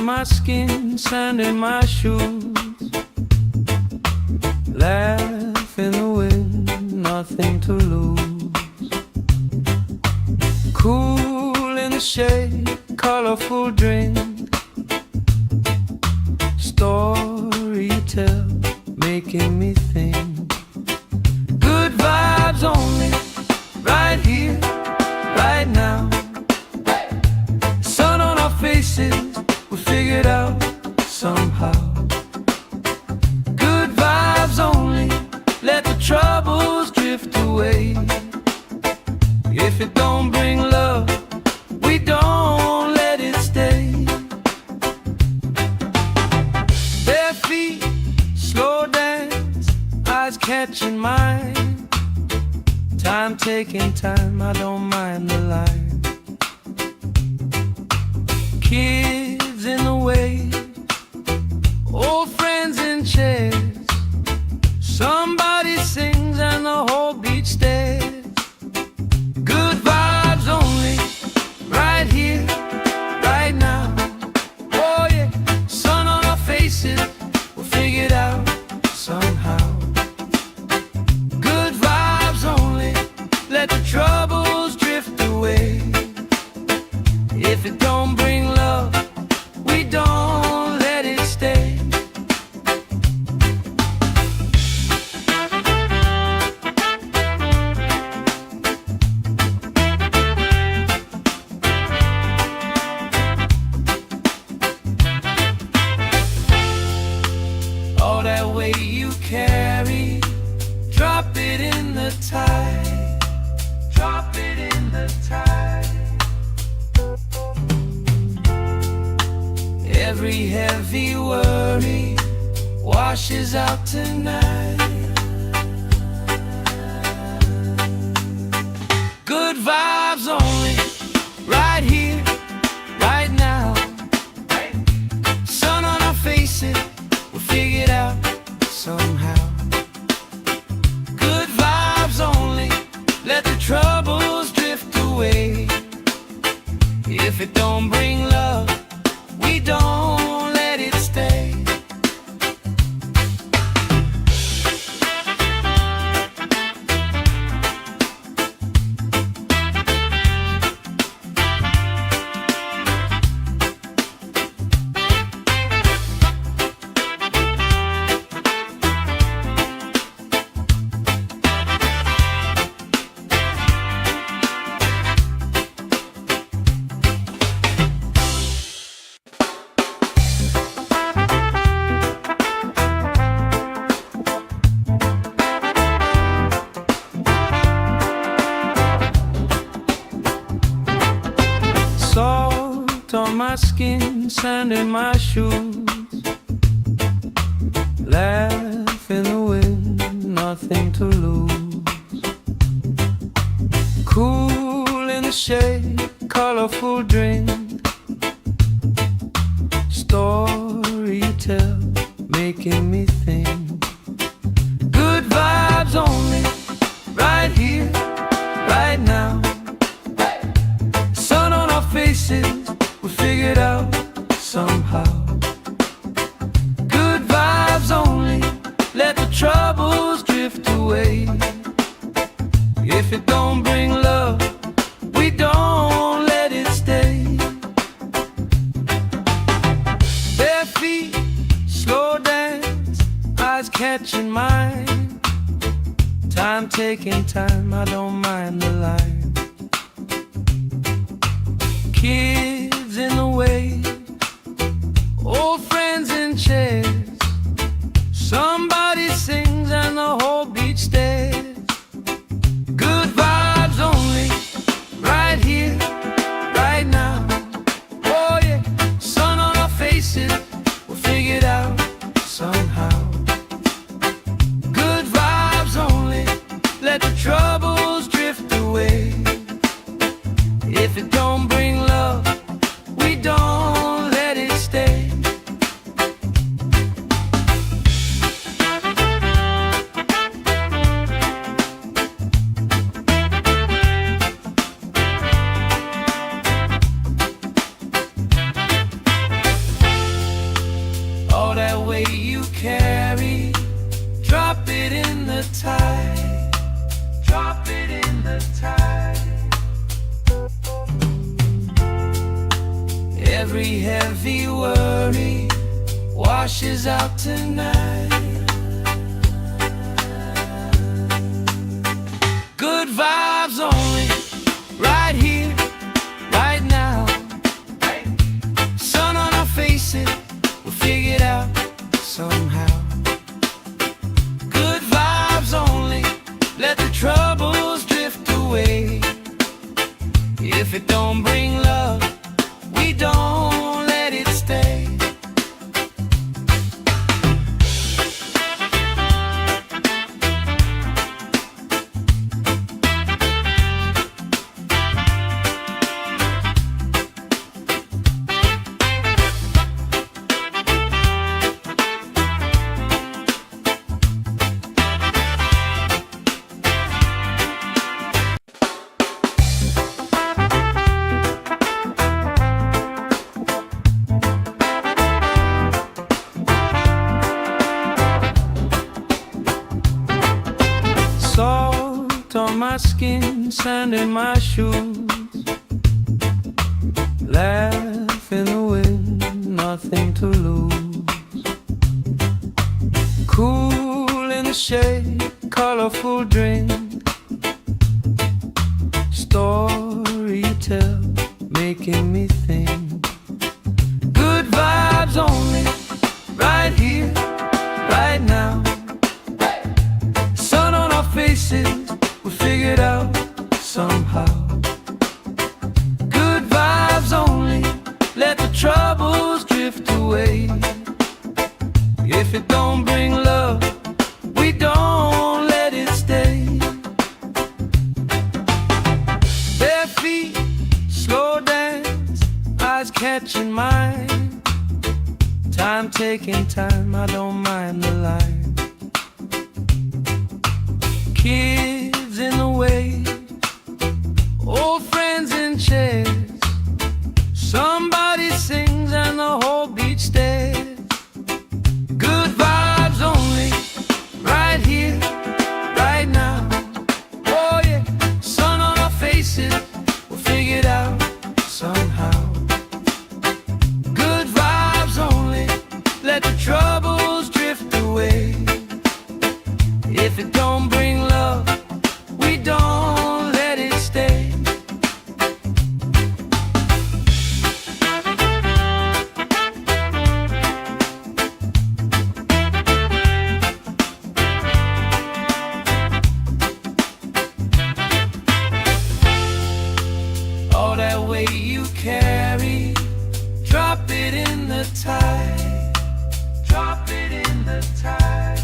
on my skin, sand in my shoes. Laugh in the wind, nothing to lose. Cool in the shade, colorful drink. Story you tell, making me think. Good vibes only, right here, right now. Sun on our faces, we figured out somehow. Good vibes only, let the troubles drift away. If it don't bring love, we don't let it stay. Bare feet, slow dance, eyes catching mine. Time taking time, I don't mind the line. Kids in the wave, old friends in chairs. Somebody sings and the whole beach stares. Good vibes only, right here, right now. Oh yeah, sun on our faces, we'll figure it out somehow. Good vibes only, let the troubles drift away. If it don't bring love, we don't let it stay. All that weight you carry, drop it in the tide. Drop it in the tide. Every heavy worry washes out tonight. Good vibes only, right here, right now. Sun on our faces, we'll figure it out somehow. Good vibes only, let the troubles drift away. If it don't bring love, we don't let it stay. Salt on my skin, sand in my shoes. Laugh in the wind, nothing to lose. Cool in the shade, colorful drink. Story you tell, making me think. Good vibes only, right here, right now. Sun on our faces, we figured out somehow. Good vibes only, let the troubles drift away. If it don't bring love, we don't let it stay. Bare feet, slow dance, eyes Every heavy worry washes out tonight. Good vibes only, right here, right now. Sun on our faces, we'll figure it out somehow. Good vibes only, let the troubles drift away. If it don't bring love, we don't let it stay. Salt on my skin, sand in my shoes. Laugh in the wind, nothing to lose. Cool in the shade, colorful drink. Story you tell, making me think. Good vibes only, right here, right now. Sun on our faces, we figured out somehow. Good vibes only, let the troubles drift away. If it don't bring love, we don't let it stay. Bare feet, slow dance, eyes catching mine. Time taking time, I don't mind the line. Kids in the way, old friends in chairs. Somebody sings and the whole beach stares. Good vibes only, right here, right now. Oh yeah, sun on our faces, we'll figure it out somehow. Good vibes only, let the troubles drift away. If it don't bring love, we don't let it stay. All that weight you carry, drop it in the tide. Drop it in the tide.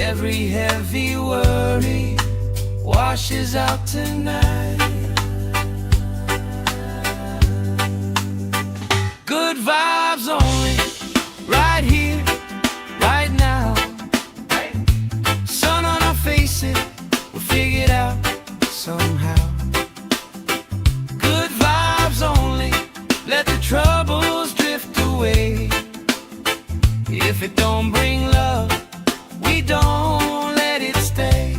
Every heavy worry washes out tonight. Good vibes only, right here, right now. Sun on our faces, we'll figure it out somehow. Good vibes only, let the troubles drift away. If it don't bring love, we don't let it stay.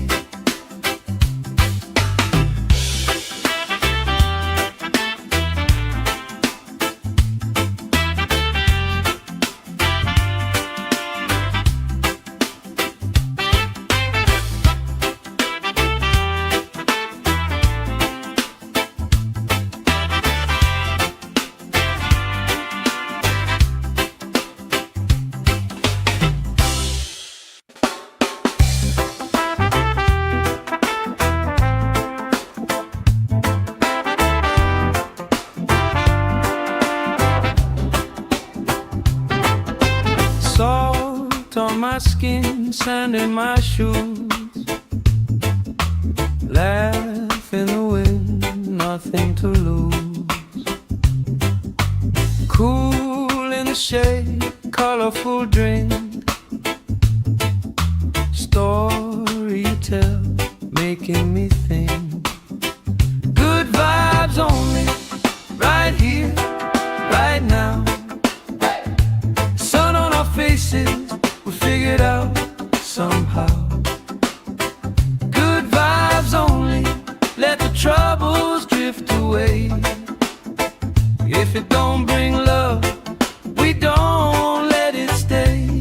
Salt on my skin, sand in my shoes. Laugh in the wind, nothing to lose. Cool in the shade, colorful drink. Story you tell, making me think. Good vibes only, right here, right now. Sun on our faces, we figured out somehow. Good vibes only, let the troubles drift away. stay. If it don't bring love, we don't let it stay.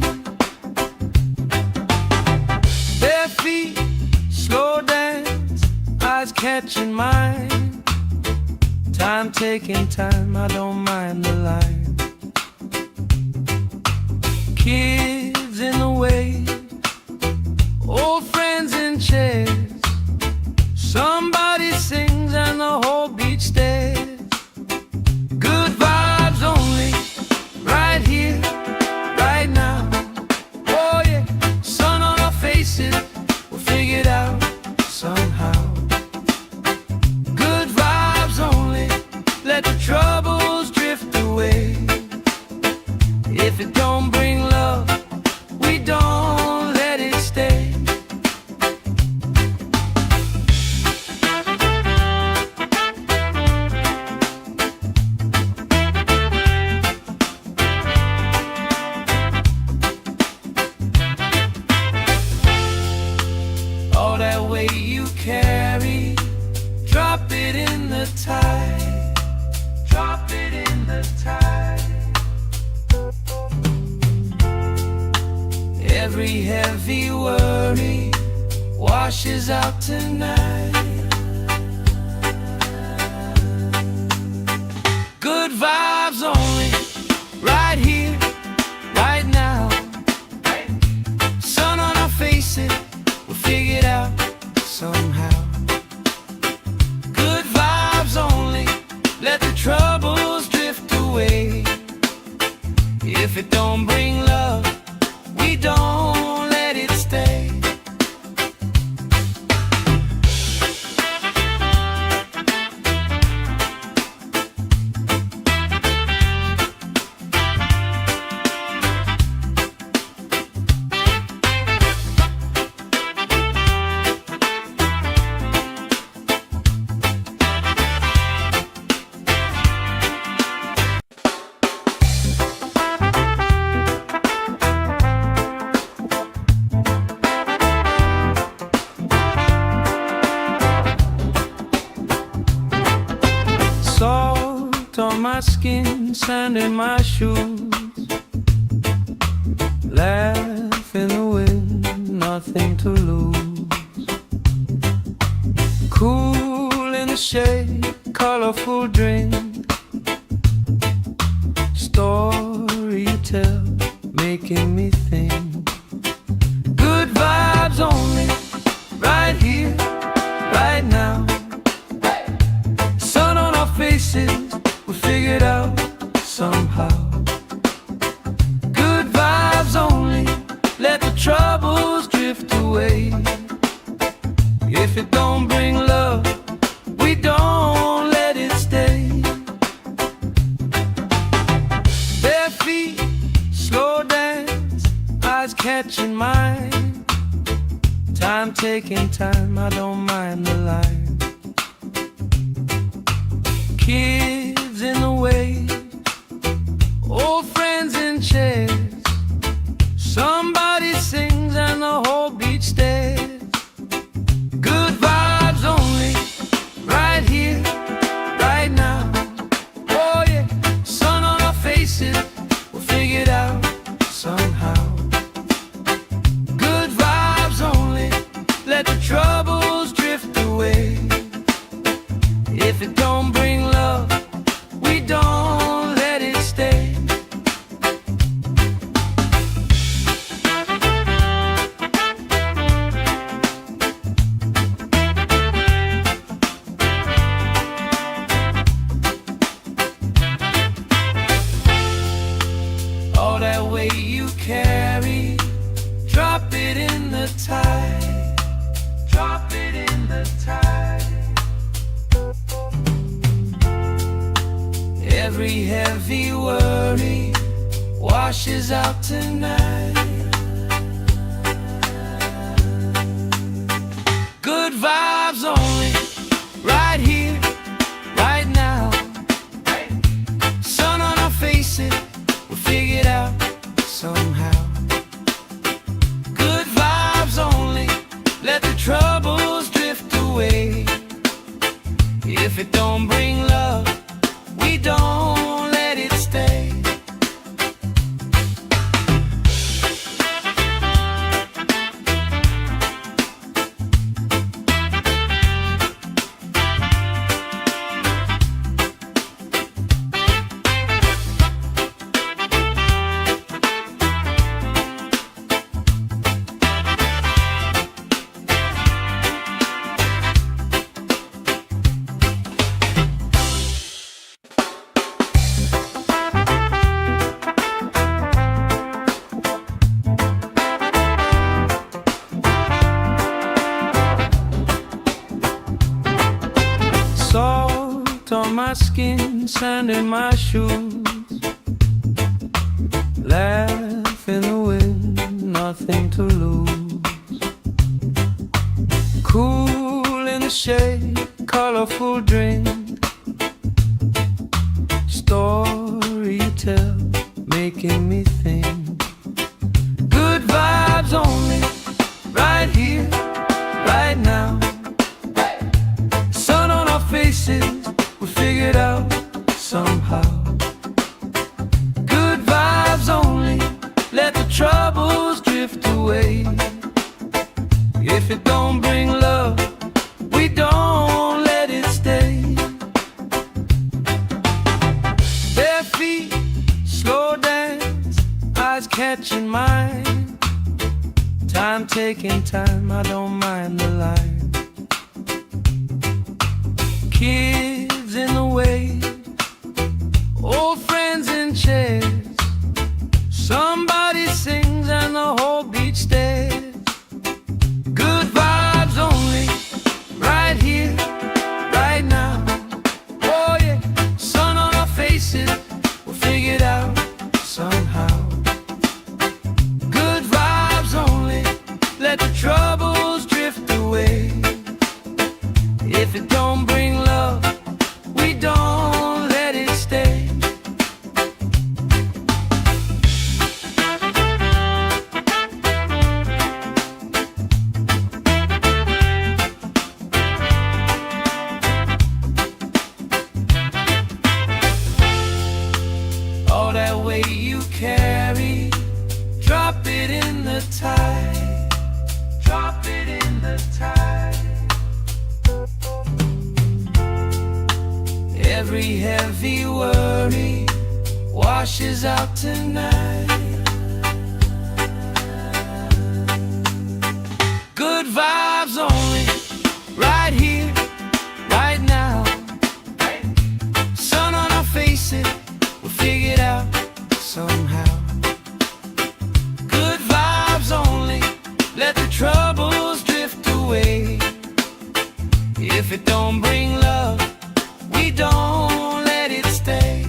Bare feet, slow dance, eyes catching mine. Time taking time, I don't mind the line. Kids in the way, old friends in chairs. Somebody sings and the whole beach stares. Good vibes only, right here, right now. Oh yeah, sun on our faces, we'll figure it out somehow. Good vibes only, let the troubles drift away. If it don't bring love, we don't let it stay. All that weight you carry, drop it in the tide. Drop it in the tide. Every heavy worry washes out tonight. Good vibes only, right here, right now. Sun on our faces, we'll figure it out somehow. Good vibes only, let the troubles drift away. If it don't bring love, we don't let it stay. Salt on my skin, sand in my shoes. Laugh in the wind, nothing to lose. Cool in the shade, colorful drink. Story you tell, making me think. Good vibes only, right here, right now. Sun on our faces, we'll figure it out somehow. Good vibes only, let the troubles drift away. If it don't bring love, we don't let it stay. Bare feet, slow dance, eyes catching mine. Time taking time, I don't mind the line. Kids in the way, old friends in chairs. Somebody sings and the whole beach stares. Good vibes only, right here, right now. Oh yeah, sun on our faces, we'll figure it out somehow. Good vibes only, let the troubles drift away. If it don't bring love, we don't let it stay. All that weight you carry, drop it in the tide. Drop it in the tide. Every heavy worry washes out tonight. Good vibes only, right here, right now. Sun on our faces, we'll figure it out somehow. Good vibes only, let the troubles drift away. If it don't bring love, we don't let it stay. Salt on my skin, sand in my shoes. Laugh in the wind, nothing to lose. Cool in the shade, colorful drink. Story you tell, making me think. Good vibes only, right here, right now. Sun on our faces, we figured out somehow. Good vibes only, let the troubles drift away. If it don't bring love, we don't let it stay. Bare feet, slow dance, eyes catching mine. Time taking time, I don't mind the line. Kids in the wave, old friends in chairs. Somebody sings and the whole beach stares. Good vibes only, right here, right now. Oh yeah, sun on our faces, we'll figure it out somehow. Good vibes only, let the troubles drift away. If it don't bring love, we don't let it stay. All that weight you carry, drop it in the tide. Drop it in the tide. Every heavy worry washes out tonight. Good vibes only, right here, right now. Sun on our faces, we'll figure it out somehow. Good vibes only, let the troubles drift away. If it don't bring love, we don't let it stay.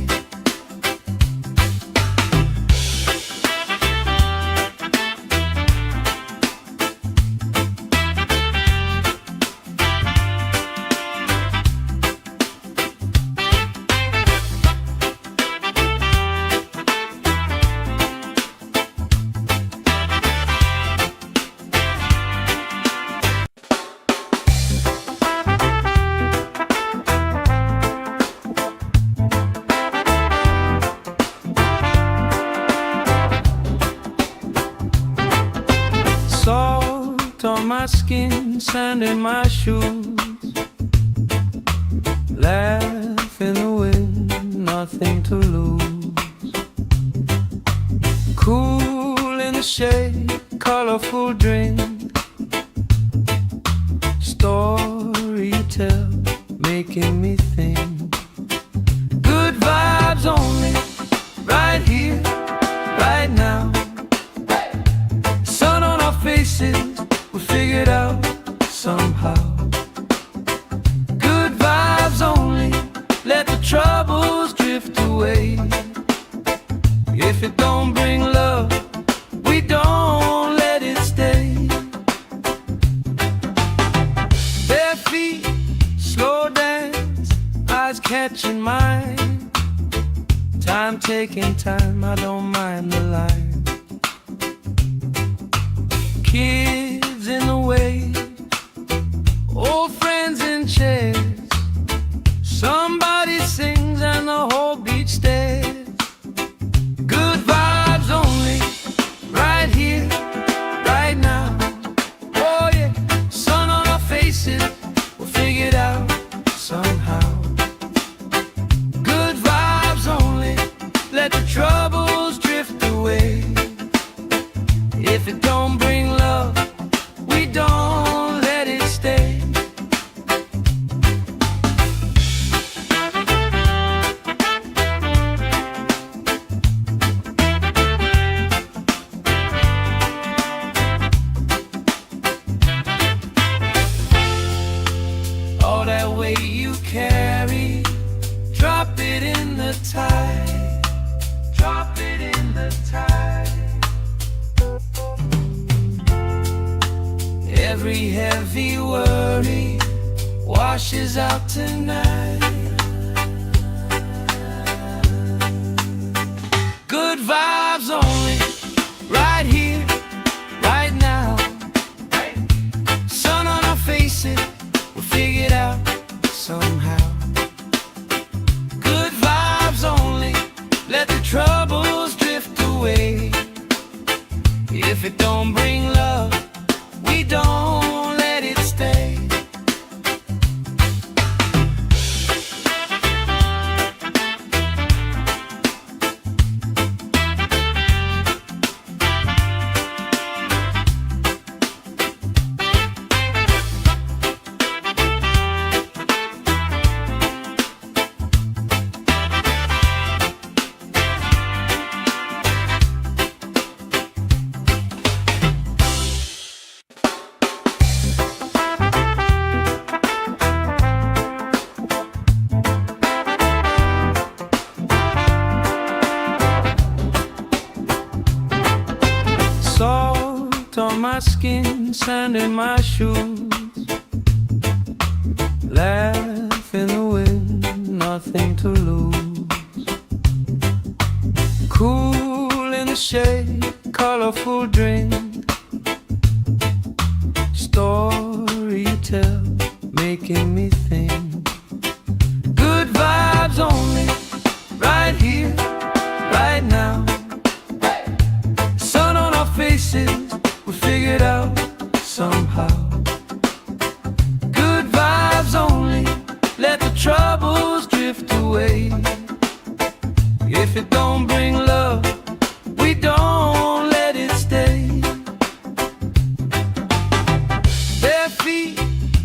Salt on my skin, sand in my shoes. Laugh in the wind, nothing to lose. Cool in the shade, colorful drink. Story you tell, making me think. Good vibes only, right here, right now. Sun on our faces, we figured out somehow. Good vibes only, let the troubles drift away. If it don't bring love, we don't let it stay. Bare feet, slow dance, eyes catching mine. Time taking time, I don't mind the line. Kids in the wave, old friends in chairs. All that weight you carry, drop it in the tide. Drop it in the tide. Every heavy worry washes out tonight. Good vibes only, right here, right now. Sun on our faces, we'll figure it out somehow. Good vibes only, let the troubles drift away. If it don't bring love, we don't let it stay. Salt on my skin, sand in my shoes. Laugh in the wind, nothing to lose. Cool in the shade, colorful drink. Story you tell, making me think. Good vibes only, right here, right now. Faces, we figured out somehow. Good vibes only, let the troubles drift away. If it don't bring love, we don't let it stay. Bare feet,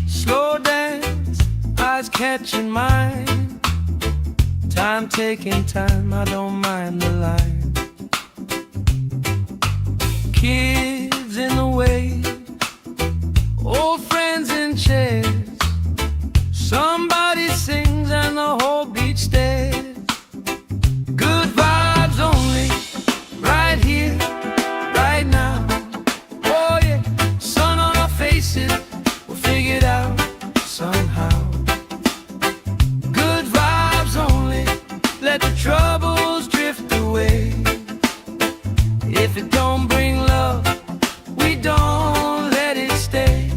slow dance, eyes catching mine. Time taking time, I don't mind the line. Kids in the way, old friends in chairs. Somebody sings and the whole beach stares. Good vibes only, right here, right now. Oh yeah, sun on our faces, we'll figure it out somehow. Good vibes only, let the troubles drift away. If it don't bring love, we don't let it stay.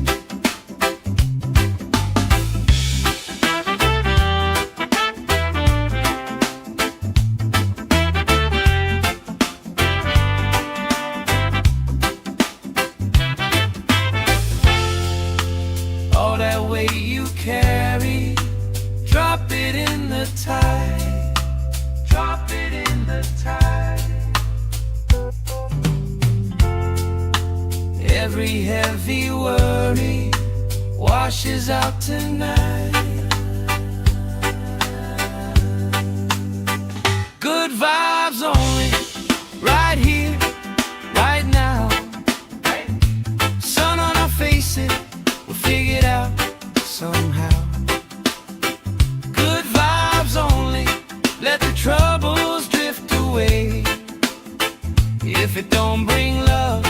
All that weight you carry, drop it in the tide. Drop it in the tide. Every heavy worry washes out tonight. Good vibes only, right here, right now. Sun on our faces, we'll figure it out somehow. Good vibes only, let the troubles drift away. If it don't bring love,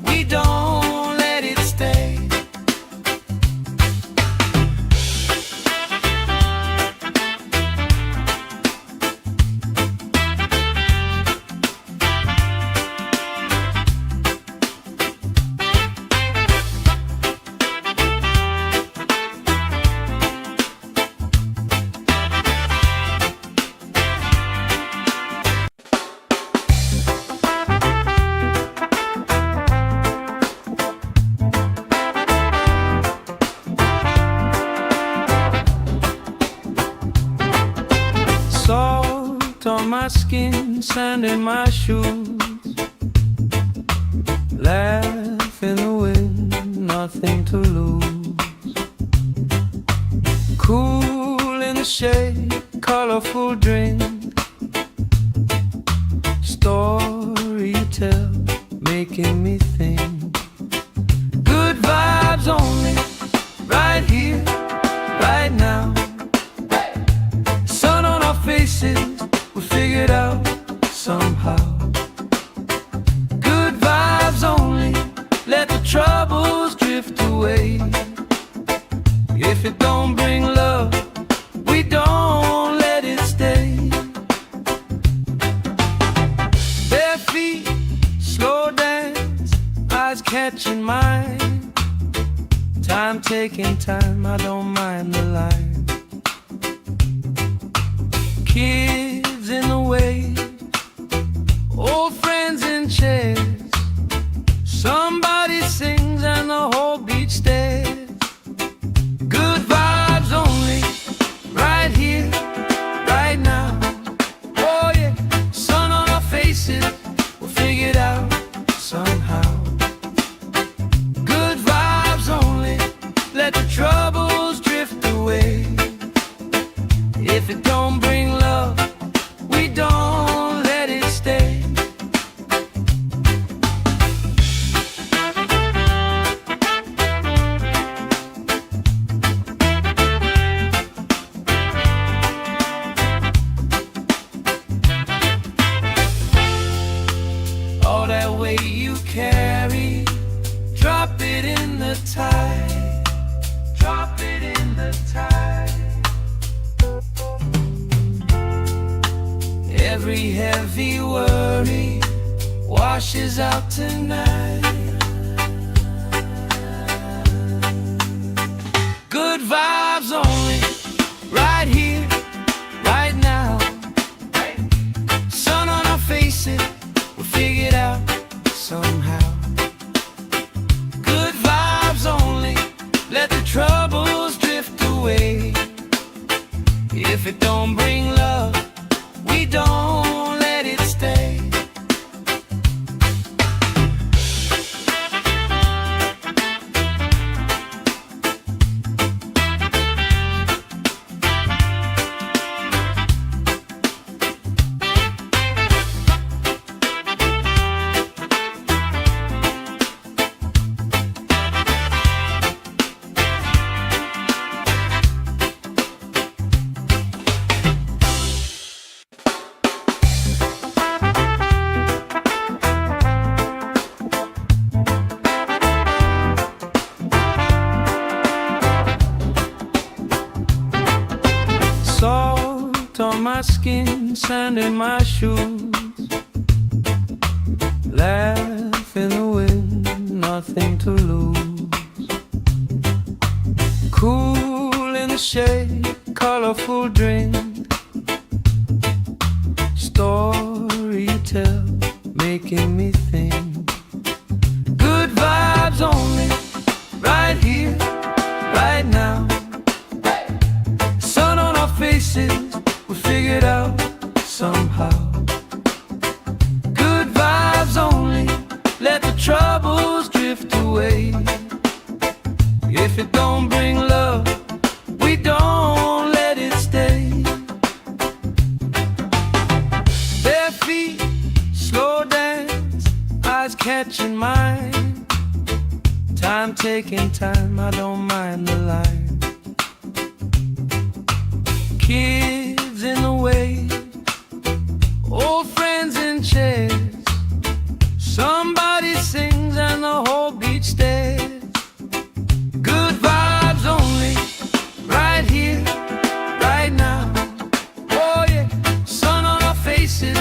we don't let it stay. Salt on my skin, sand in my shoes. Laugh in the wind, nothing to lose. Cool in the shade, colorful drink. Story you tell, making me think. Good vibes only, right here, right time, I don't mind the line. Kids in the way, old friends in chairs. Somebody sings and the whole beach stares. Good vibes only, right here, right now. Oh yeah, sun on our faces, we'll figure it out somehow. Good vibes only, let the troubles drift away. If it don't bring love, we don't let it stay. All that weight you carry, drop it in the tide. Drop it in the tide. Every heavy worry washes out tonight. Good vibes only, right here, right now. Sun on our faces, we'll figure it out somehow. Good vibes only, let the troubles drift away. If it don't bring love, we don't let it stay. Salt on my skin, sand in my shoes. Laugh in the wind, nothing to lose. Cool in the shade, colorful drink. Story you tell, making me think. Good vibes only, right here, right now. Sun on our faces, we figure it out somehow. Good vibes only, let the troubles drift away. If it don't bring love, we don't let it stay. Bare feet, slow dance, eyes catching mine. Time taking time, I don't mind the line. Kids in the way, old friends in chairs. Somebody sings and the whole beach stares. Good vibes only, right here, right now. Oh yeah, sun on our faces,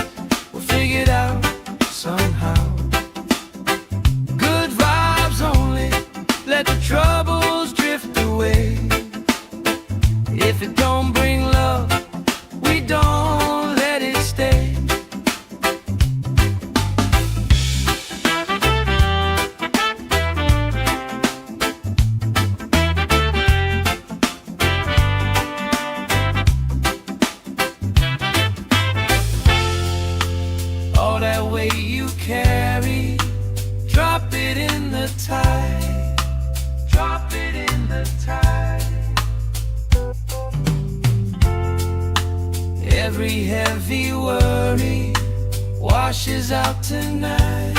we'll figure it out somehow. Good vibes only, let the troubles drift away. If it don't bring love, we don't let it stay. All that weight you carry, drop it in the tide. Drop it in the tide. Every heavy worry washes out tonight.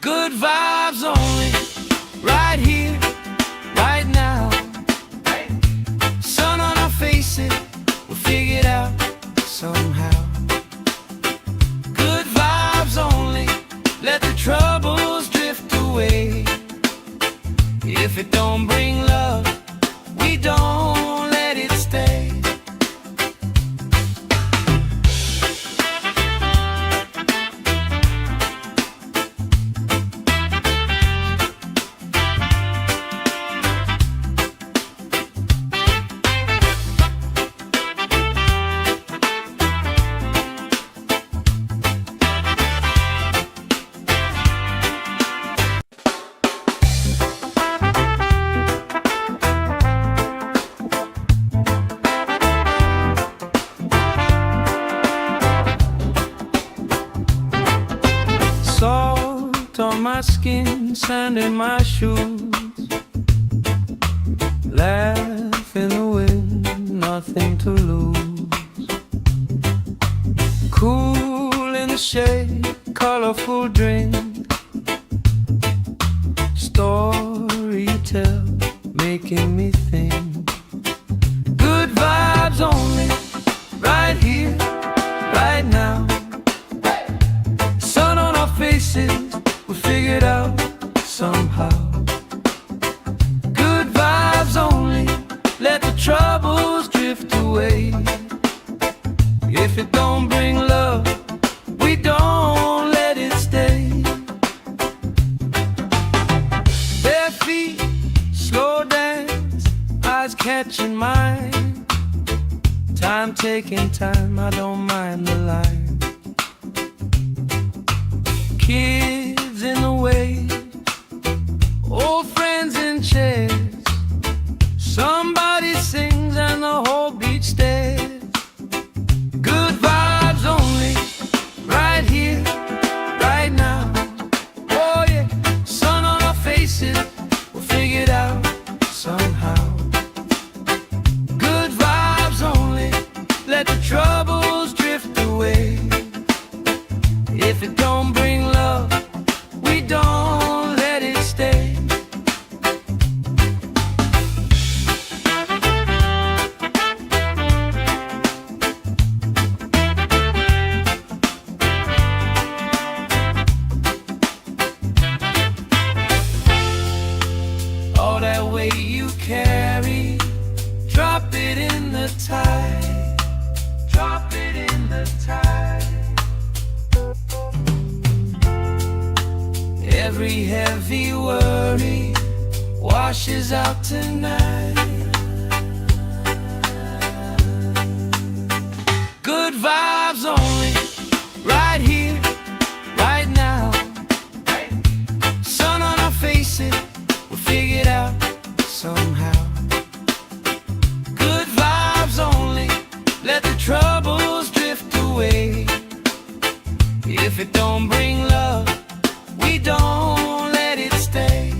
Good vibes only, right here, right now. Sun on our faces, we'll figure it out somehow. Good vibes only, let the troubles drift away. If it don't bring love, we don't let it stay. sand in my shoes. Laugh in the wind, nothing to lose. Cool in the shade, colorful drink. Story you tell, making me think. Good vibes only, right here, right now. Sun on our faces, we figured out somehow. Good vibes only, let the troubles drift away. If it don't bring love, we don't let it stay. Bare feet, slow dance, eyes catching mine. Time taking time, I don't mind the line. Kids in the way, old friends in chairs. Somebody sings and the whole beach stares. Good vibes only, right here, right now. Oh yeah, sun on our faces, we'll figure it out somehow. Good vibes only, let the troubles drift away. If it don't bring love, we don't let it stay. All that weight you carry, drop it in the tide. Drop it in the tide. Every heavy worry washes out tonight. Good vibes only, right here, right now. Sun on our faces, we'll figure it out somehow. Good vibes only, let the troubles drift away. If it don't bring love, we don't let it stay.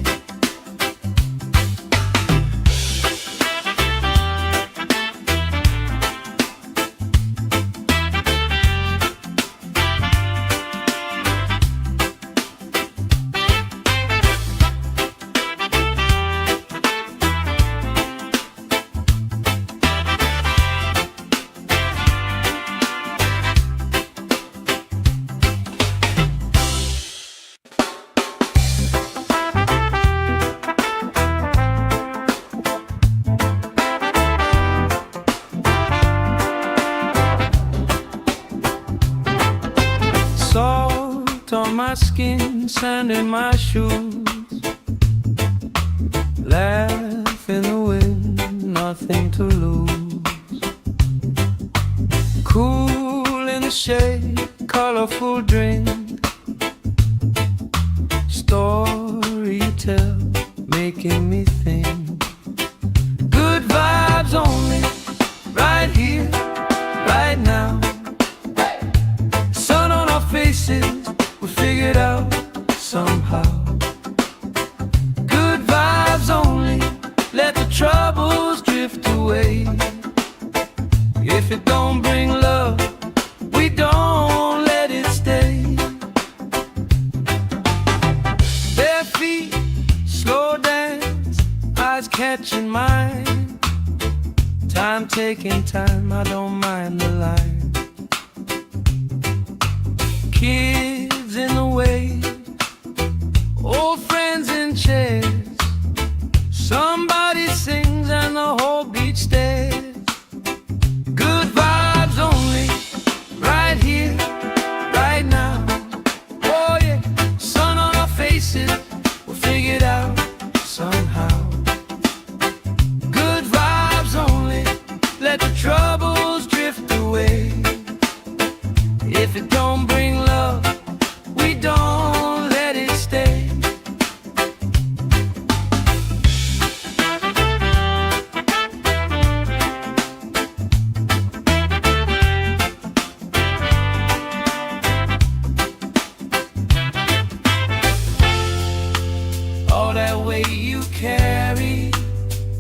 Salt on my skin, sand in my shoes. Laugh in the wind, nothing to lose. Cool in the shade, colorful drink. Story you tell, making me think. Good vibes only, right here, right now. Sun on our faces, we figured out somehow. Good vibes only, let the troubles drift away. If it don't bring love, we don't let it stay. Bare feet, slow dance, eyes catching mine. Time taking time, I don't mind the line. Kids in the way, old friends in chairs. Somebody sings and the whole beach stares. Good vibes only, right here, right now. Oh yeah, sun on our faces, we'll figure it out somehow. Good vibes only, let the troubles drift away. If it don't bring love, we don't let it stay. way you carry,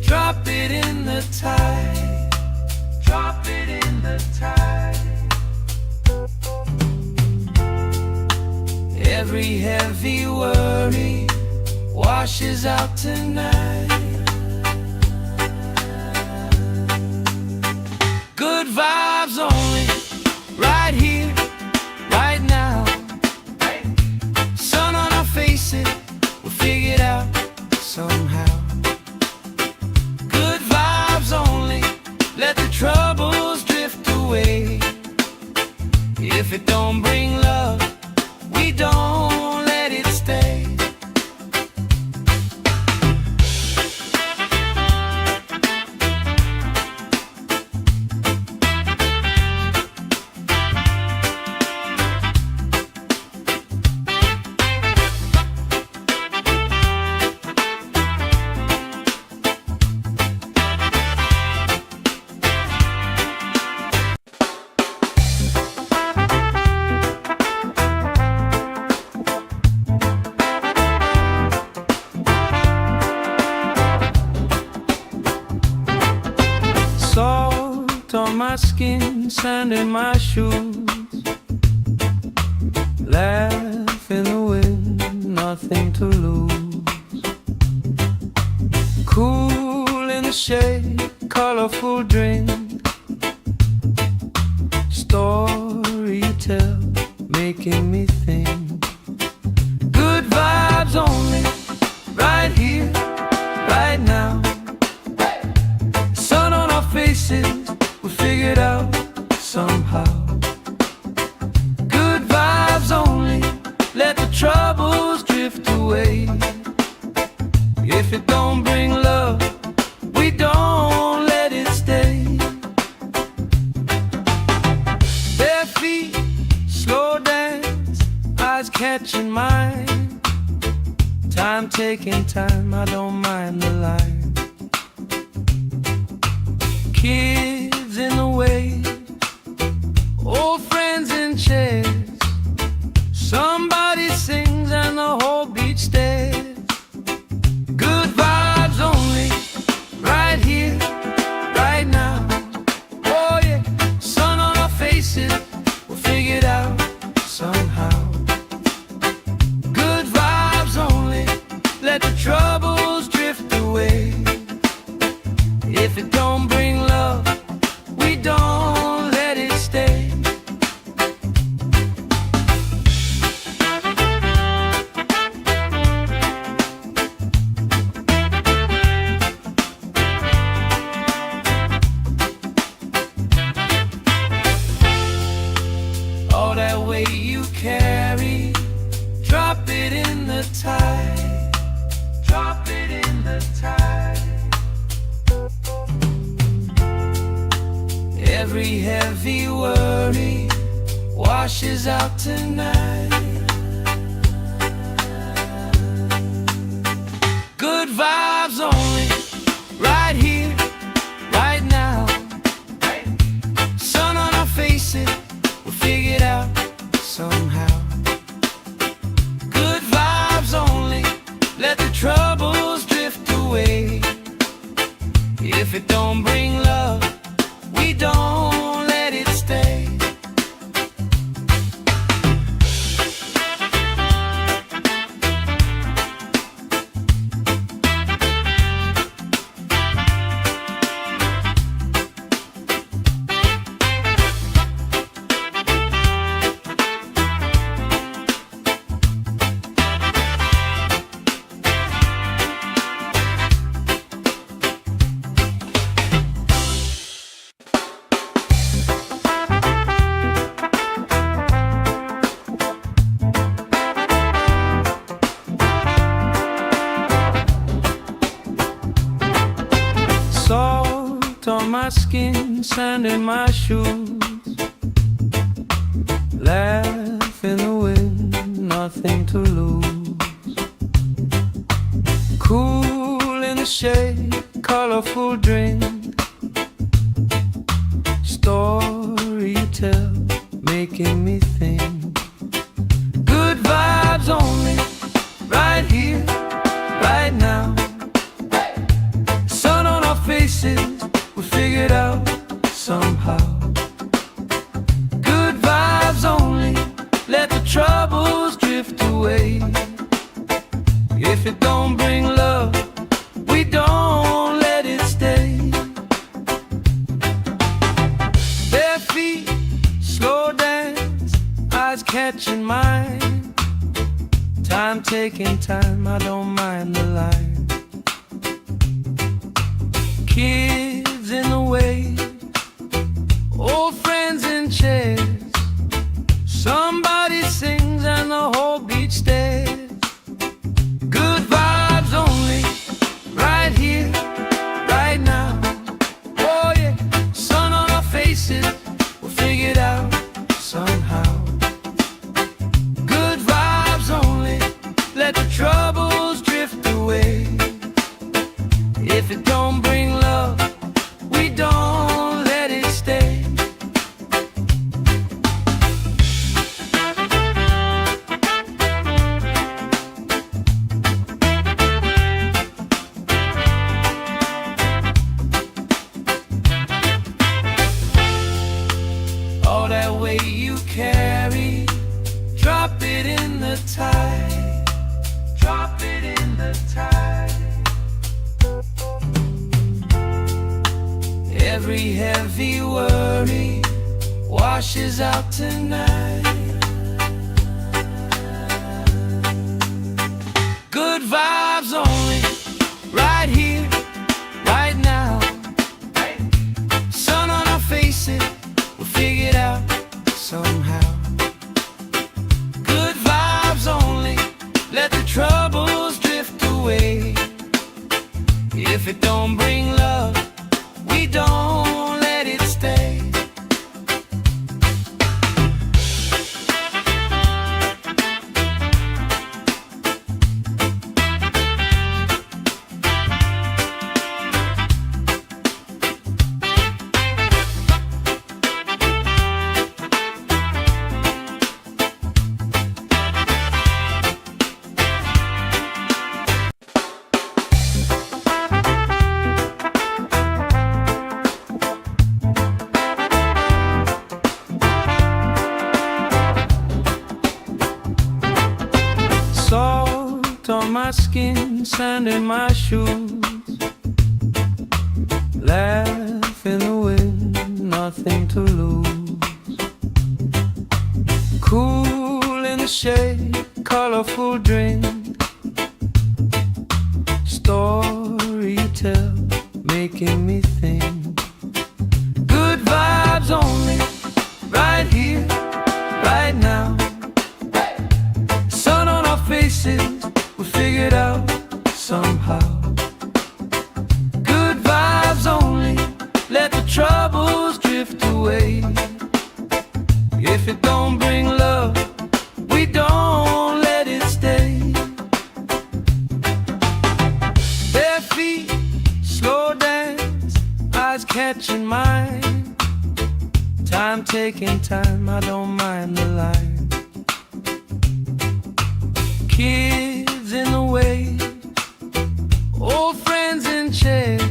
drop it in the tide, drop it in the tide. Every heavy worry washes out tonight. Good vibes only, right here, right now. Sun on our faces, we'll figure it out somehow. Good vibes only, let the troubles drift away. If it don't bring love, we don't let it stay. Salt on my skin, sand in my shoes. Laugh in the wind, nothing to lose. Cool in the shade, colorful drink. Story you tell, making me think. Good vibes only, right here, right now. Sun on our faces, we'll figure it out somehow. Good vibes only, let the troubles drift away. If it don't bring love, we don't let it stay. Bare feet, slow dance, eyes catching mine. Time taking time, I don't mind the line. Kids in the waves, old friends in chairs. Somebody sings and the whole beach stares. Good vibes only, right here, right now. Oh yeah, sun on our faces, we'll figure it out somehow. Good vibes only, let the troubles drift away. If it don't bring love, we don't let it stay. All that weight you carry, drop it in the tide, drop it in the tide. Every heavy worry washes out tonight. Good vibes only, right here, right now. Sun on our faces, we'll figure it out somehow. Good vibes only, let the troubles drift away. If it don't bring love, we don't let it stay. Salt on my skin, sand in my shoes. Laugh in the wind, nothing to lose. Cool in the shade, colorful drink. Story you tell, making me think. Good vibes only, right here, right now. faces, we figure it out somehow. Good vibes only, let the troubles drift away. If it don't bring love, we don't let it stay. Bare feet, slow dance, eyes catching mine. Time taking time, I don't mind the line. Kids in the way, old friends in chairs. Somebody sings and the whole beach stares. Good vibes only, right here, right now. Oh yeah, sun on our faces, we'll figure it out somehow. Good vibes only, let the troubles drift away. If it don't bring love, we don't let it stay. All that weight you carry, drop it in the tide. Drop it in the tide. Every heavy worry washes out tonight. Good vibes only, right here, right now. Sun on our faces, we'll figure it out somehow. Good vibes only, let the troubles drift away. If it don't bring love, we don't let it stay. Salt on my skin, sand in my shoes. Laugh in the wind, nothing to lose. Cool in the shade, colorful drink. Story you tell, making me think. Good vibes only, right here, right now. Sun on our faces, we figure it out somehow. Good vibes only, let the troubles drift away. If it don't bring love, we don't let it stay. Bare feet, slow dance, eyes catching mine. Time taking time, I don't mind the line. Kids in the way, old friends in chairs.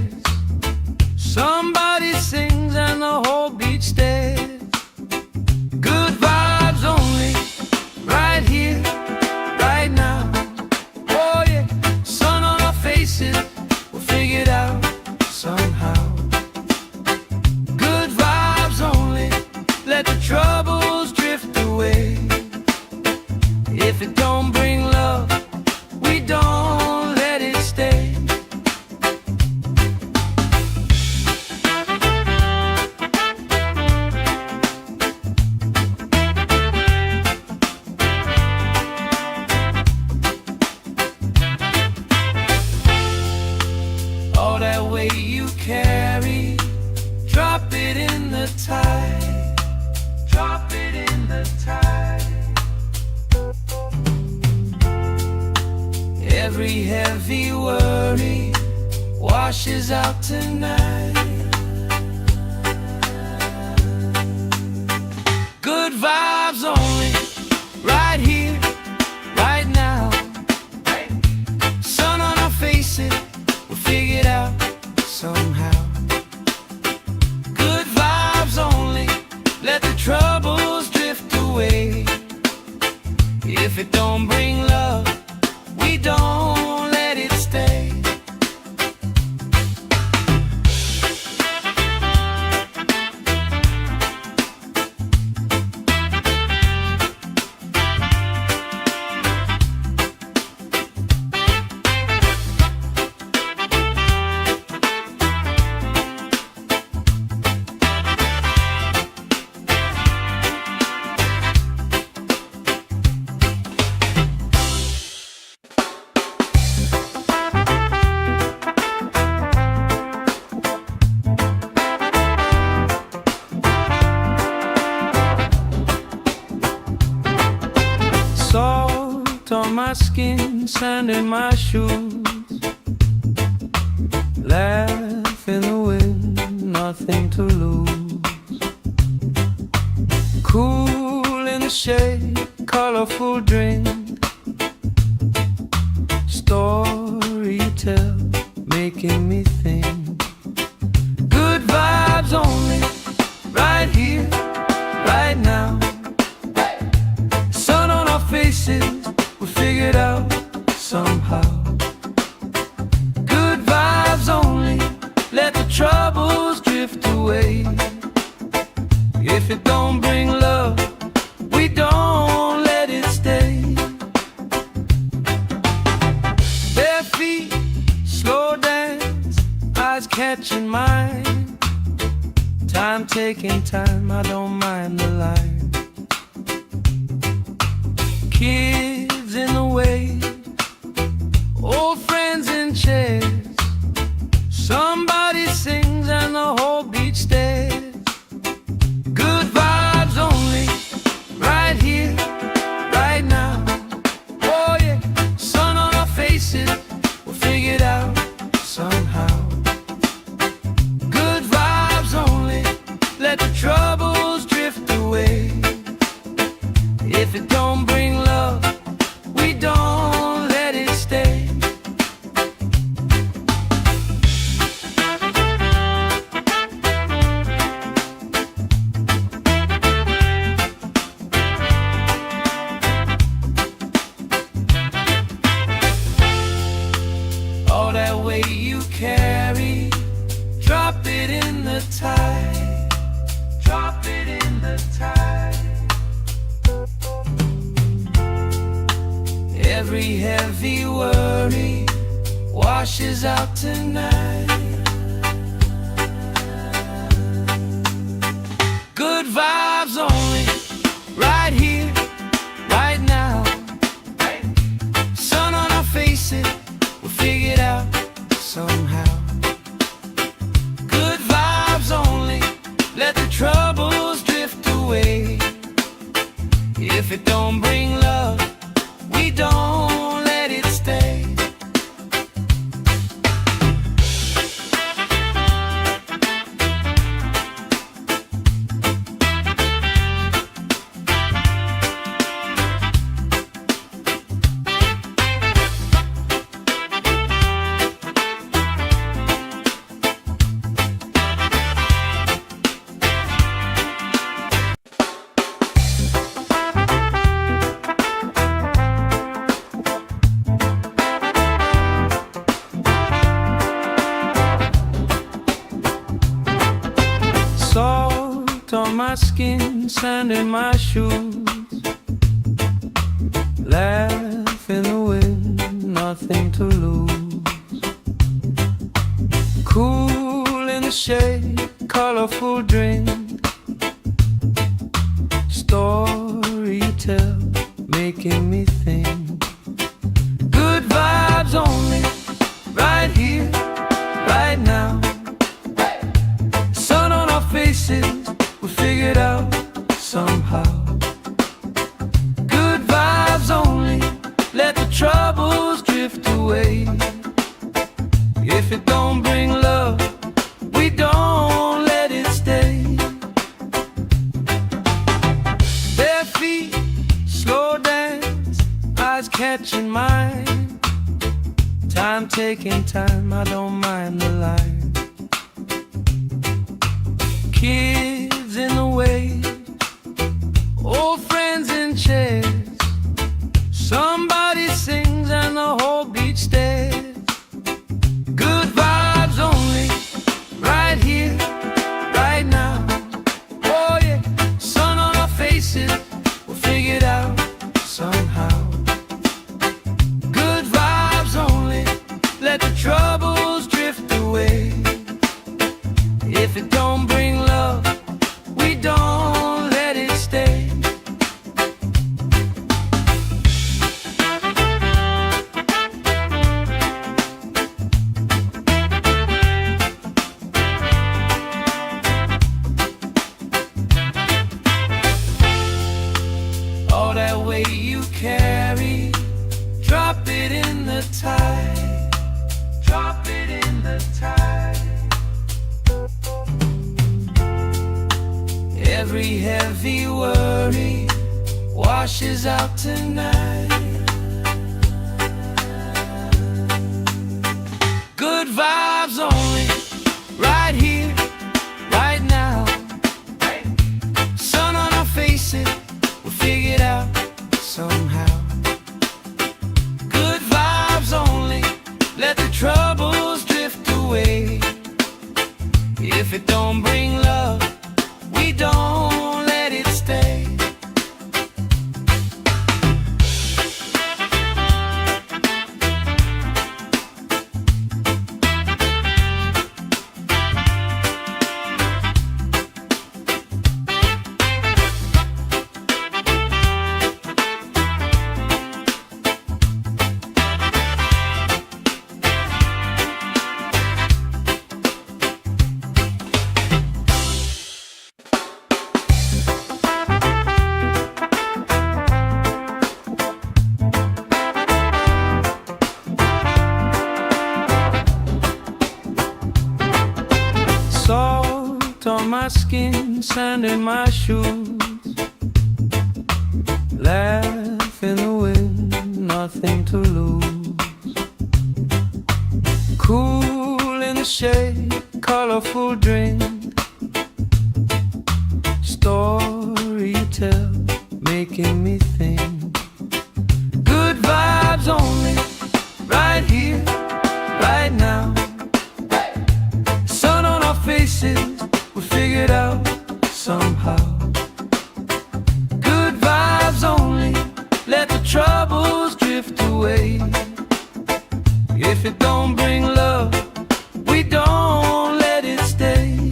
Somebody sings and the whole beach stares. Good vibes only, right here, right now. Oh yeah, sun on our faces, we'll figure it out somehow. Good vibes only, let the troubles drift away. If it don't bring love, we don't let it stay. All that weight you carry, drop it in the tide. Drop it in the tide. Every heavy worry washes out tonight. Good vibes only, right here, right now. Sun on our faces, we'll figure it out somehow. skin, sand in my shoes. Laugh in the wind, nothing to lose. Cool in the shade, colorful drink. Story you tell, making me think. Good vibes only, right here, right now. Sun on our faces, we figured out somehow. Good vibes only, let the troubles drift away. If it don't bring love, we don't let it stay. Bare feet, slow dance, eyes catching mine. Time taking time, I don't mind the line. Kids in the way, old friends in chairs. Somebody sings and the whole beach stares. Good vibes only, right here, right now. Oh yeah, sun on our faces, we'll figure it out somehow. Good vibes only, let the troubles drift away. If it don't bring love, we don't let it stay. All that weight you carry, drop it in the tide. Drop it in the tide. Every heavy worry washes out tonight. Good vibes only, right here, right now. Sun on our faces, we'll figure it out somehow. Good vibes only, let the troubles drift away. If it don't bring love, we don't let it stay. Salt on my skin, sand in my shoes. Laugh in the wind, nothing to lose. Cool in the shade, colorful drink. Story you tell, making me think. Good vibes only, right here, right now. Sun on our faces, we figured out somehow. Good vibes only, let the troubles drift away. If it don't bring love, we don't let it stay. Bare feet, slow dance, eyes catching mine. Time taking time, I don't mind the line. Kids in the way, old friends in chairs. Somebody sings and the whole beach stares. Good vibes only, right here, right now. Oh yeah, sun on our faces, we'll figure it out somehow. Good vibes only, let the troubles drift away. If it don't bring love, we don't let it stay. All that weight you carry, drop it in Every heavy worry washes out tonight. Good vibes only, right here, right now. Sun on our faces, we'll figure it out somehow. Good vibes only, let the troubles drift away. If it don't bring love, we don't let it stay. Salt on my skin, sand in my shoes. Laugh in the wind, nothing to lose. Cool in the shade, colorful drink. Story you tell, making me think. Good vibes only, right here, right now. Faces, we figured out somehow. Good vibes only, let the troubles drift away. If it don't bring love, we don't let it stay.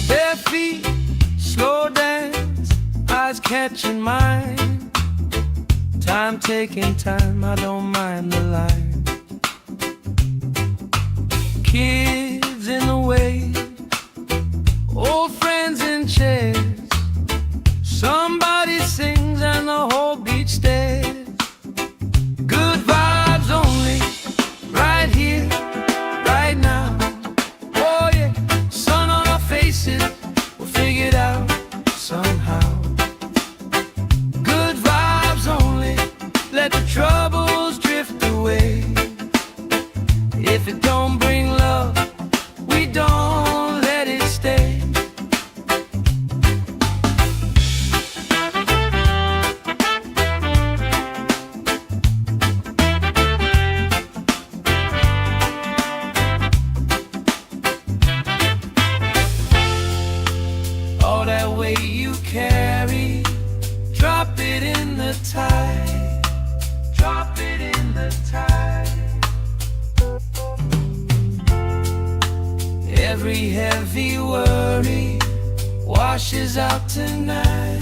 Bare feet, slow dance, eyes catching mine. Time taking time, I don't mind the line. Kids in the wave, old friends in chairs. Somebody sings and the whole beach stares. Good vibes only, right here, right now. Oh yeah, sun on our faces, we'll figure it out somehow. Good vibes only, let the troubles drift away. If it don't bring love, we don't let it stay. All that weight you carry, drop it in the tide. Drop it in the tide. Every heavy worry washes out tonight.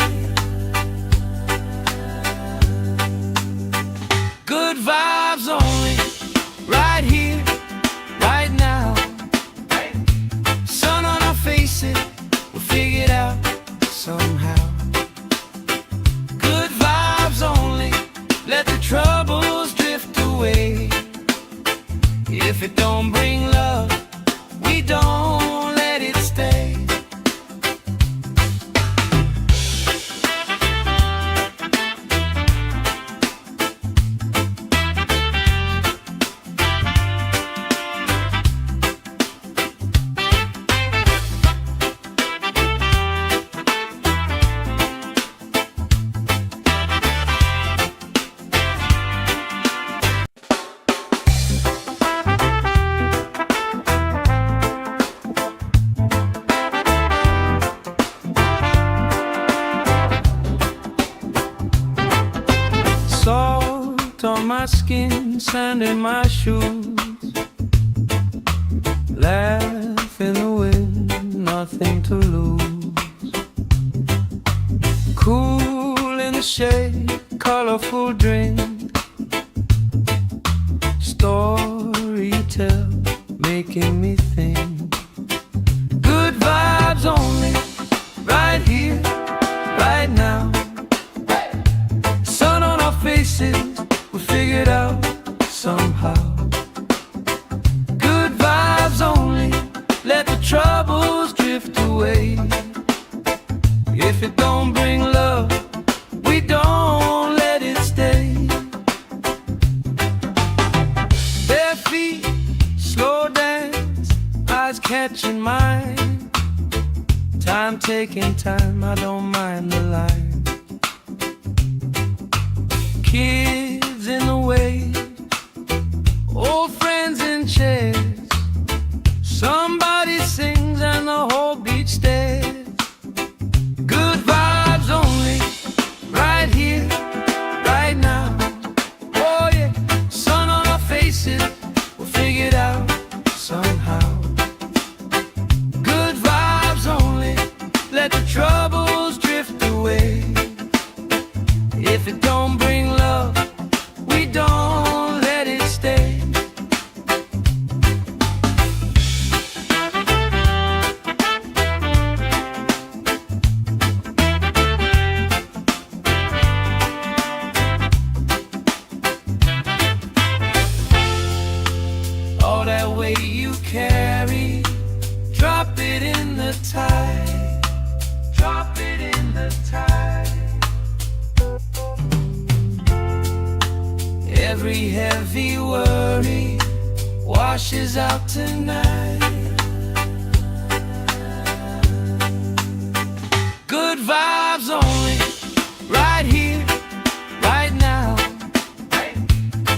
Good vibes only, right here, right now. Sun on our faces, we'll figure it out somehow. Good vibes only, let the troubles drift away. If it don't bring love, we don't let it stay. Salt on my skin, sand in my shoes. Laugh in the wind, nothing to lose. Cool in the shade, colorful drink. Story you tell, making me think. Good vibes only, right here, right now. Sun on our faces, we figured out somehow. Good vibes only, let the troubles drift away. away. If it don't bring love, we don't let it stay. Bare feet, slow dance, eyes catching mine. Time taking time, I don't mind the line. Kids in the way, old friends in chairs. Somebody sings and the whole beach stares. Good vibes only, right here, right now. Oh yeah, sun on our faces, we'll figure it out somehow. Good vibes only, let the troubles drift away. If it don't bring love, we don't let it stay. All that weight you carry, drop it in the tide. Drop it in the tide. Every heavy worry washes out tonight. Good vibes only, right here, right now.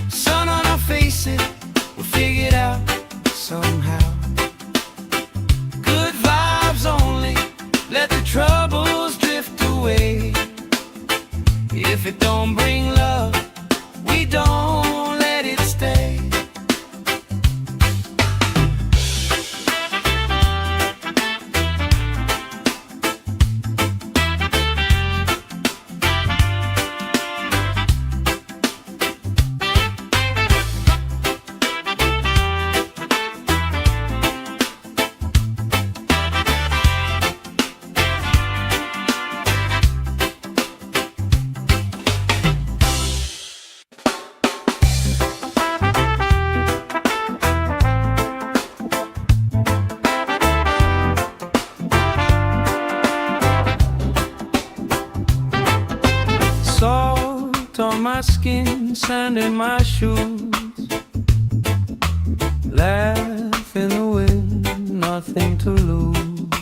Sun on our faces, we'll figure it out somehow. Good vibes only, let the troubles drift away. If it don't bring love, we don't let it stay. Salt on my skin, sand in my shoes. Laugh in the wind, nothing to lose.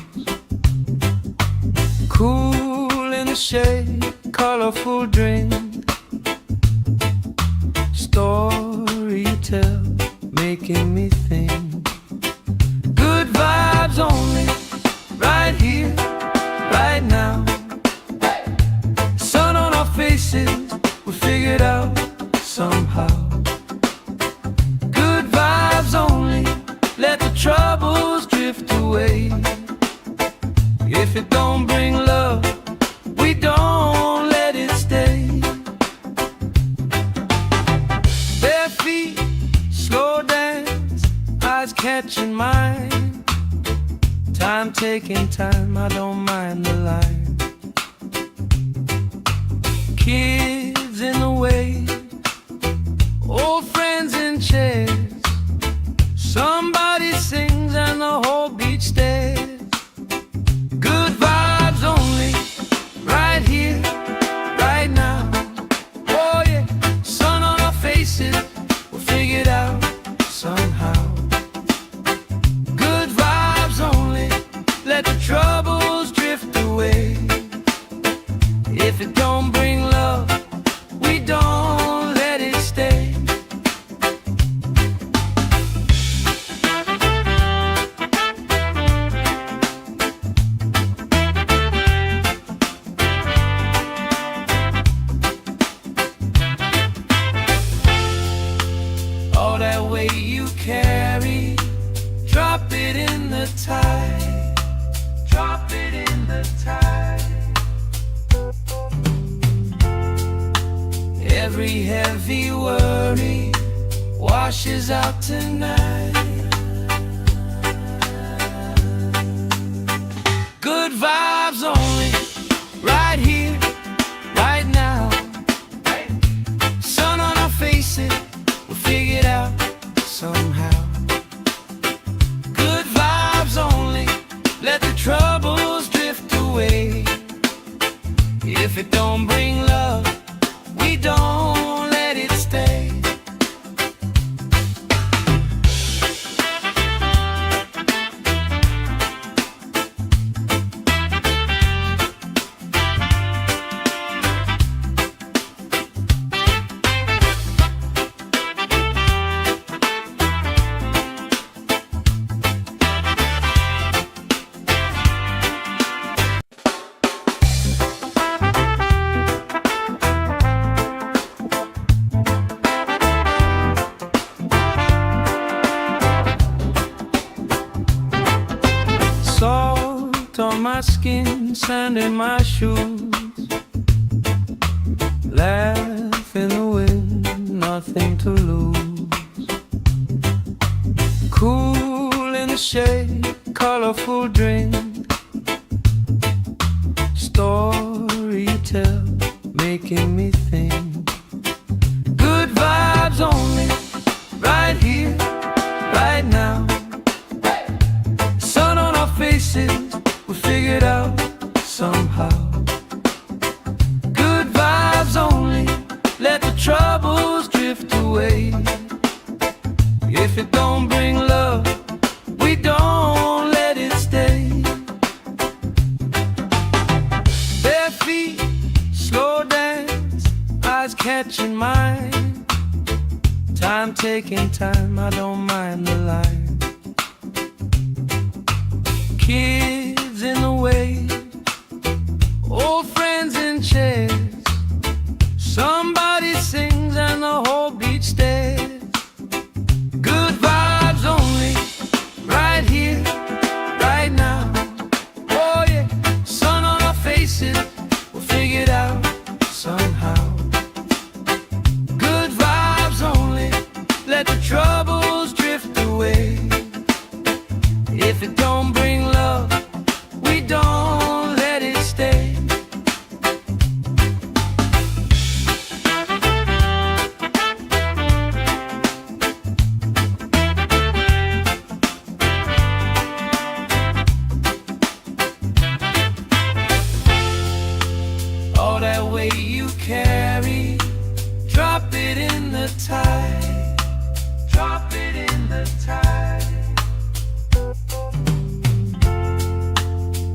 Cool in the shade, colorful drink. Story you tell, making me think. Good vibes only, right here, right now. Sun on our faces, we'll figure it out somehow. Good vibes only, let the troubles drift away. If it don't bring love, we don't let it stay. Bare feet, slow dance, eyes catching mine. Time taking time, I don't mind the line. Kids in the way, old friends in chairs. Somebody sings and the whole beach stares. Good vibes only, right here, right now. Oh yeah, sun on our faces, we'll figure it out somehow. Good vibes only, let the troubles drift away. If it don't bring love, we don't let it stay. All that weight you carry, drop it in the tide. Drop it in the tide. Every heavy worry washes out tonight. Good vibes only, right here, right now. Sun on our faces, we'll figure it out somehow. Good vibes only, let the trouble my skin, sand in my shoes. Laugh in the wind, nothing to lose. Cool in the shade, colorful drink. Story you tell, making me think. Good vibes only, right here, right now. Sun on our faces, we figured out somehow. Good vibes only, let the troubles drift away. If it don't bring love, we don't let it stay. Bare feet, slow dance, eyes catching mine. Time taking time, I don't mind the line. Kids in the wave, old friends in chairs. Somebody sings and the whole beach stares. Good vibes only, right here, right now. Oh yeah, sun on our faces, we'll figure it out somehow. Good vibes only, let the troubles drift away. If it don't bring love, we don't let it stay. All that weight you carry, drop it in the tide. Drop it in the tide.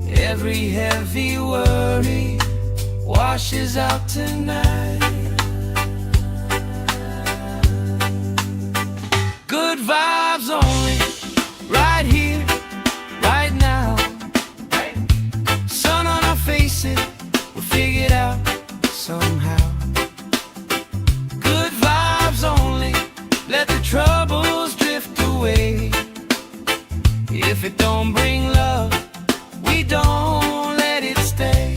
Every heavy worry washes out tonight. Good vibes only, right here, right now. Sun on our faces, we'll figure it out somehow. Good vibes only, let the troubles drift away. If it don't bring love, we don't let it stay.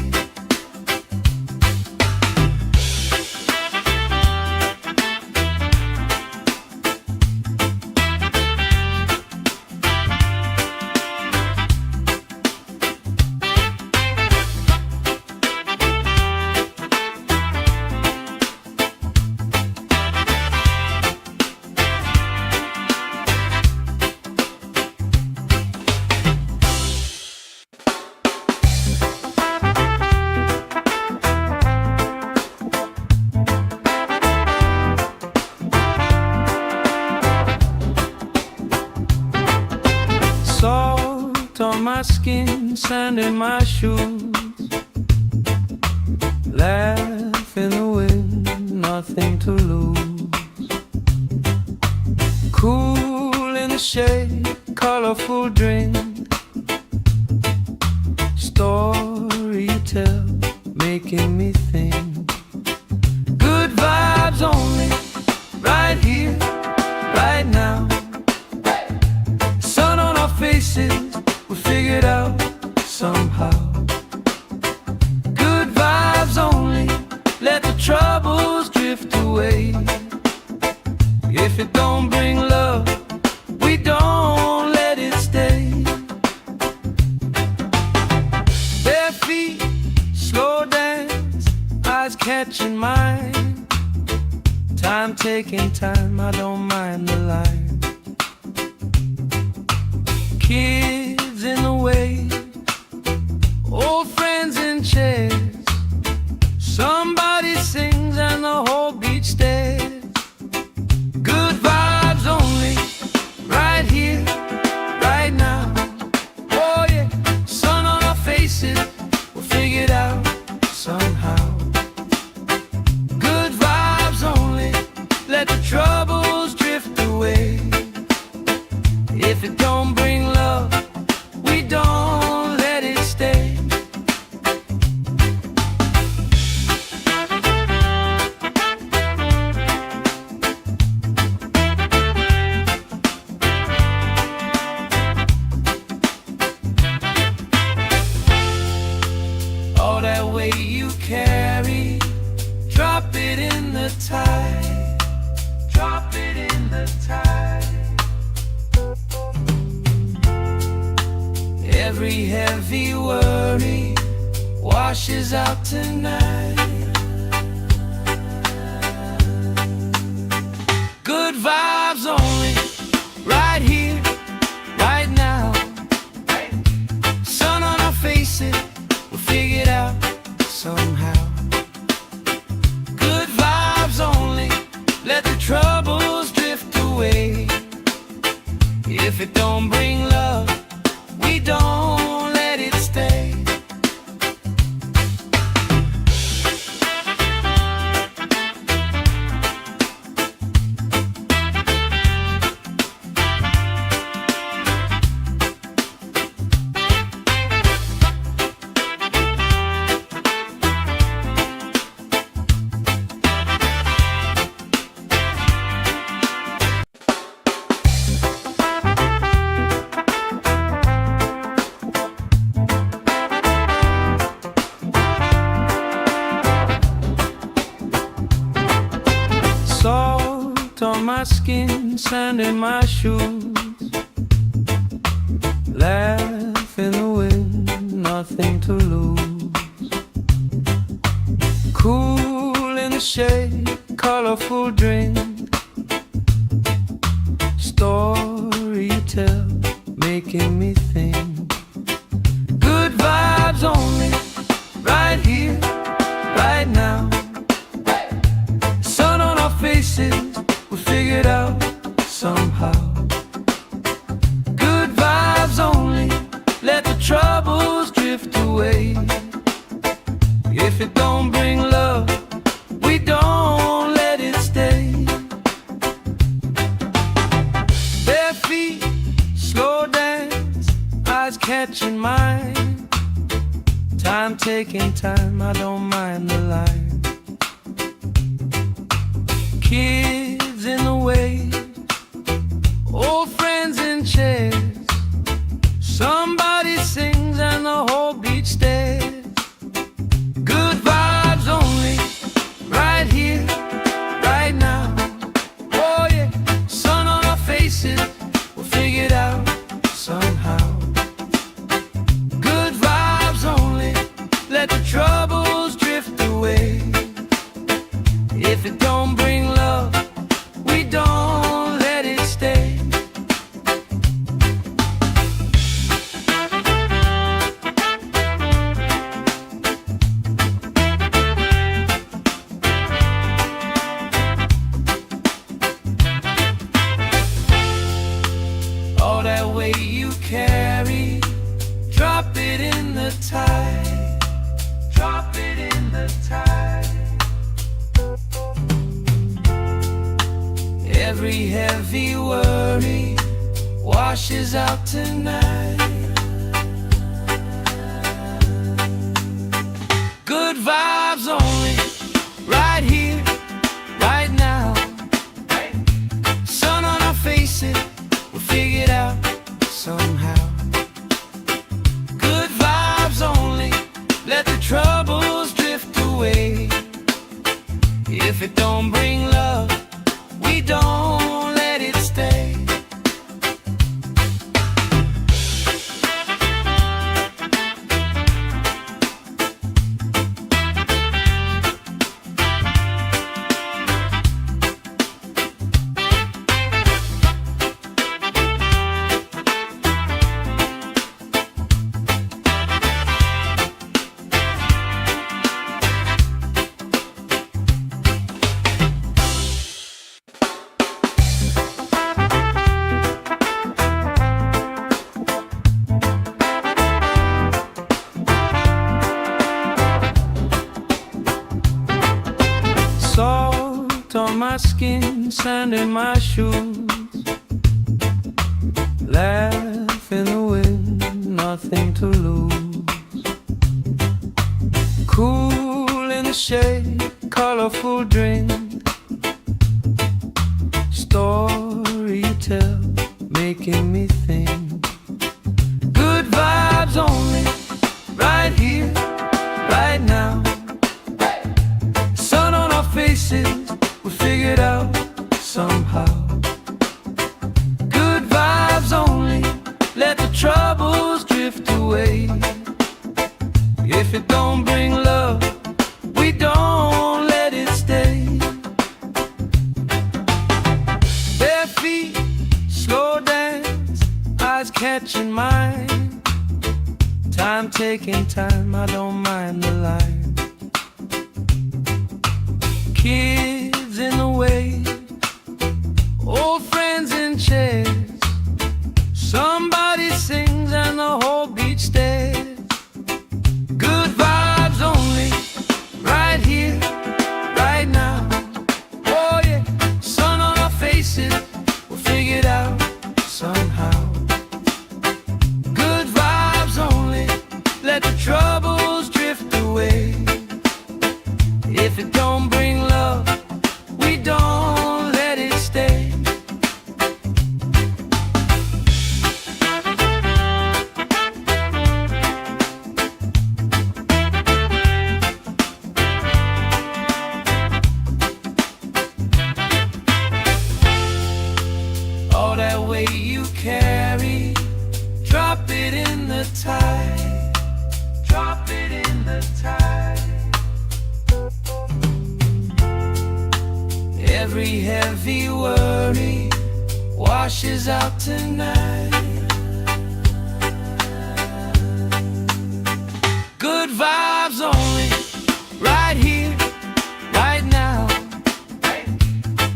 Salt on my skin, sand in my shoes. Laugh in the wind, nothing to lose. Cool in the shade, colorful drink. Story you tell, making me think. Good vibes only, right here, right now. Sun on our faces, we figured out somehow. Good vibes only, let the troubles drift away. If it don't bring love, we don't let it stay. Bare feet, slow dance, eyes catching mine. Time taking time, I don't mind the line. Kids in the wave, old friends in chairs. Somebody sings and the whole beach stares. Good vibes only, right here, right now. Oh yeah, sun on our faces, we'll figure it out somehow. Good vibes only, let the troubles Every heavy worry washes out tonight. Good vibes only, right here, right now. Sun on our faces, we'll figure it out somehow. Good vibes only, let the troubles drift away. If it don't bring love, we don't let it stay. Salt on my skin, sand in my shoes. Laugh in the wind, nothing to lose. Cool in the shade, colorful drink. Story you tell, making me think. Good vibes only, right here, right now. Sun on our faces, we'll figure it out somehow. Good vibes only, let the troubles drift away. If it don't bring love, we don't let it stay. Bare feet, slow dance, eyes catching mine. Time taking time, I don't mind the line. Kids in the waves, old friends in chairs. Somebody sings and the whole beach stares. Good vibes only, right here, right now. Oh yeah, sun on our faces, we'll figure it out somehow. Good vibes only, let the troubles drift away. If it don't bring love, we don't let it stay. All that weight you carry, drop it in the tide. Drop it in the tide. Every heavy worry washes out tonight. Good vibes only, right here, right now. Sun on our faces, we'll figure it out somehow. Good vibes only, let the troubles drift away. If it don't bring love, we don't let it stay. Salt on my skin, sand in my shoes. Laugh in the wind, nothing to lose. Cool in the shade, colorful drink. Story you tell, making me think. Good vibes only, right here, right now. Sun on our faces, we'll figure it out somehow. Good vibes only, let the troubles drift away. away. If it don't bring love, we don't let it stay. Bare feet, slow dance, eyes catching mine. Time taking time, I don't mind the line. Kids in the way, old friends in chairs. Somebody sings and the whole beach stares. Good vibes only, right here, right now. Oh yeah, sun on our faces, we'll figure it out somehow. Good vibes only, let the troubles drift away. If it don't bring love, we don't let it stay. All that weight you carry, drop it in the tide. Drop it in the tide. Every heavy worry washes out tonight. Good vibes only, right here, right now.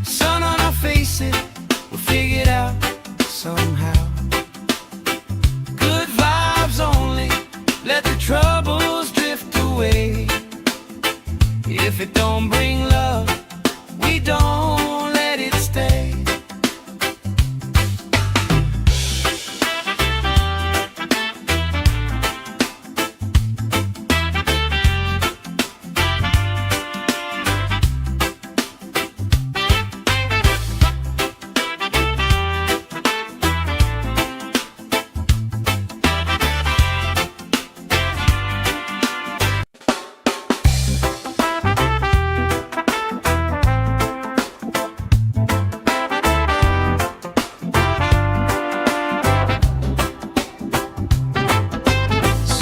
Sun on our faces, we'll figure it out somehow. Good vibes only, let the troubles drift away. If it don't bring love, we don't let it stay.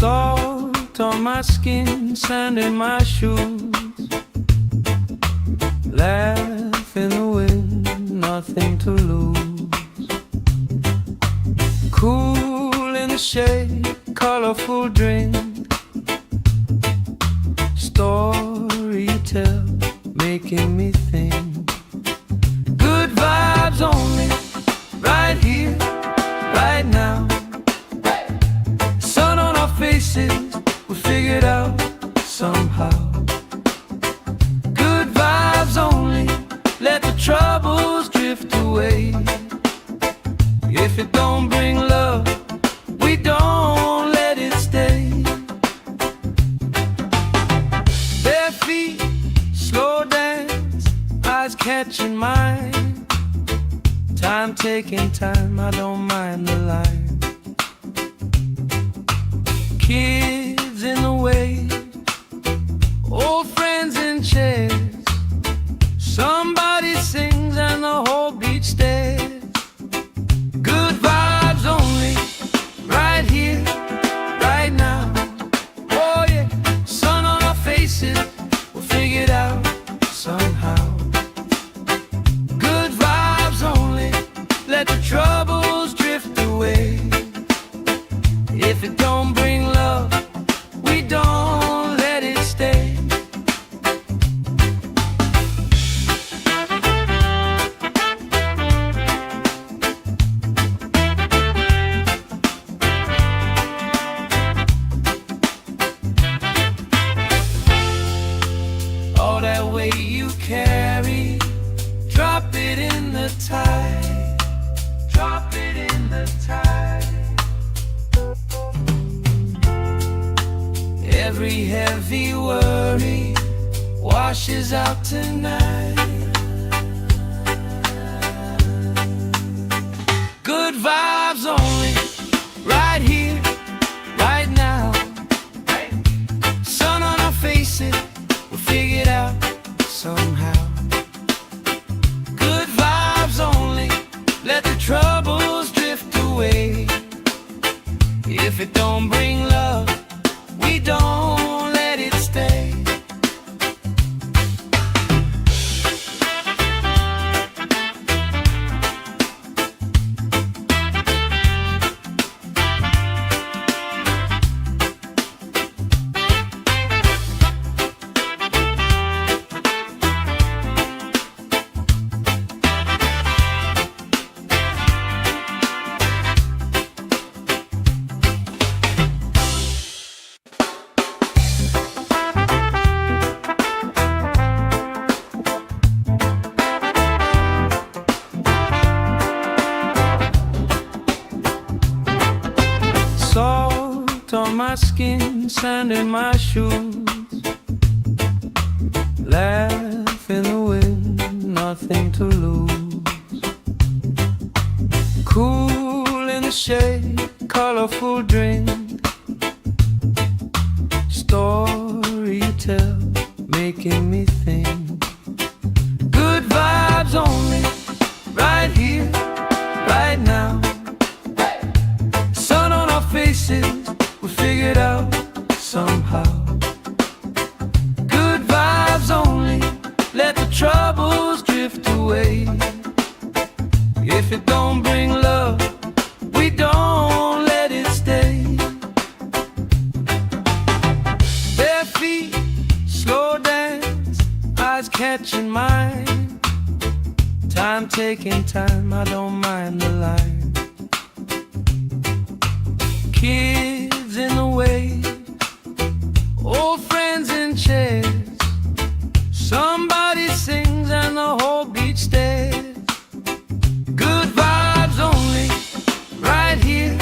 Salt on my skin, sand in my shoes. Laugh in the wind, nothing to lose. Cool in the shade, colorful drink. Story you tell, making me think. Good vibes only, right here, right now. Sun on our faces, we'll figure it out somehow. Good vibes only, let the troubles drift away. If it don't bring love, we don't let it stay. Bare feet, slow dance, eyes catching mine. Time taking time, I don't mind the line. Kids in the way, old friends in chairs. Somebody sings and the whole beach stares. Good vibes only, right here, right now. Oh yeah, sun on our faces, we'll figure it out somehow. Good vibes only, let the troubles drift away. If it don't bring love, we don't let it stay. All that weight you carry, drop it in the tide. Drop it in the tide. Every heavy worry washes out tonight. Good vibes only, right here, right now. Sun on our faces, we'll figure it out somehow. Good vibes only, let the troubles drift away. If it don't bring love, we don't let it stay. Salt on my skin, sand in my shoes. Laugh in the wind, nothing to lose. Cool in the shade, colorful drink. Story you tell, making me think. Good vibes only, right here, right now. Sun on our faces, we figured out somehow. Good vibes only, let the troubles drift away. If it don't bring love, we don't let it stay. Bare feet, slow dance, eyes catching mine. Time taking time, I don't mind the line. Kids in the wave, old friends in chairs. Somebody sings and the whole beach stares. Good vibes only, right here,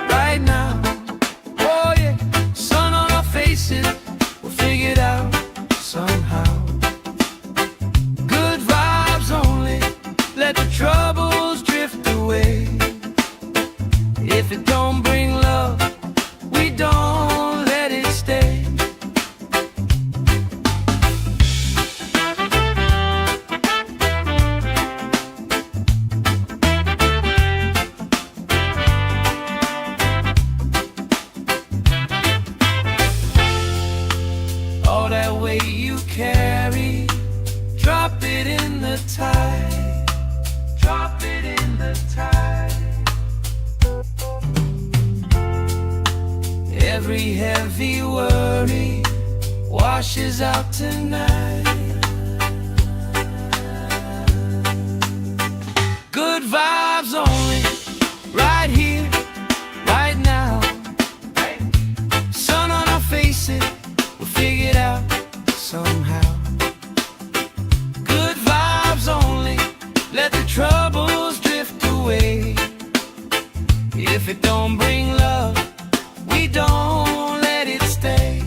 right now. Oh yeah, sun on our faces, we'll figure it out somehow. Good vibes only, let the troubles drift away. If it don't bring love, we don't let it stay. All that weight you carry, drop it in the tide. Drop it in the tide. Every heavy worry washes out tonight. Good vibes only, right here, right now. Sun on our faces, we'll figure it out somehow. Good vibes only, let the troubles drift away. If it don't bring love, we don't let it stay.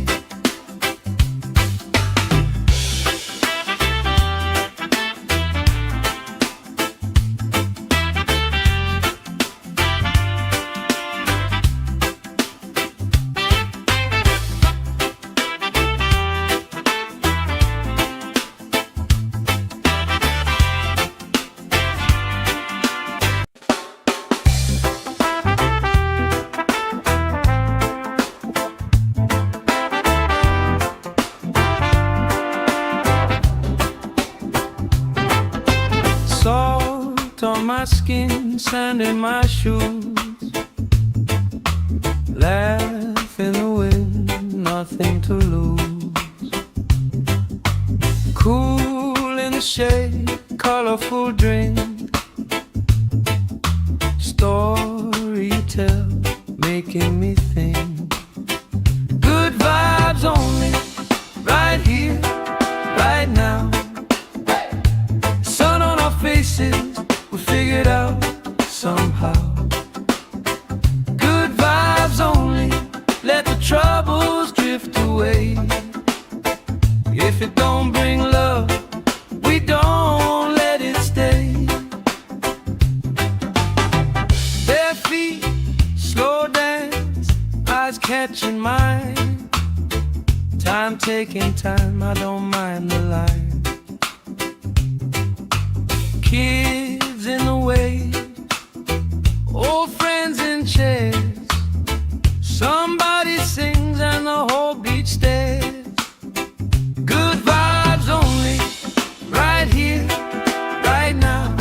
Salt on my skin, sand in my shoes. Laugh in the wind, nothing to lose. Cool in the shade, colorful drink. Story you tell, making me think. Good vibes only, right here, right now. Sun on our faces, we figured out somehow. Good vibes only, let the troubles drift away. If it don't bring love, we don't let it stay. Bare feet, slow dance, eyes catching mine. Time taking time, I don't mind the line. Kids in the wave, old friends in chairs. Somebody sings and the whole beach stares. Good vibes only, right here, right now.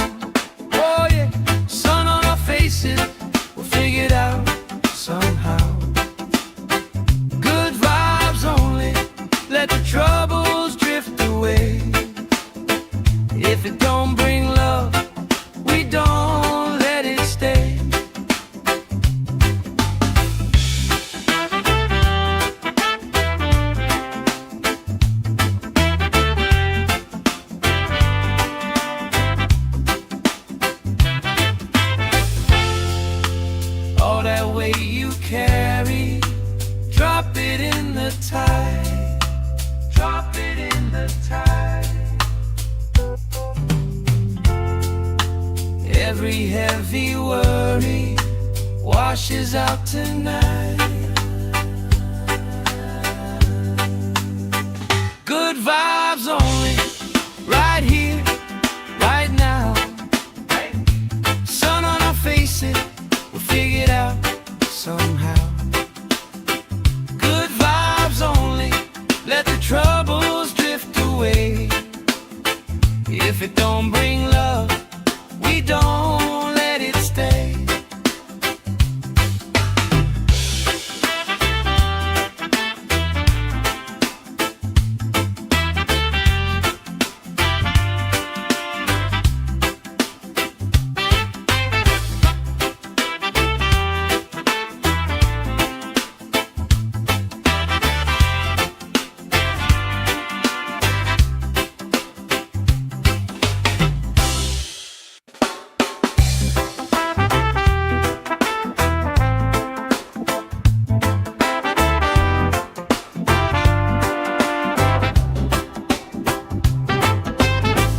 Oh yeah, sun on our faces, we'll figure it out somehow. Good vibes only, let the troubles drift away. If it don't bring love, we don't let it stay. All that weight you carry, drop it in the tide. Drop it in the tide. Every heavy worry washes out tonight. Good vibes only, right here, right now. Sun on our faces, we'll figure it out somehow. Good vibes only, let the troubles drift away. If it don't bring love, we don't let it stay.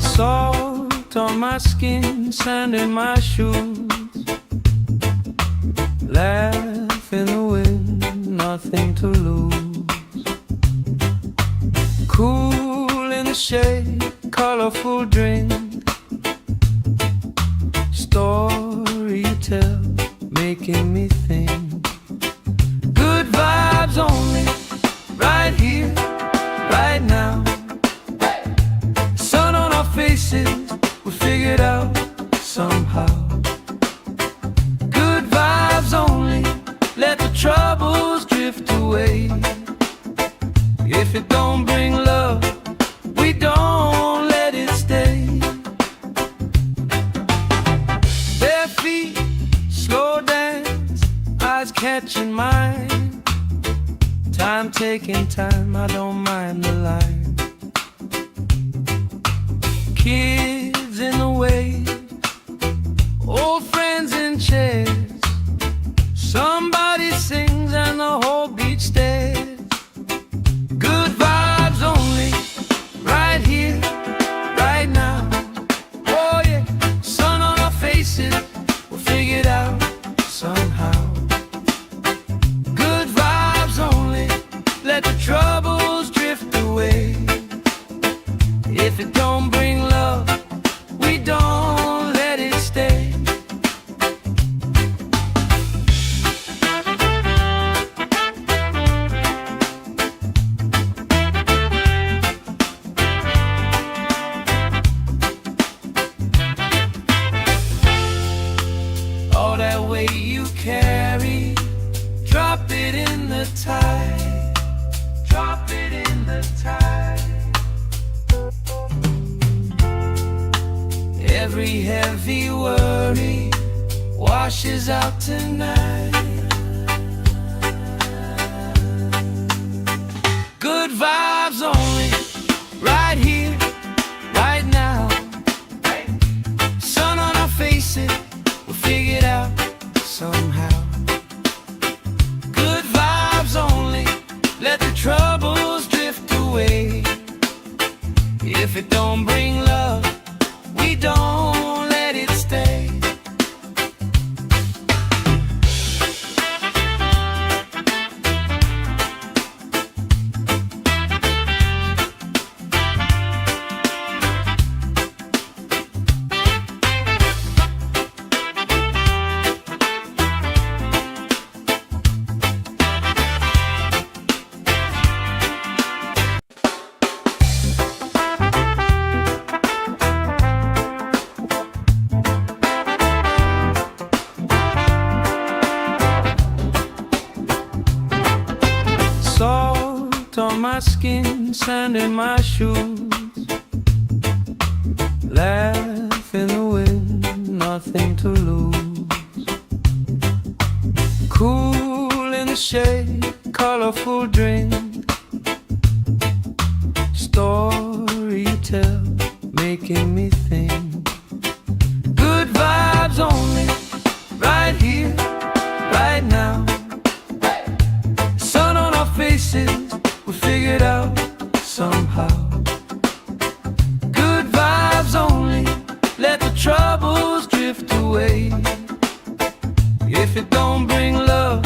Salt on my skin, sand in my shoes. Laugh in the wind, nothing to lose. Cool in the shade, colorful drink. Story you tell, making me think. Good vibes only, right here, right now. Sun on our faces, we'll figure it out somehow. Good vibes only, let the troubles drift away. If it don't bring love, we don't let it stay. Bare feet, slow dance, eyes catching mine. Time taking time, I don't mind the line. Kids in the way, old friends in chairs. Somebody sings and the whole beach stares. Good vibes only, right here, right now. Oh yeah, sun on our faces, we'll figure it out somehow. Good vibes only, let the troubles drift away. If it don't bring love, we don't let it stay. All that weight you carry, drop it in the tide. Drop it in the tide. Every heavy worry washes out tonight. Good vibes only, right here, right now. Sun on our faces, we'll figure it out somehow. Good vibes only, let the troubles drift away. If it don't bring love, we don't let it stay. skin, sand in my shoes. Laugh in the wind, nothing to lose. Cool in the shade, colorful drink. Story you tell, making me think. Good vibes only, right here, right now. Sun on our faces, we figured out somehow. Good vibes only, let the troubles drift away. If it don't bring love,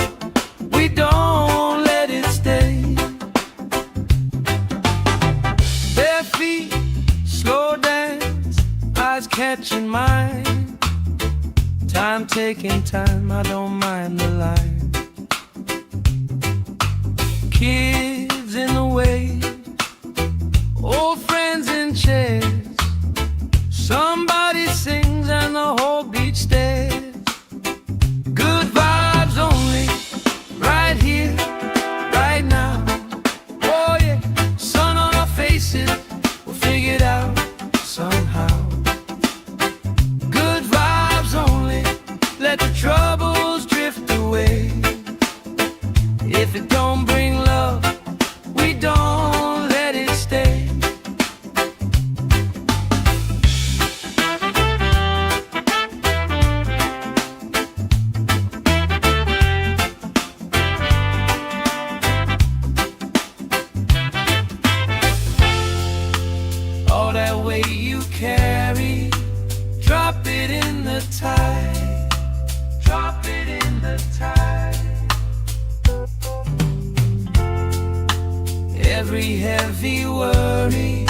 we don't let it stay. Bare feet, slow dance, eyes catching mine. Time taking time, I don't mind the line. Kids in the way, old friends in chairs. Somebody sings and the whole beach stares. Good vibes only, right here, right now. Oh yeah, sun on our faces, we'll figure it out somehow. Good vibes only, let the troubles drift away. If it don't bring love, we don't let it stay. All that weight you carry, drop it in the tide. Drop it in the tide. Every heavy worry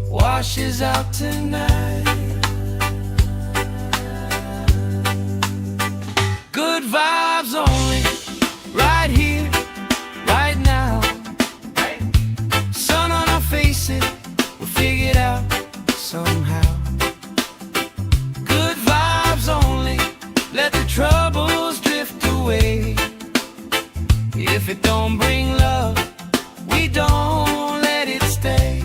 washes out tonight. Good vibes only, right here, right now. Sun on our faces, we'll figure it out somehow. Good vibes only, let the troubles drift away. If it don't bring love, we don't let it stay.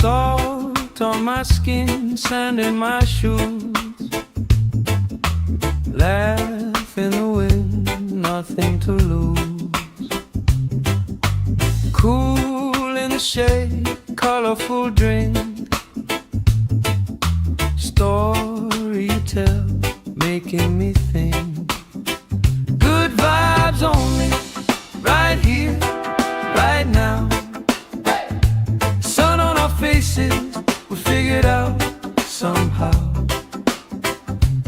Salt on my skin, sand in my shoes. Laugh in the wind, nothing to lose. Cool in the shade, colorful drink. Story you tell, making me think. Good vibes only, right here, right now. Sun on our faces, we figured out somehow.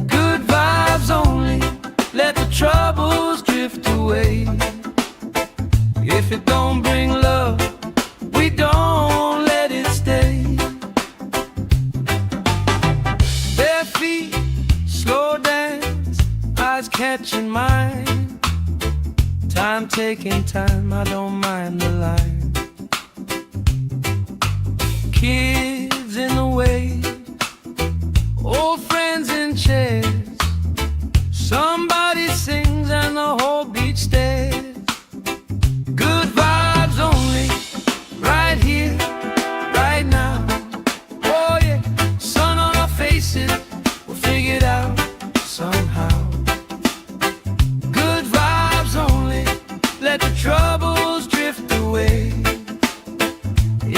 Good vibes only, let the troubles drift away. If it don't bring love, we don't let it stay. Bare feet, slow dance, eyes catching mine. Time taking time, I don't mind the line. Kids in the way, old friends in chairs. Somebody sings and the whole beach stares. Good vibes only, right here, right now. Oh yeah, sun on our faces, we'll figure it out somehow. Good vibes only, let the troubles drift away.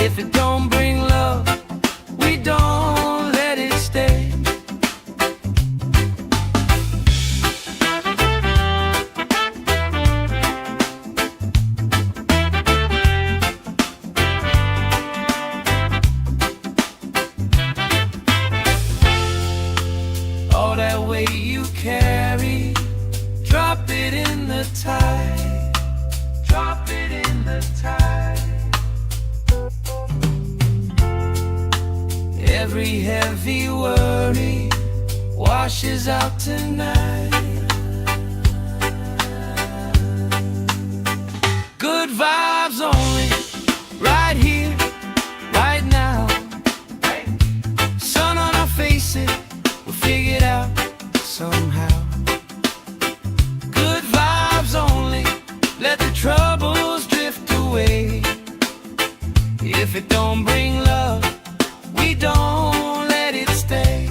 If it don't bring love, we don't let it stay. Every heavy worry washes out tonight. Good vibes only, right here, right now. Sun on our faces, we'll figure it out somehow. Good vibes only, let the troubles drift away. If it don't bring love, we don't let it stay.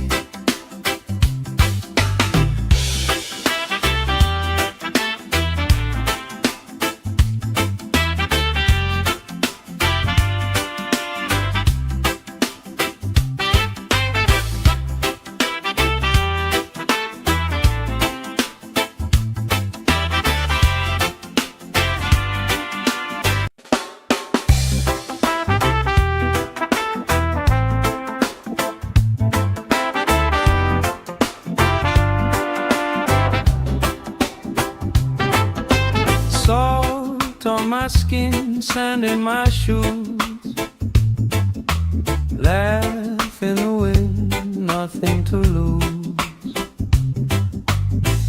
Salt on my skin, sand in my shoes. Laugh in the wind, nothing to lose.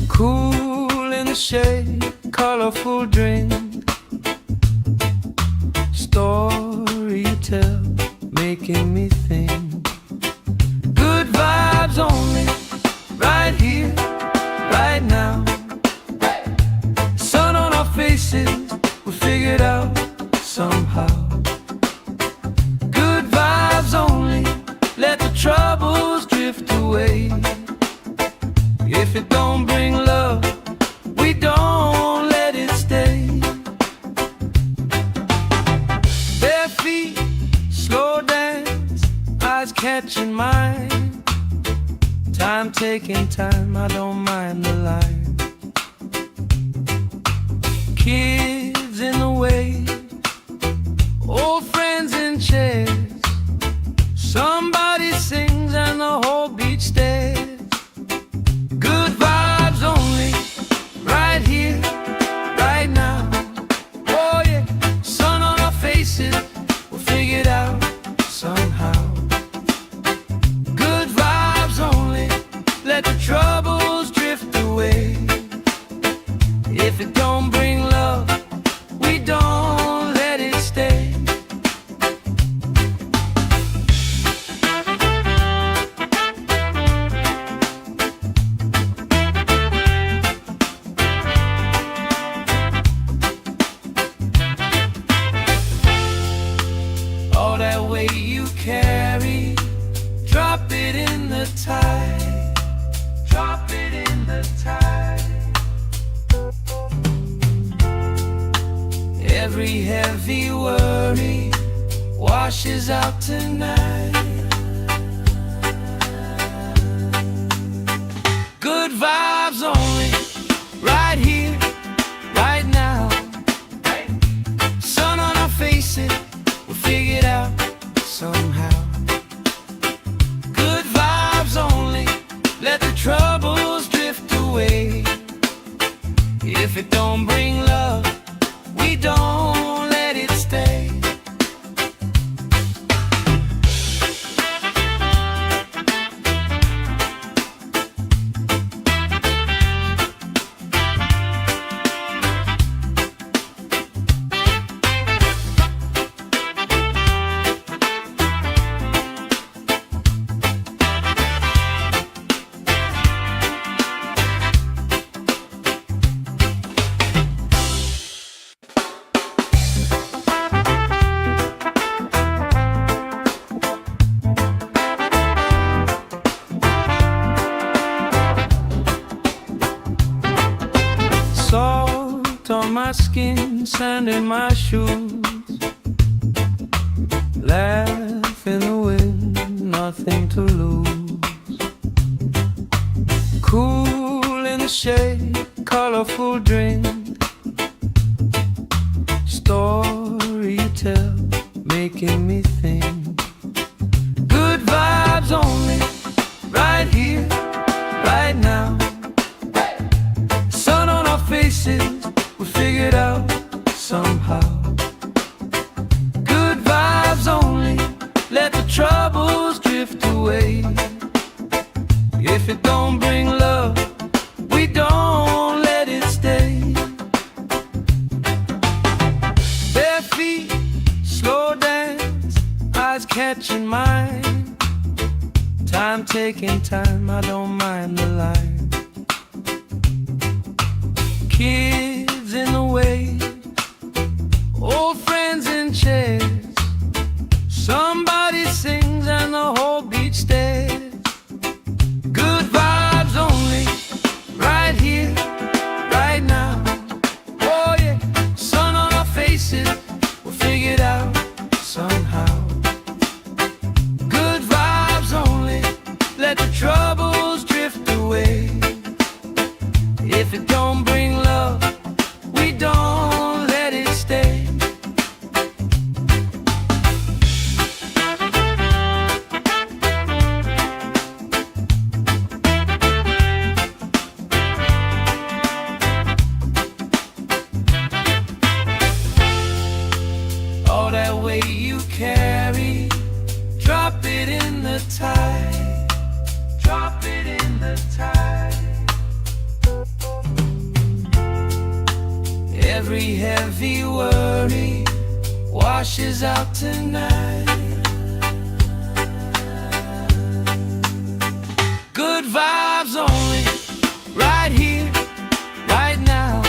Cool in the shade, colorful drink. Story you tell, making me think. Good vibes only, right here, right now. Faces, we figured out somehow. Good vibes only, let the troubles drift away. If it don't bring love, we don't let it stay. Bare feet, slow dance, eyes catching mine. Time taking time, I don't mind the line. Kids in the way, old friends in chairs. Somebody sings and the whole beach stares. Good vibes only, right here, right now. Oh yeah, sun on our faces, we'll figure it out somehow. Good vibes only, let the troubles drift away. If it don't bring love, we don't let it stay. All that weight you carry, drop it in the tide. Drop it in the tide. Every heavy worry washes out tonight. Good vibes only, right here, right now. Sun on our faces, we'll figure it out somehow. Good vibes only, let the troubles drift away. If it don't bring love, we don't let it stay. Salt on my skin, sand in my shoes. Laugh in the wind, nothing to lose. Cool in the shade, colorful drink. Story you tell, making me think. Good vibes only, right here, right now. Sun on our faces, we figured out somehow. Good vibes only, let the troubles drift away. catching mine. Time taking time, I don't mind the line. Kids in the way, old friends in chairs. Somebody sings and the whole beach stares. Good vibes only, right here, right now. Oh yeah, sun on our faces, we'll figure it out somehow. Good vibes only, let the troubles drift away. If it don't bring love, we don't let it stay. All that weight you carry, drop it in the tide. Drop it in the tide. Every heavy worry washes out tonight. Good vibes only, right here, right now.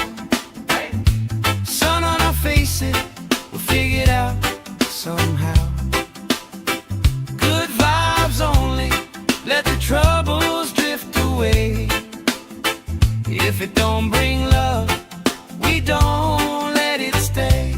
Sun on our faces, we'll figure it out somehow. Good vibes only, let the troubles drift away. If it don't bring love, we don't let it stay.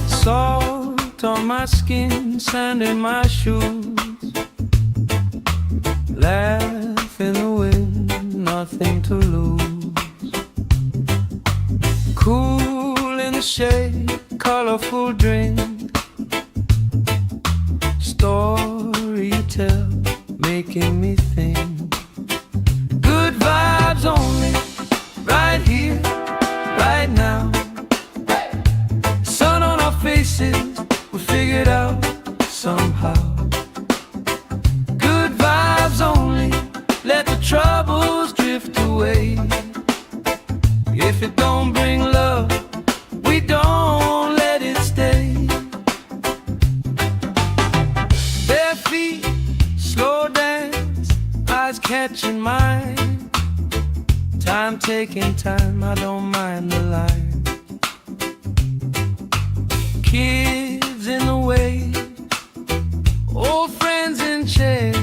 Salt on my skin, sand in my shoes. Laugh in the wind, nothing to lose. Cool in the shade, colorful drink. Story you tell, making me think. Good vibes only, right here, right now. Sun on our faces, we'll figure it out somehow. Good vibes only, let the troubles drift away. If it don't bring love, we don't let it stay. Bare feet, slow dance, eyes catching mine. Time taking time, I don't mind the line. Kids in the way, old friends in chairs.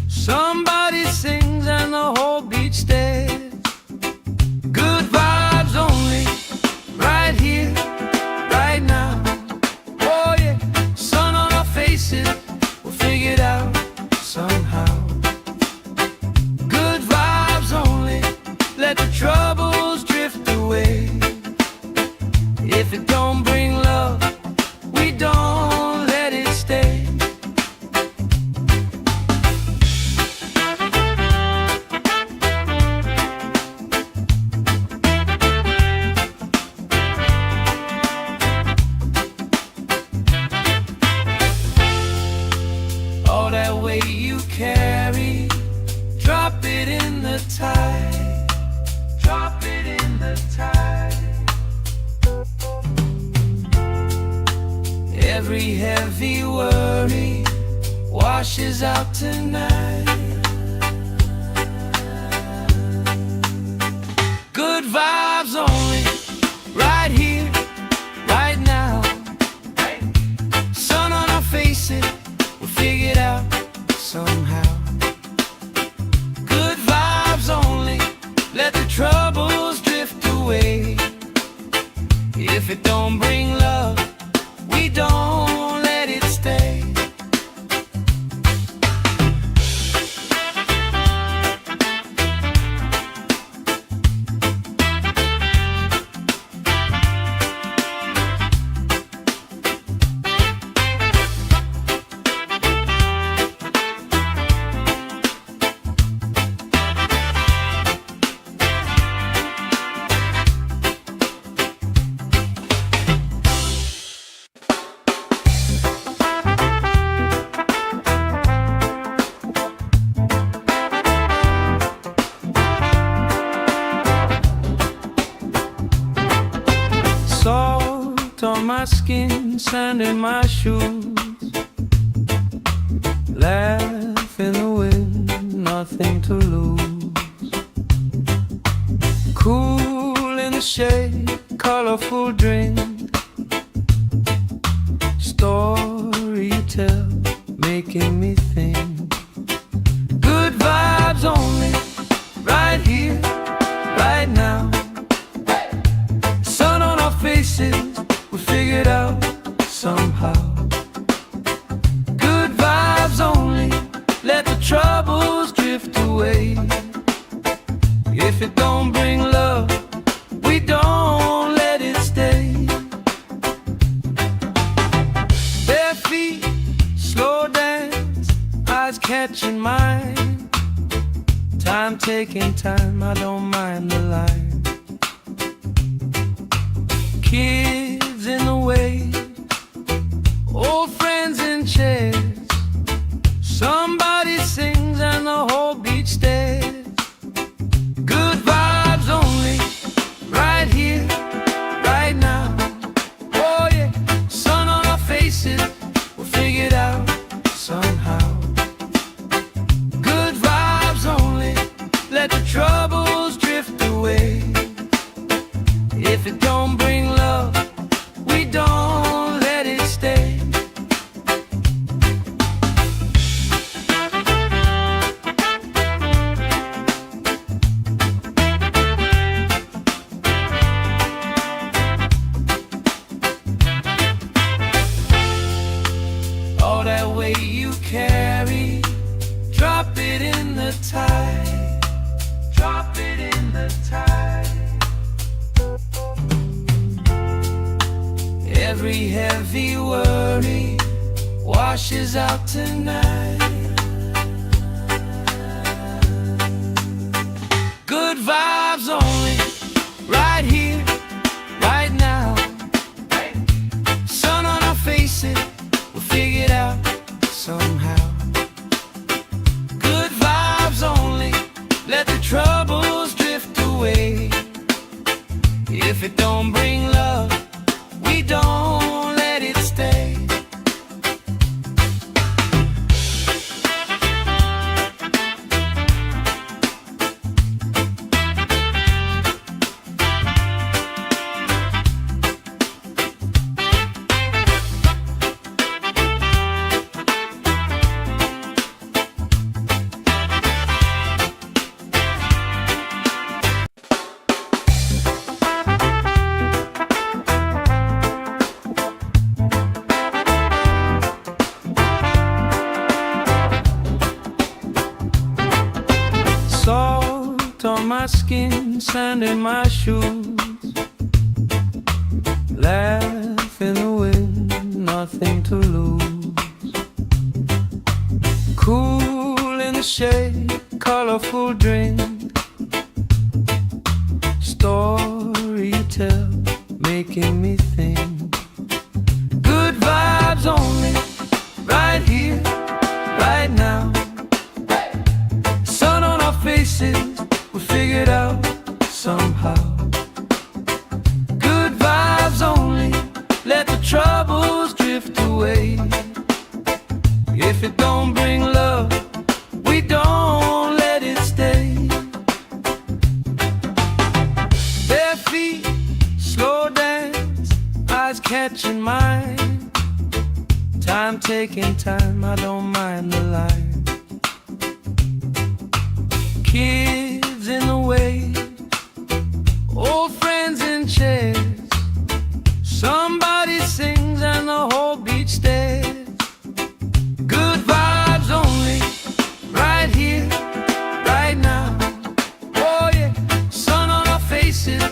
Somebody sings and the whole beach stares. Good vibes only, right here, right now. Oh yeah, sun on our faces, we'll figure it out somehow. Good vibes only, let the troubles drift away. If it don't bring love, we don't let it stay. All that weight you carry, drop it in the tide. Drop it in the tide. Every heavy worry washes out tonight. Good vibes only, right here, right now. Sun on our faces, we'll figure it out somehow. Good vibes only, let the troubles drift away. If it don't bring love, we don't let it stay. on my skin, sand in my shoes. Laugh in the wind, nothing to lose. Cool in the shade, colorful drink. Story you tell, making me think. Good vibes only, right here, right now. Sun on our faces, we figured out somehow. Good vibes only, let the troubles drift away. If it don't bring love, we don't let it stay. Bare feet, slow dance, eyes catching mine. Time taking time, I don't mind the line. Kids in the wave, old friends in chairs. Somebody sings and the whole beach stares. Good vibes only, right here, right now. Oh yeah, sun on our faces, we'll figure it out somehow. Good vibes only, let the troubles drift away. If it don't bring love, we don't let it stay. All that weight you carry, drop it in the tide. Drop it in the tide. Every heavy worry washes out tonight. Good vibes only, right here, right now. Sun on our faces, we'll figure it out somehow. Good vibes only, let the troubles drift away. If it don't bring love, we don't let it stay. Salt on my skin, sand in my shoes. Laugh in the wind, nothing to lose. Cool in the shade, colorful drink. Story you tell, making me think. Good vibes only, right here, right now. Sun on our faces, we figured out somehow. Good vibes only, let the troubles drift away. If it don't bring love, we don't let it stay. Bare feet, slow dance, eyes catching mine. Time taking time, I don't mind the line. Kids in the wave, old friends in chairs. Somebody sings and the whole beach stares. Good vibes only, right here, right now. Oh yeah, sun on our faces,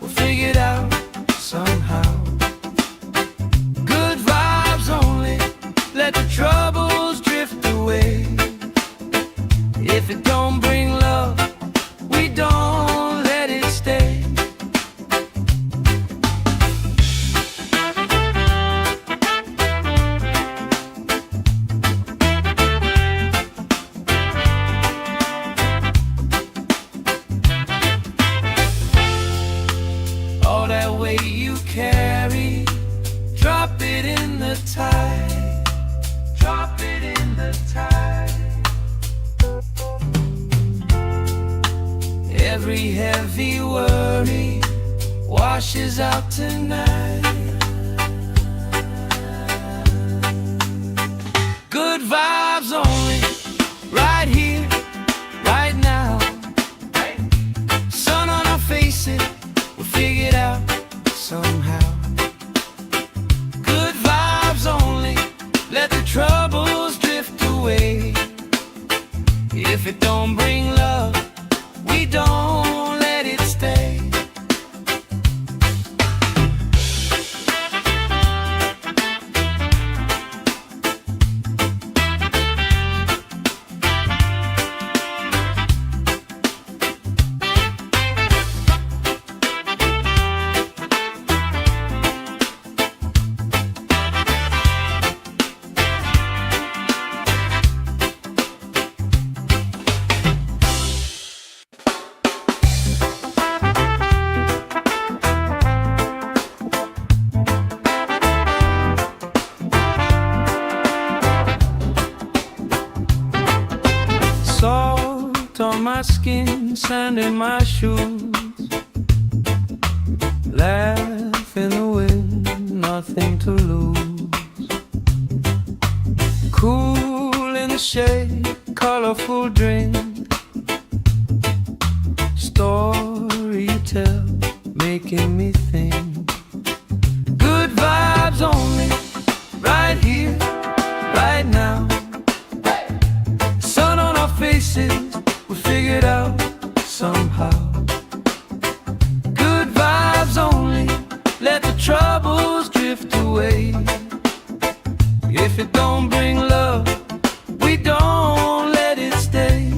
we'll figure it out somehow. Good vibes only, let the troubles drift away. If it don't bring love, we don't the tide. Drop it in the tide. Every heavy worry washes out tonight. Good vibes only, right here, right now. Sun on our faces, we'll figure it out somehow. Good vibes only, let the troubles drift away. If it don't bring love, we don't let it stay. Salt on my skin, sand in my shoes. Laugh in the wind, nothing to lose. Cool in the shade, colorful drink. Story you tell, making me think. Good vibes only, right here, right now. Faces, we figure it out somehow. Good vibes only, let the troubles drift away. If it don't bring love, we don't let it stay.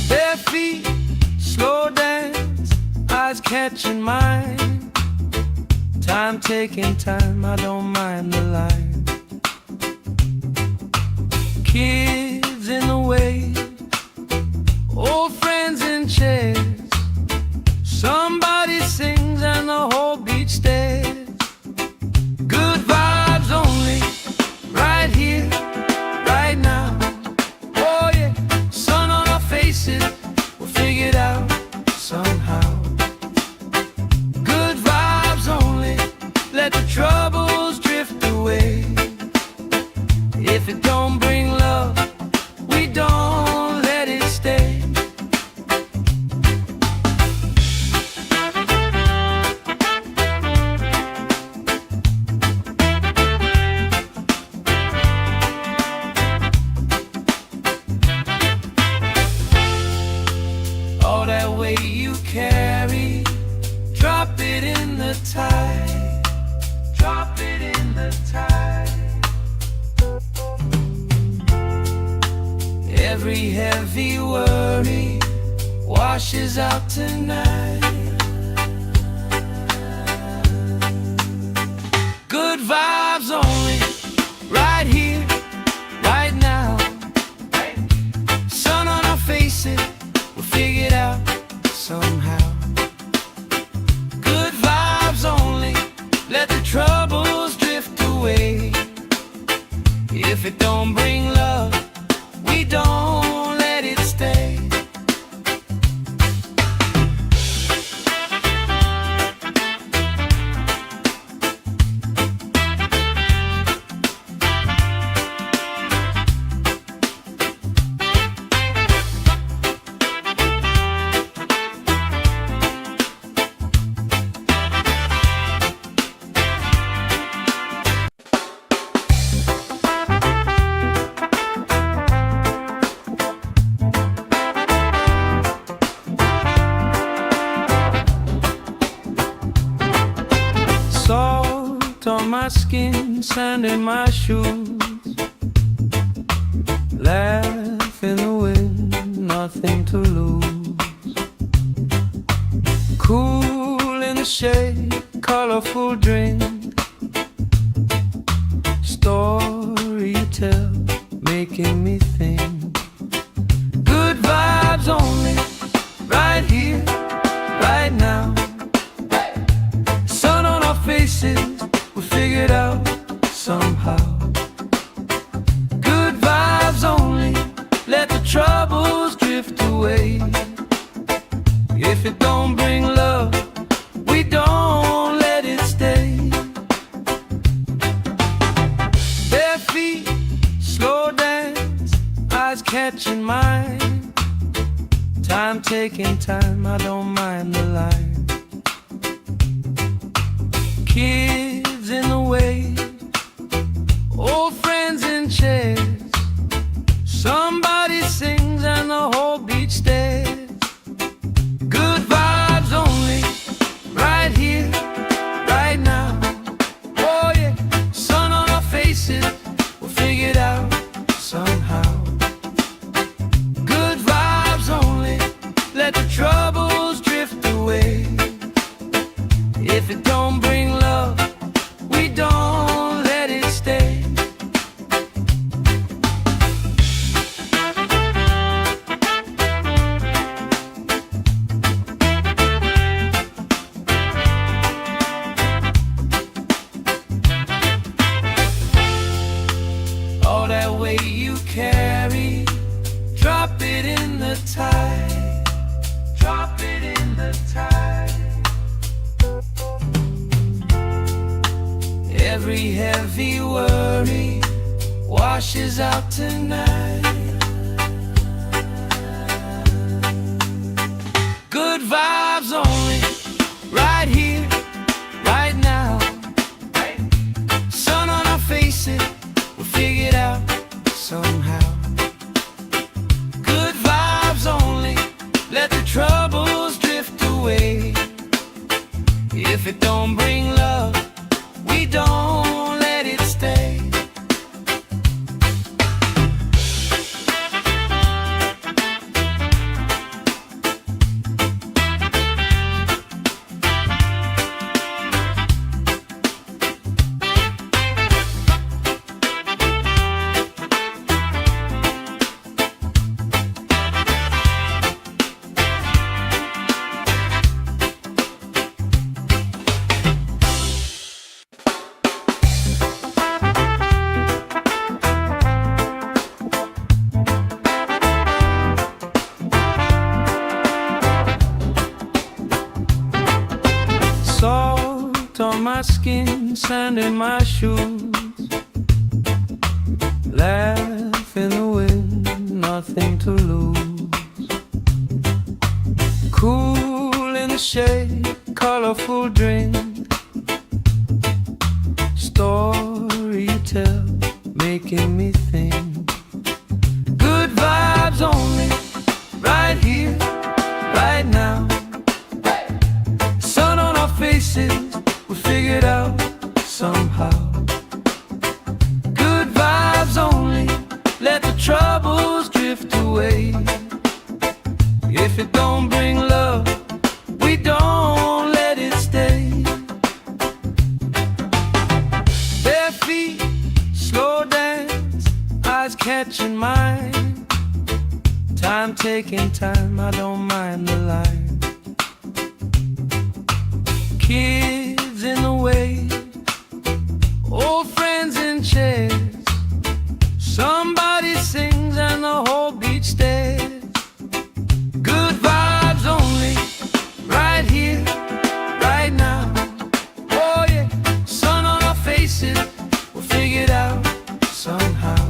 Bare feet, slow dance, eyes catching mine. Time taking time, I don't mind the line. Kids in the way, old friends in chairs. Somebody sings and the whole beach stares. Good vibes only, right here, right now. Oh yeah, sun on our faces, we'll figure it out somehow. Good vibes only, let the troubles drift away. If it don't bring love, we don't let it stay. All that weight you carry, drop it in the tide. Drop it in the tide. Every heavy worry washes out tonight. Good vibes only, right here, right now. Sun on our faces, we'll figure it out somehow. Good vibes only, let the troubles drift away. If it don't bring love, we don't let it stay. Salt on my skin, sand in my shoes. Laugh in the wind, nothing to lose. Cool in the shade, colorful drink. Story you tell, making me think. Good vibes only, right here, right now. Sun on our faces, If it don't bring love, we don't let it stay. Bare feet, slow dance, eyes catching mine. Time taking time, I don't mind the line. Kids in the way, old friends in chairs. Somebody sings and the whole beach stares. Good vibes only, right here, right now. Oh yeah, sun on our faces, we'll figure it out somehow. Good vibes only, let the troubles drift away. If it don't bring love, we don't let it stay. All that weight you carry, drop it in the tide. Drop it in the tide. Every heavy worry washes out tonight. Good vibes only, right here, right now. Sun on our faces, we'll figure it out somehow. Good vibes only, let the troubles drift away. If it don't bring love, we don't let it stay. Salt on my skin, sand in my shoes. Laugh in the wind, nothing to lose. Cool in the shade, colorful drink. Story you tell, making me think. Good vibes only, right here, right now. Sun on our faces, we figure it out somehow. Good vibes only, let the troubles drift away. If it don't bring love, we don't let it stay. Bare feet, slow dance, eyes catching mine. Time taking time, I don't mind the line. Kids in the way, old friends in chairs. Somebody sings and the whole beach stares. Good vibes only, right here, right now. Oh yeah, sun on our faces, we'll figure it out somehow.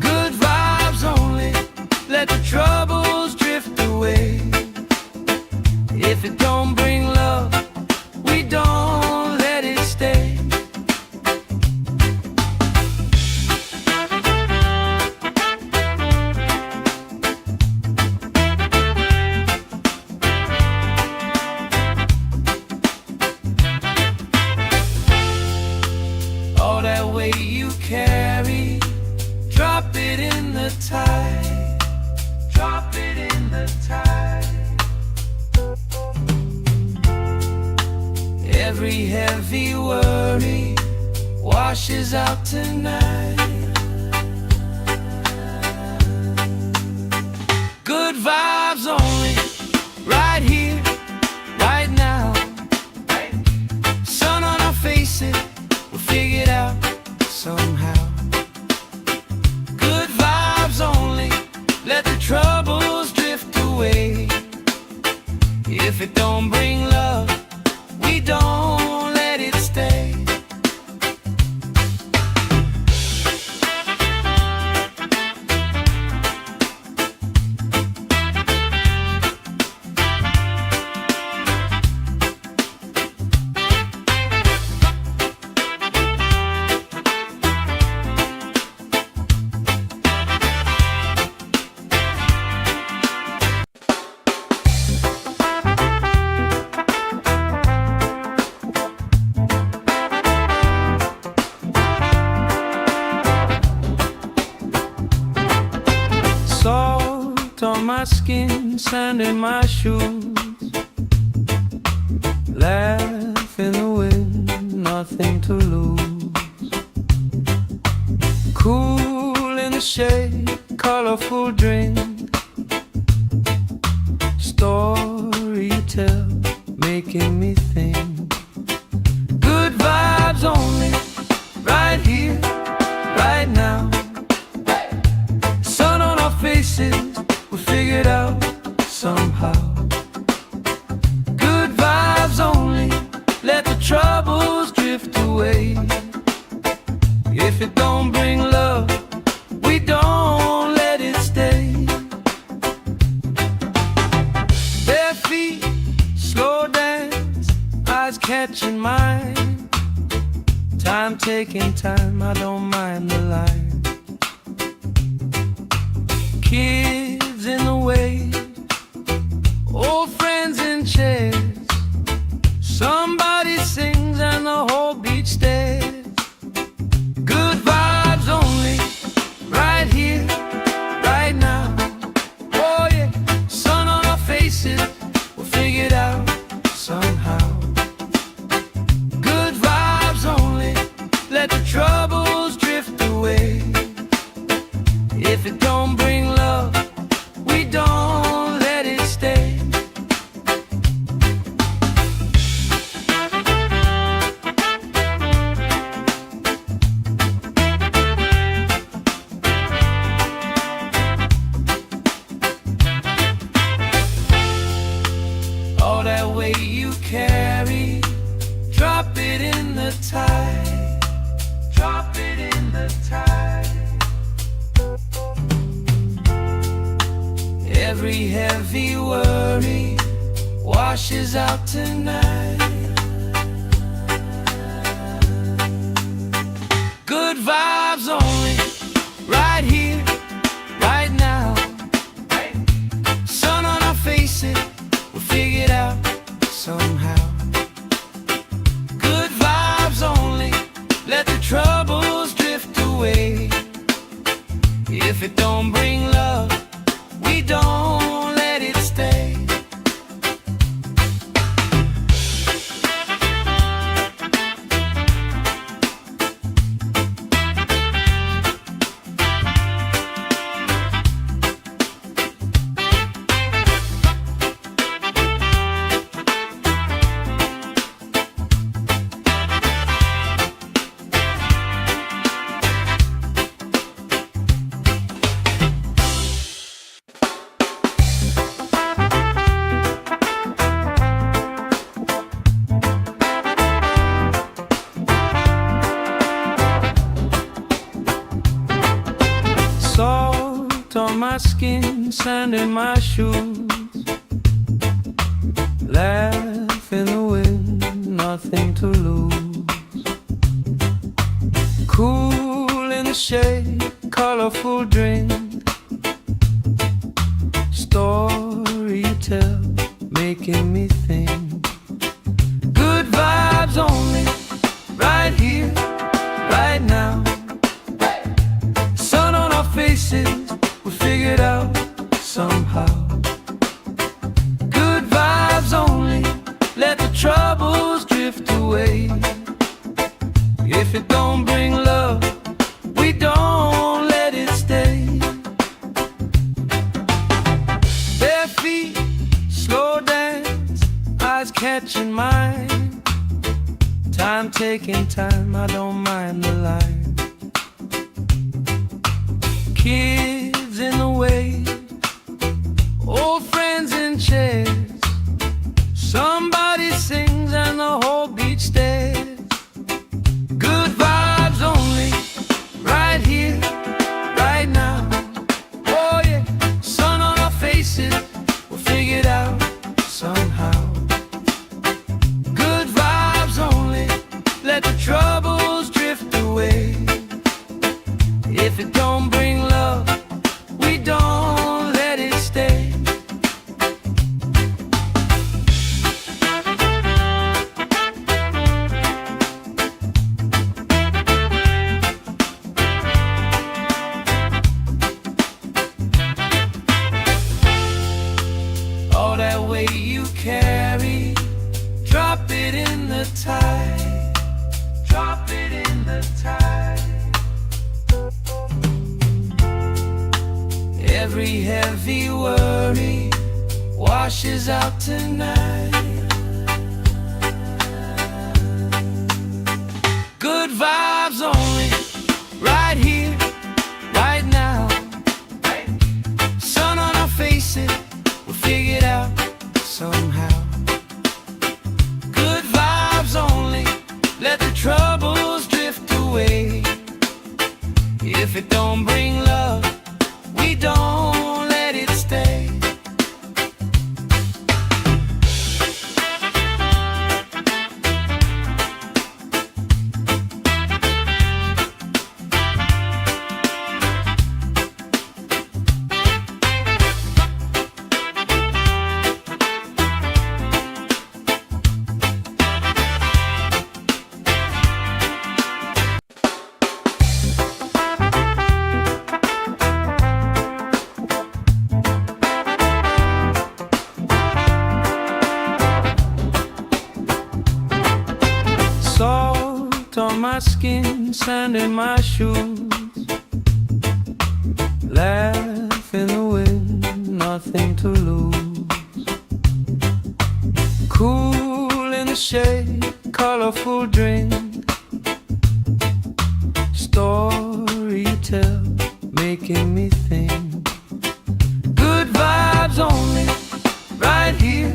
Good vibes only, let the troubles drift away. If it don't bring love, we don't let it stay. All that weight you carry, drop it in the tide. Drop it in the tide. Every heavy worry washes out tonight. Good vibes only, right here, right now. Sun on our faces, we'll figure it out somehow. Good vibes only, let the troubles drift away. skin, sand in my shoes. Laugh in the wind, nothing to lose. Cool in the shade, colorful drink. Story you tell, making me think. Good vibes only, right here, right now. Sun on our faces, we figured out somehow. Good vibes only, let the troubles drift away. If it don't bring love, we don't let it stay. Bare feet, slow dance, eyes catching mine. Time taking time, I don't mind the line. Kids in the way, old friends in chairs. Somebody sings and the whole beach stares. Good vibes only, right here, right now. Oh yeah, sun on our faces, we'll figure it out somehow. Good vibes only, let the troubles drift away. If it don't bring love, we don't let it stay. All that weight you carry, drop it in the tide. Drop it in the tide. Every heavy worry washes out tonight. Good vibes only, right here, right now. Sun on our faces, we'll figure it out somehow. Good vibes only, let the troubles drift away. If it don't bring love, we don't let it stay. Salt on my skin, sand in my shoes. Laugh in the wind, nothing to lose. Cool in the shade, colorful drink. Story you tell, making me think. Good vibes only, right here, right now. Sun on our faces, we figured out somehow. Good vibes only, let the troubles drift away. If it don't bring love, we don't let it stay. Bare feet, slow dance, eyes catching mine. Time taking time, I don't mind the line. Kids in the way, old friends in chairs. Somebody sings and the whole beach stares. Good vibes only, right here, right now. Oh yeah, sun on our faces, we'll figure it out somehow. Good vibes only, let the troubles drift away. If it don't bring love, we don't let it stay. that weight you carry, drop it in the tide. Drop it in the tide. Every heavy worry washes out tonight. Good vibes only, right here, right now. Sun on our faces, we'll figure it out somehow. Good vibes only, let the troubles drift away. If it don't bring love, we don't let it stay. Salt on my skin, sand in my shoes. Laugh in the wind, nothing to lose. Cool in the shade, colorful drink. Story you tell, making me think. Good vibes only, right here,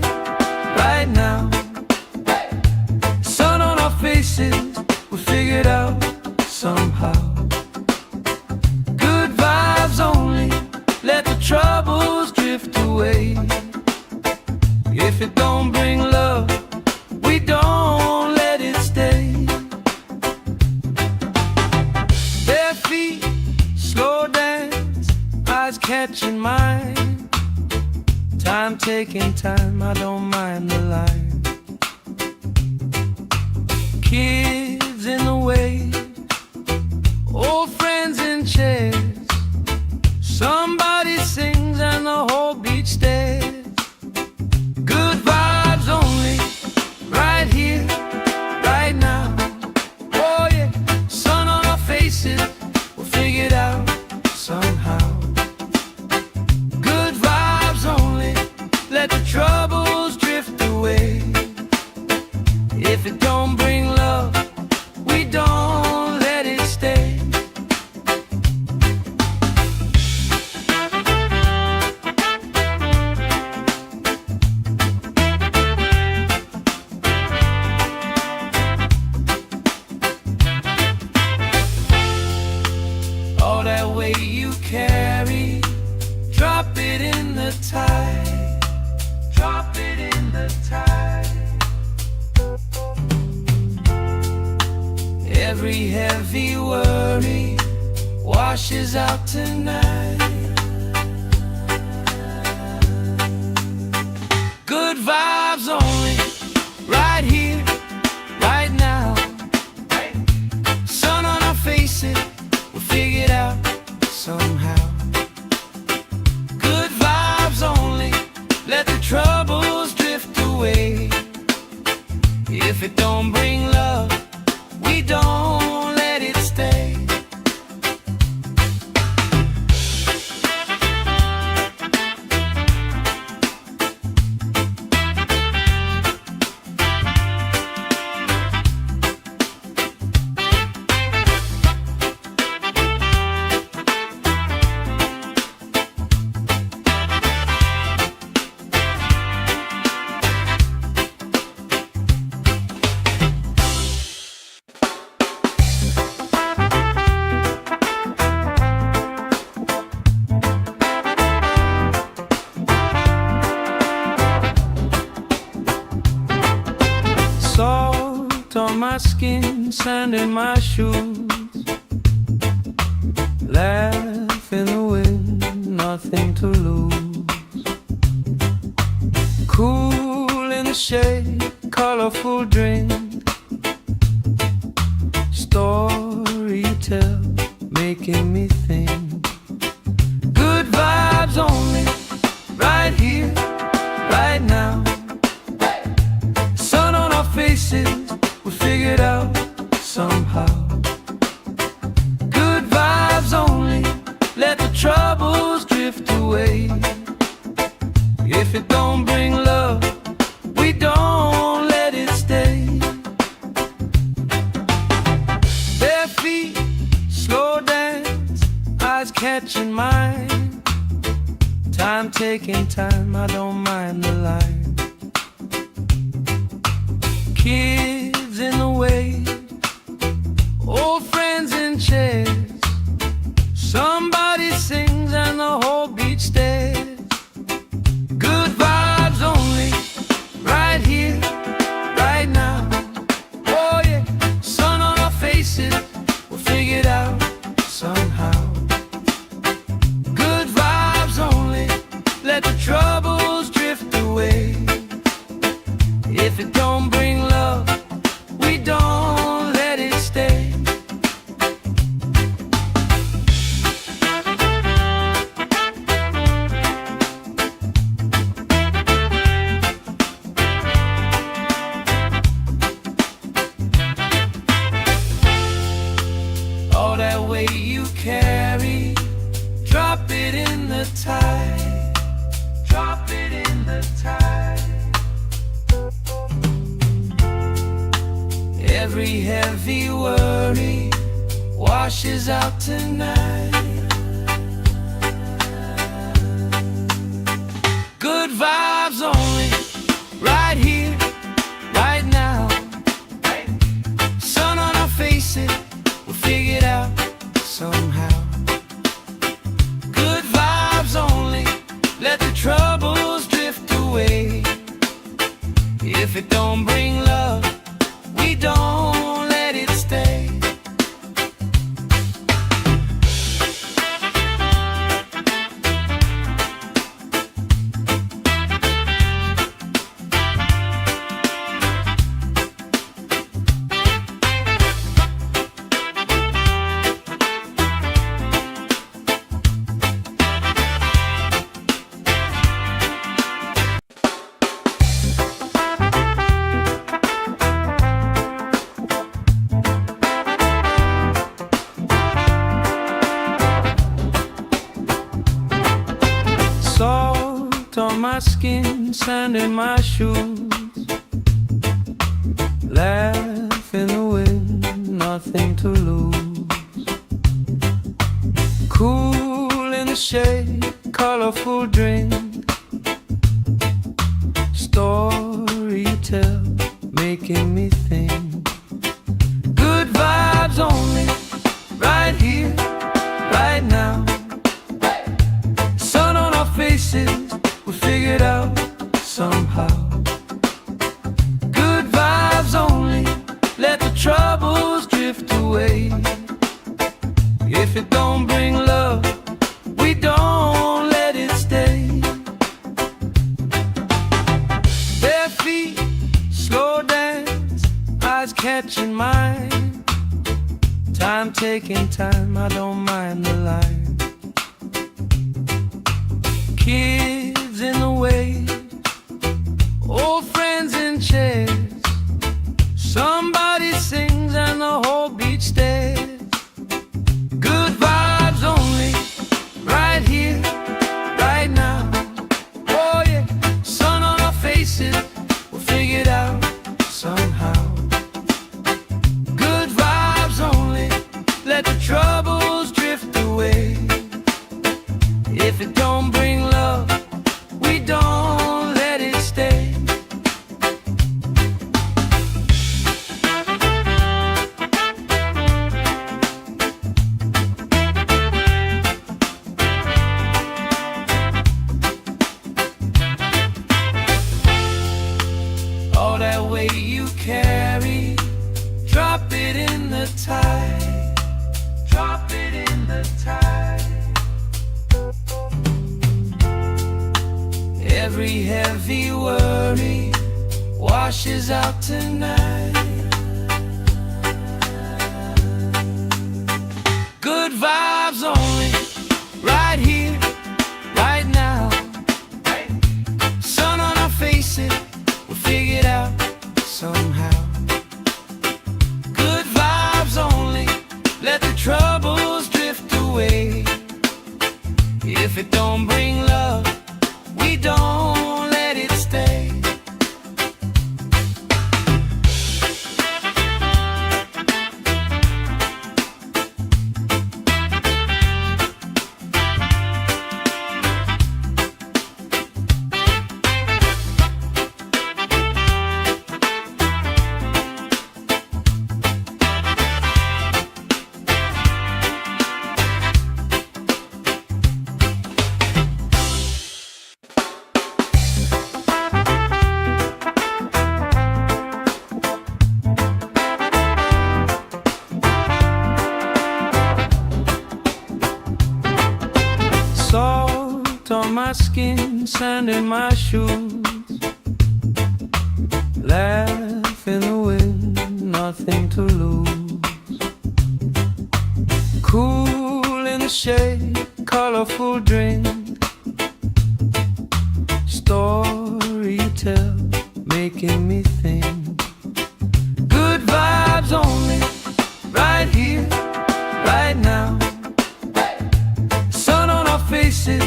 right now. Sun on our faces, we'll figure it out somehow. Good vibes only, let the troubles drift away. If it don't bring love, we don't let it stay. Bare feet, slow dance, eyes catching mine. Time taking time, I don't mind the line. Kids in the way, old friends in chairs. Somebody sings and the whole beach stares. Good vibes only, right here, right now. Oh yeah, sun on our faces, we'll figure it out somehow. Good vibes only, let the troubles drift away. If it don't bring love, we don't let it stay. All that weight you carry, drop it in the tide. Drop it in the tide. Every heavy worry washes out tonight. Good vibes only, right here, right now. Sun on our faces, we'll figure it out somehow. Good vibes only, let the troubles drift away. If it don't bring love, we don't let it stay. Salt on my skin, sand in my shoes. Laugh in the wind, nothing to lose. Cool in the shade, colorful drink. Story you tell, making me think. Good vibes only, right here, right now. it don't bring love, we don't let it stay. Bare feet, slow dance, eyes catching mine. Time taking time, I don't mind the line. Kids in the way, old friends in chairs. Somebody sings and the whole beach stares. Good vibes only, right here, right now. Oh yeah, sun on our faces, we'll figure it out somehow. Good vibes only, let the troubles drift away. If it don't bring love, we don't let it stay. All that weight you carry, drop it in the tide. Drop it in the tide. Every heavy worry washes out tonight. Good vibes only, right here, right now. Sun on our faces, we'll figure it out somehow. Good vibes only, let the troubles drift away. If it don't bring love, we don't let it stay. Salt on my skin, sand in my shoes. Laugh in the wind, nothing to lose. Cool in the shade, colorful drink. Story you tell, making me think. Good vibes only, right here, right now. Sun on our faces, we'll figure it out somehow. Good vibes only, let the troubles drift away. If it don't bring love, we don't let it stay. Bare feet, slow dance, eyes catching mine. Time taking time, I don't mind the line. Kids in the way, old friends in chairs. Somebody sings and the whole beach stares. Good vibes only, right here, right now. Oh yeah, sun on our faces, we'll figure it out somehow. Good vibes only, let the troubles drift away. If it don't bring love, we don't let it stay. All that weight you carry, drop it in the tide. Drop it in the tide. Every heavy worry washes out tonight. Good vibes only, right here, right now. Sun on our faces, we'll figure it out somehow. Good vibes only, let the troubles drift away. If it don't bring love, we don't let sand in my shoes. Laugh in the wind, nothing to lose. Cool in the shade, colorful drink. Story you tell, making me think. Good vibes only, right here, right now. Sun on our faces,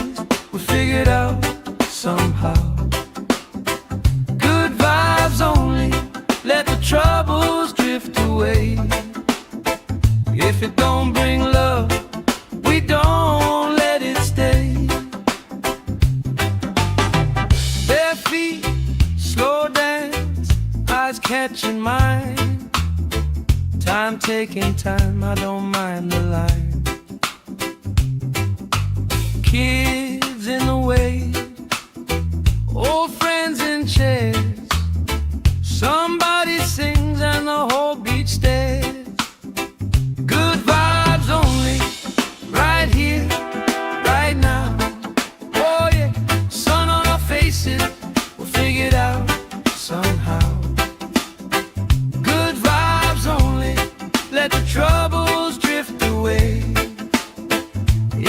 we figured out somehow. Good vibes only, let the troubles drift away. If it don't bring love, we don't let it stay. Bare feet, slow dance, eyes catching mine. Time taking time, I don't mind the line. Kids in the way, old friends in chairs. Somebody sings and the whole beach stares. Good vibes only, right here, right now. Oh yeah, sun on our faces, we'll figure it out somehow. Good vibes only, let the troubles drift away.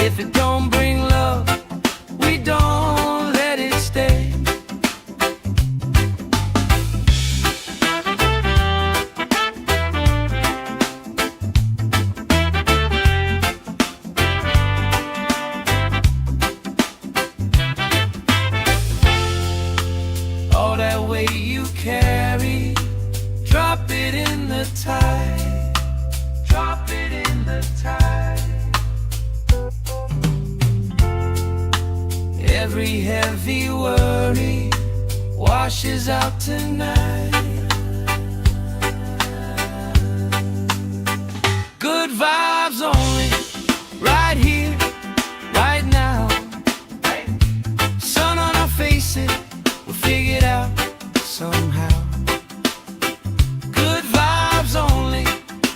If it don't bring love, we don't let it stay. All that weight you carry, drop it in the tide. Drop it in the tide. Every heavy worry washes out tonight. Good vibes only, right here, right now. Sun on our faces, we'll figure it out somehow. Good vibes only,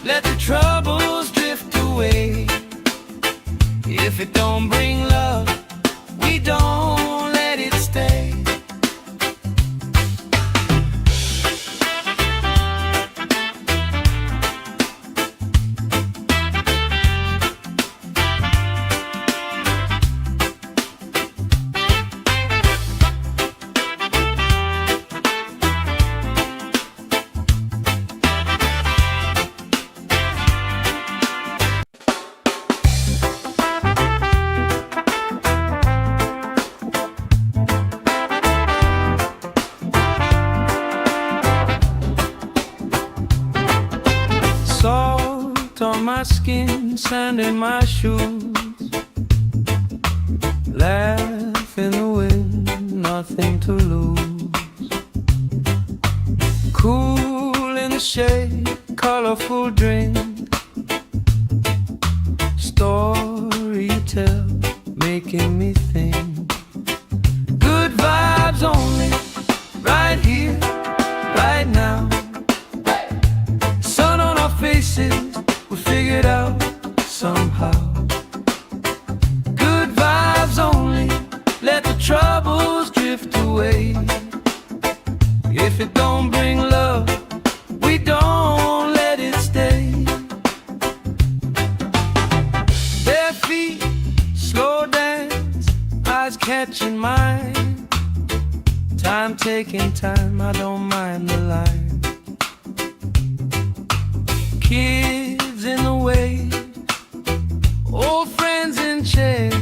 let the troubles drift away. If it don't bring love, we don't let it stay. Salt on my skin, sand in my shoes. Laugh in the wind, nothing to lose. Cool in the shade, colorful drink. Story you tell, making me think. Good vibes only, right here, right now. Sun on our faces, we figured out somehow. Good vibes only, let the troubles drift away. If it don't bring love, we don't let it stay. Bare feet, slow dance, eyes catching mine. Time taking time, I don't mind the line. Kids in the way, old friends in chairs.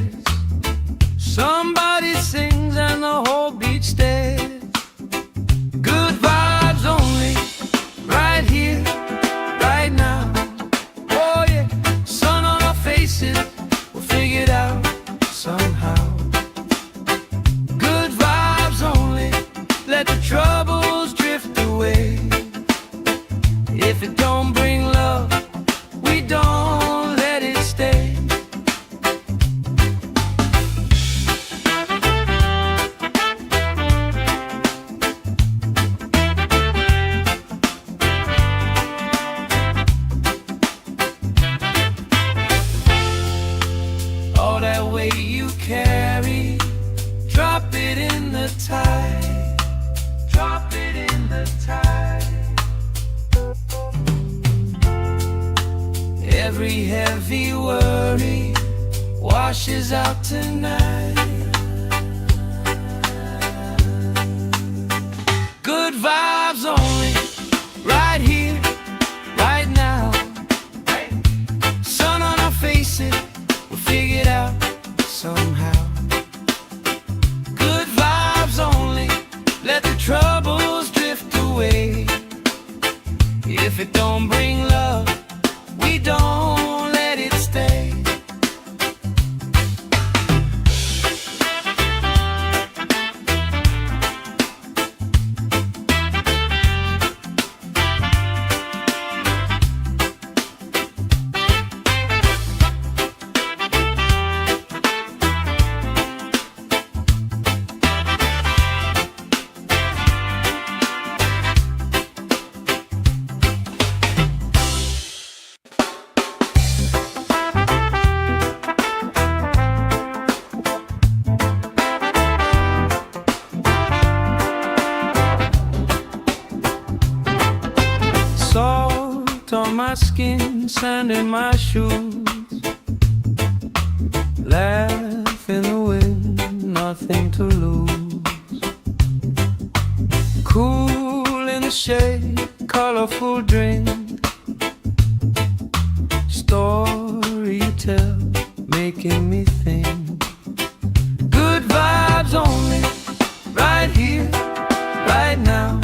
Somebody sings and the whole beach stares. Good vibes only, right here, right now. Oh yeah, sun on our faces, we'll figure it out somehow. Good vibes only, let the troubles drift away. If it don't bring love, we don't let it stay. Every heavy worry washes out tonight. Good vibes only, right here, right now. Sun on our faces, we'll figure it out somehow. Good vibes only, let the troubles drift away. If it don't bring love, we don't let it stay. Salt on my skin, sand in my shoes. Laugh in the wind, nothing to lose. Cool in the shade, colorful drink. Story you tell, making me think. Good vibes only, right here, right now.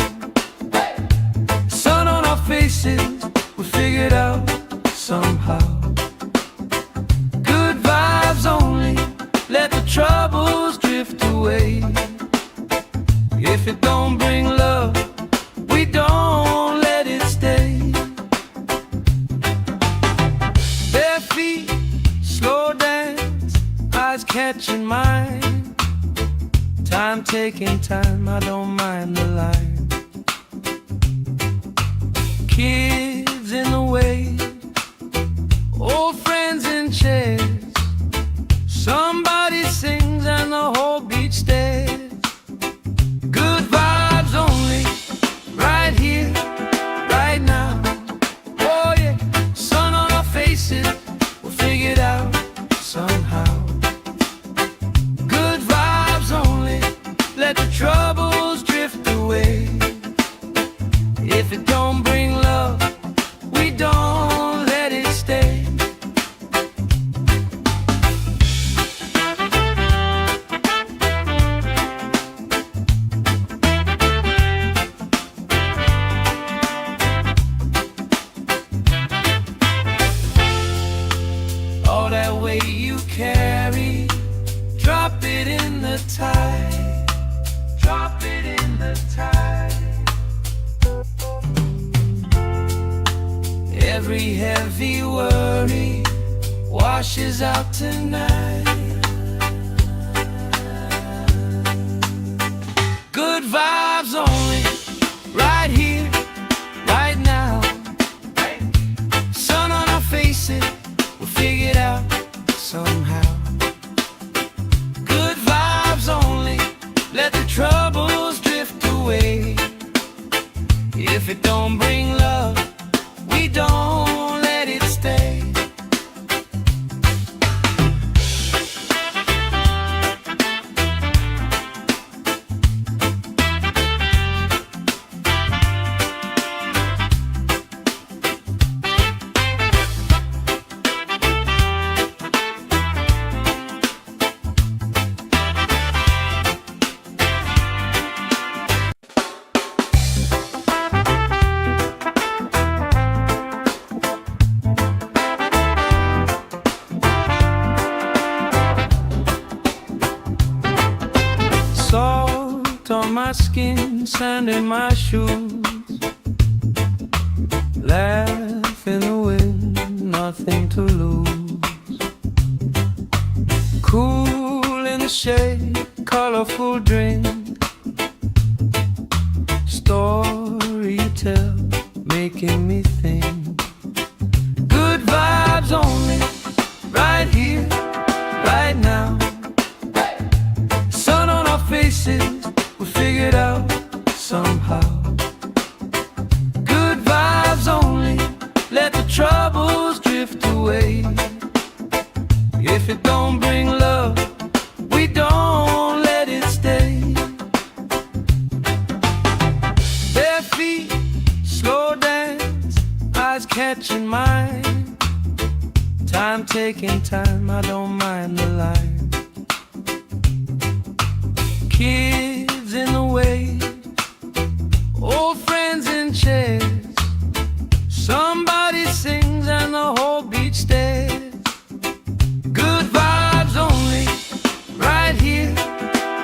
Sun on our faces, we figured out somehow. Good vibes only, let the troubles drift away. If it don't bring love, we don't let it stay. Bare feet, slow dance, eyes catching mine. Time taking time, I don't mind the line. Kids in the way, old friends in chairs. Somebody sings and the whole beach stares. Good vibes only, right here, right now. Oh yeah, sun on our faces, we'll figure it out somehow. Good vibes only, let the troubles drift away. If it don't bring love, we don't let it stay. All that weight you carry, drop it in the tide. Drop it in the tide. Every heavy worry washes out tonight. Good vibes only, right here, right now. Sun on our faces, we'll figure it out somehow. Good vibes only, let the troubles drift away. If it don't bring love, we don't let it stay. Salt on my skin, sand in my shoes. Laugh in the wind, nothing to lose. Cool in the shade, colorful drink. Story you tell, making me think. Good vibes only, right here, right now. Sun on our faces, we figured out somehow. Good vibes only, let the troubles drift away. catching mine. Time taking time, I don't mind the line. Kids in the way, old friends in chairs. Somebody sings and the whole beach stares. Good vibes only, right here,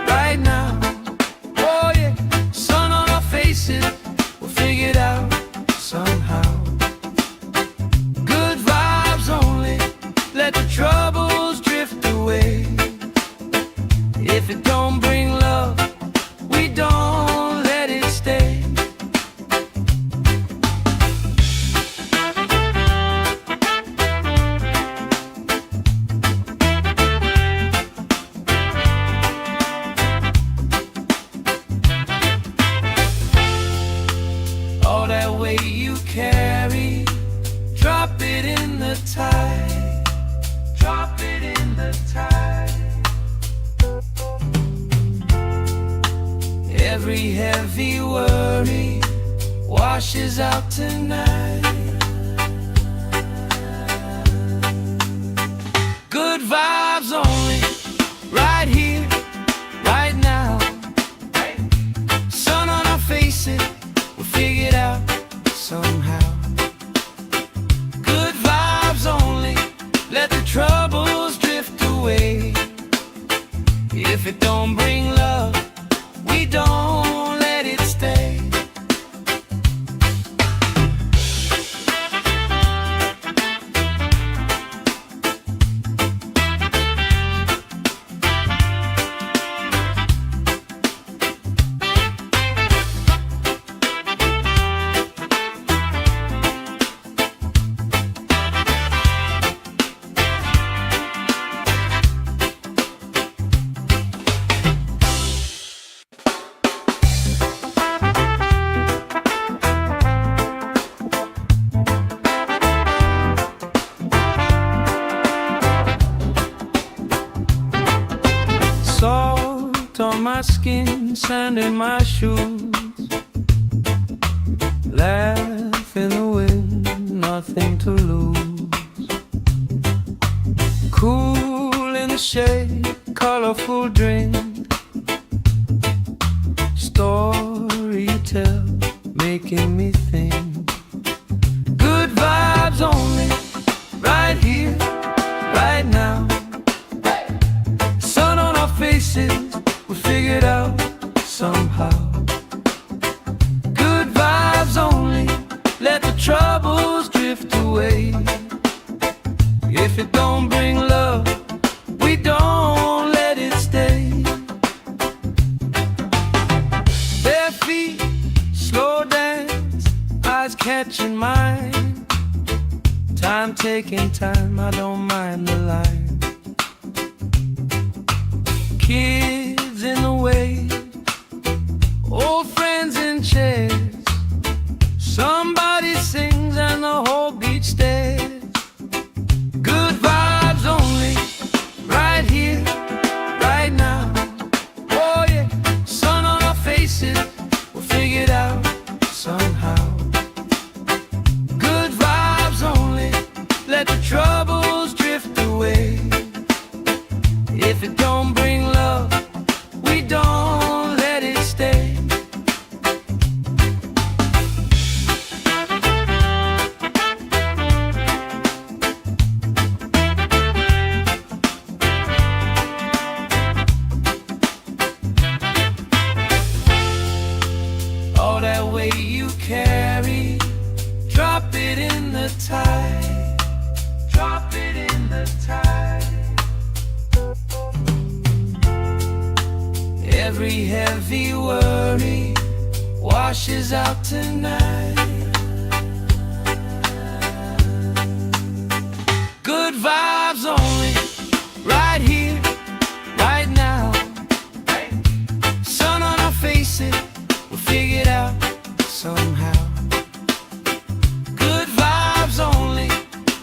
right now. Oh yeah, sun on our faces, we'll figure it out somehow. Good vibes only, let the troubles drift away. If it don't bring love, we don't let it stay. All that weight you carry, drop it in the tide. Drop it in the tide. Every heavy worry washes out tonight. Good vibes only, right here, right now. Sun on our faces, we'll figure it out somehow. Good vibes only, let the troubles drift away. If it don't bring love, we don't let it stay. Salt on my skin, sand in my shoes. Laugh in the wind, nothing to lose. Cool in the shade, colorful drink. Story you tell, making me think. Good vibes only, right here, right now. Sun on our faces, we'll figure it out somehow. Good vibes only, let the troubles drift away. If it don't bring love, we don't let it stay. Bare feet, slow dance, eyes catching mine. Time taking time, I don't mind the line. Kids in the way, old friends in chairs. Somebody sings and the whole beach stares. Good vibes only, right here, right now. Oh yeah, sun on our faces, we'll figure it out somehow. Good vibes only, let the troubles drift away. If it don't bring love, we don't let it stay. All that weight you carry, drop it in the tide. Drop it in the tide. Every heavy worry washes out tonight. Good vibes only, right here, right now. Sun on our faces, we'll figure it out somehow. Good vibes only,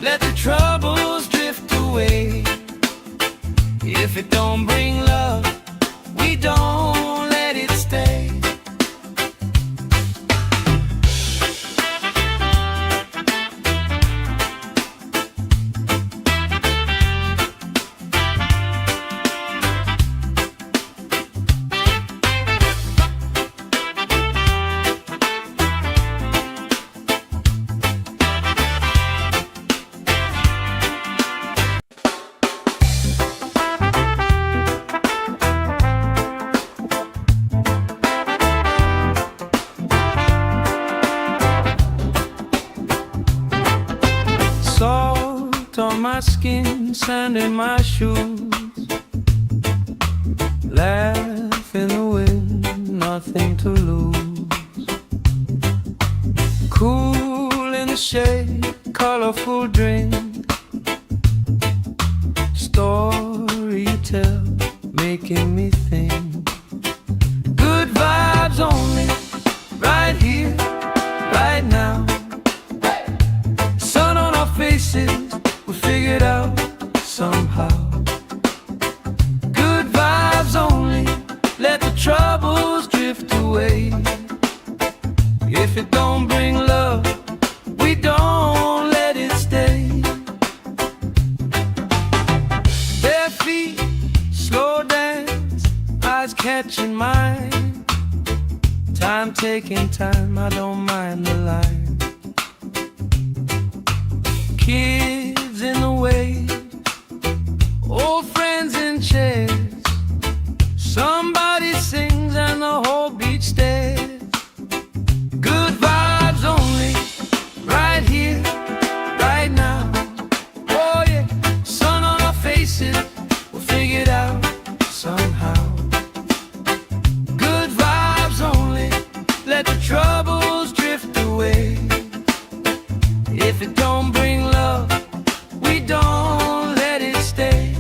let the troubles drift away. If it don't bring love, we don't let it stay. skin, sand in my shoes. Laugh in the wind, nothing to lose. Cool in the shade, colorful drink. Story you tell, making me think. Good vibes only, right here, right now. Sun on our faces, we figured out somehow. Good vibes only, let the troubles drift away. If it don't bring love, we don't let it stay. Bare feet, slow dance, eyes catching mine. Time taking time, I don't mind the line. Kids in the way, old friends in chairs. Somebody sings and the whole beach stares. Good vibes only, right here, right now. Oh yeah, sun on our faces, we'll figure it out somehow. Good vibes only, let the troubles drift away. If it don't bring love, we don't let it stay.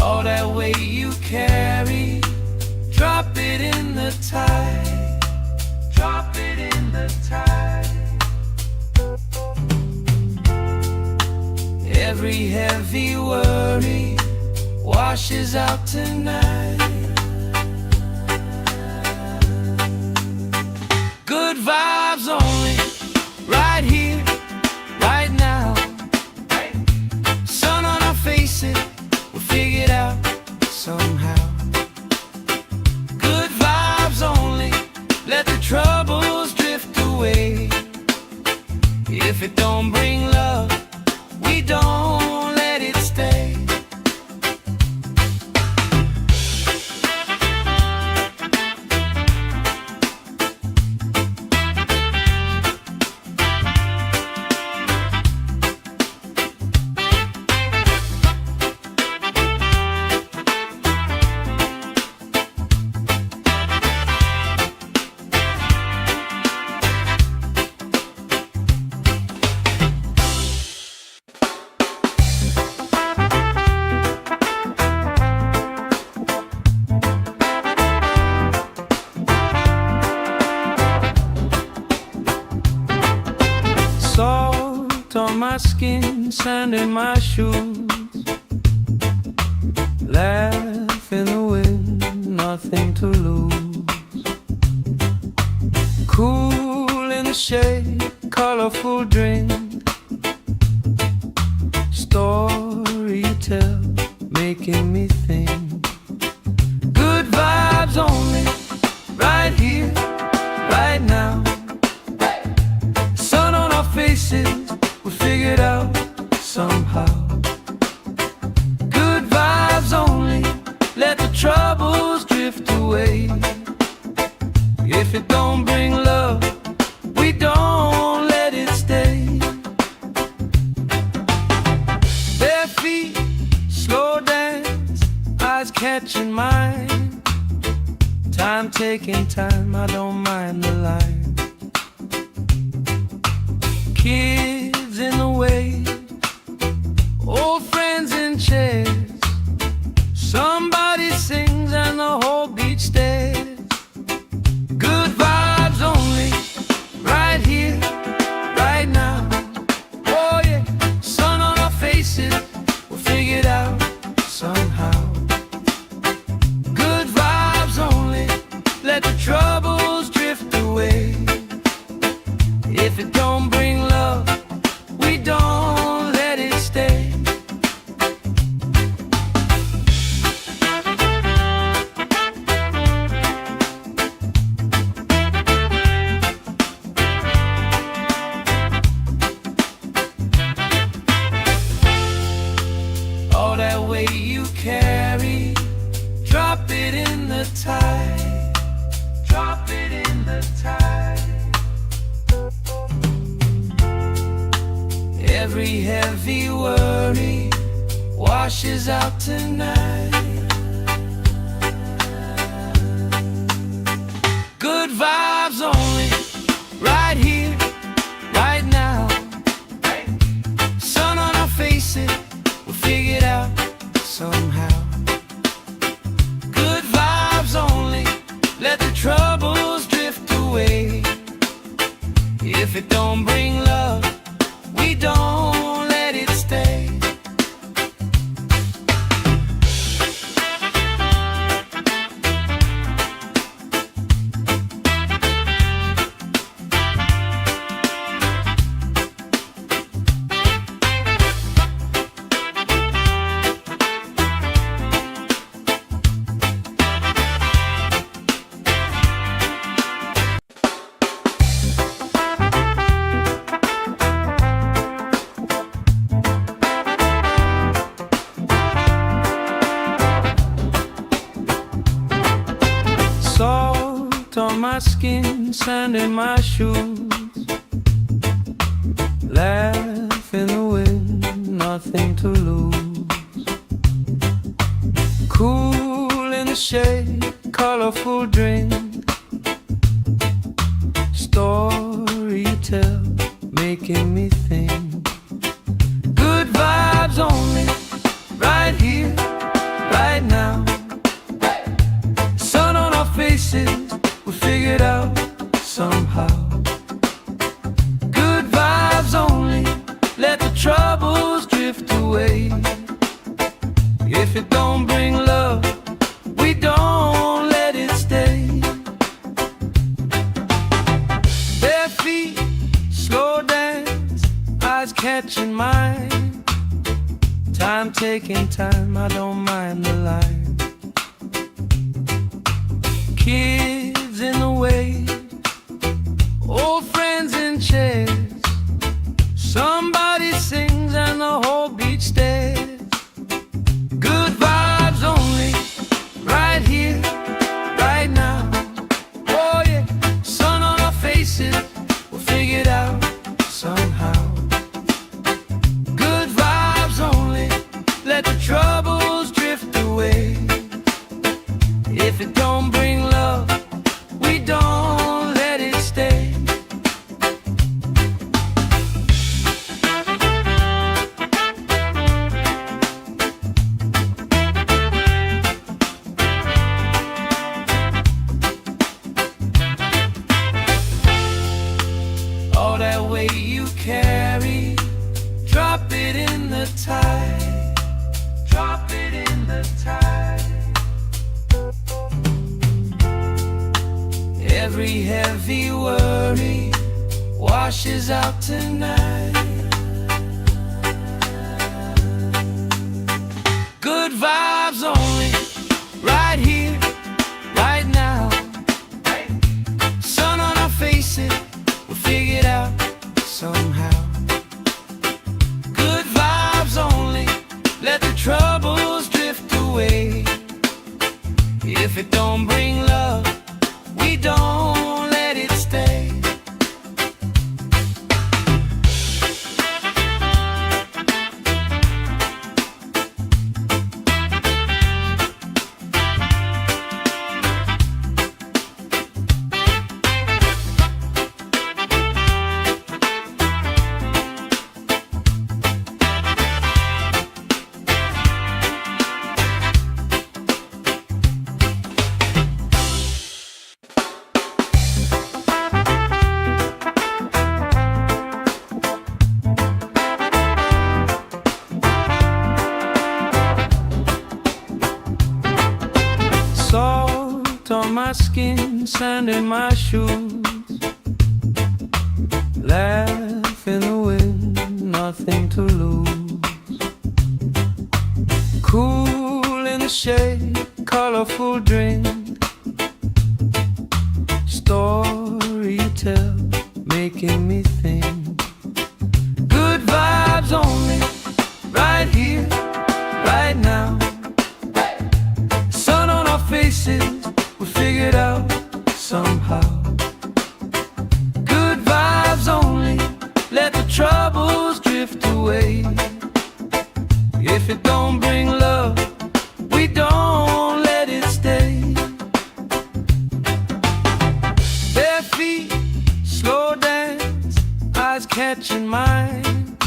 All that weight you carry, drop it in the tide. Drop it in the tide. Every heavy worry washes out tonight. Good vibes only, right here, right now. Sun on our faces, we'll figure it out somehow. Good vibes only, let the troubles drift away. If it don't bring love, we don't let it stay. Salt on my skin, sand in my shoes. Laugh in the wind, nothing to lose. Cool in the shade, colorful drink. Story you tell, making me think. Good vibes only, right here, right now. Sun on our faces, we figured out somehow. Good vibes only, let the troubles drift away. If it don't bring love, we don't let it stay. Bare feet, slow dance, eyes catching mine. Time taking time, I don't mind the line. Kids in the way, old friends in chairs. Somebody sings and the whole beach stares. Good vibes only, right here, right now. Oh yeah, sun on our faces, we'll figure it out somehow. Good vibes only, let the troubles drift away. If it don't bring love, we don't let it stay. Every heavy worry washes out tonight. Good vibes only, right here, right now. Sun on our faces, we'll figure it out somehow. Good vibes only, let the troubles drift away. If it don't bring love, we don't let it stay. Salt on my skin, sand in my shoes. Laugh in the wind, nothing to lose. Cool in the shade, colorful drink. Story you tell, making me think. Good vibes only, right here, right now. Sun on our faces, we figure it out somehow. Good vibes only, let the troubles drift away. If it don't bring love, we don't let it stay. Bare feet, slow dance, eyes catching mine. Time taking time, I don't mind the line. Kids in the way, old friends in chairs. Somebody sings and the whole beach stares. Good vibes only, right here, right now. Oh yeah, sun on our faces, we'll figure it out somehow. Good vibes only, let the troubles drift away. If it don't bring love, we don't let it stay. All that weight you carry, drop it in the tide. Drop it in the tide. Every heavy worry washes out tonight. Good vibes only, right here, right now. Sun on our faces, we'll figure it out somehow. Good vibes only, let the troubles drift away. If it don't bring love, we don't let it stay. Salt on my skin, sand in my shoes. Laugh in the wind, nothing to lose. Cool in the shade, colorful drink. Story you tell, making me think. Good vibes only, right here, right now. Sun on our faces, we figure it out somehow. Good vibes only, let the troubles drift away. away. If it don't bring love, we don't let it stay. Bare feet, slow dance, eyes catching mine.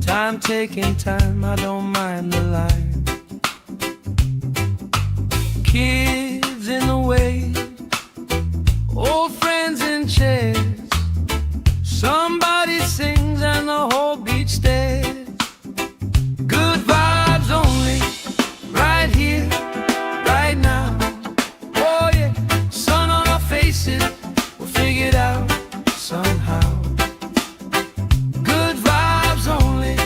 Time taking time, I don't mind the line. Kids in the way, old friends in chairs. Somebody sings and the whole beach stares. Good vibes only, right here, right now. Oh yeah, sun on our faces, we'll figure it out somehow. Good vibes only,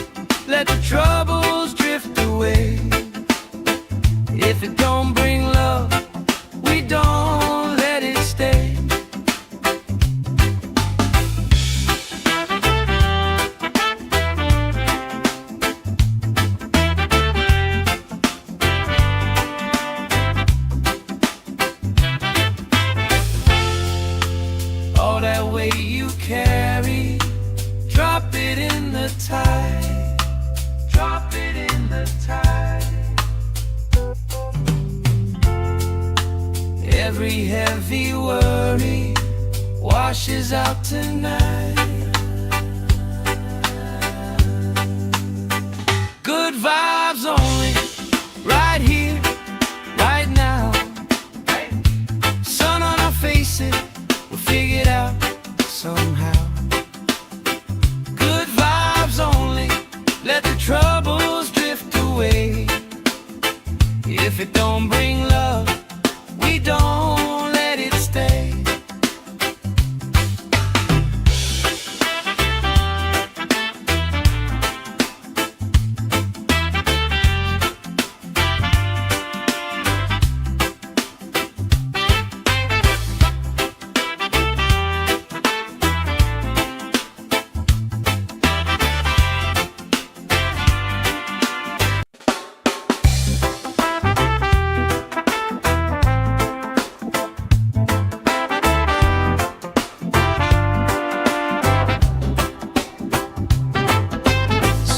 let the troubles drift away. If it don't bring love, we don't let it stay. All that weight you carry, drop it in the tide. Drop it in the tide. Every heavy worry washes out tonight. Good vibes only, right here, right now. Sun on our faces, we'll figure it out somehow. Good vibes only, let the troubles drift away. If it don't bring love, we don't let it stay.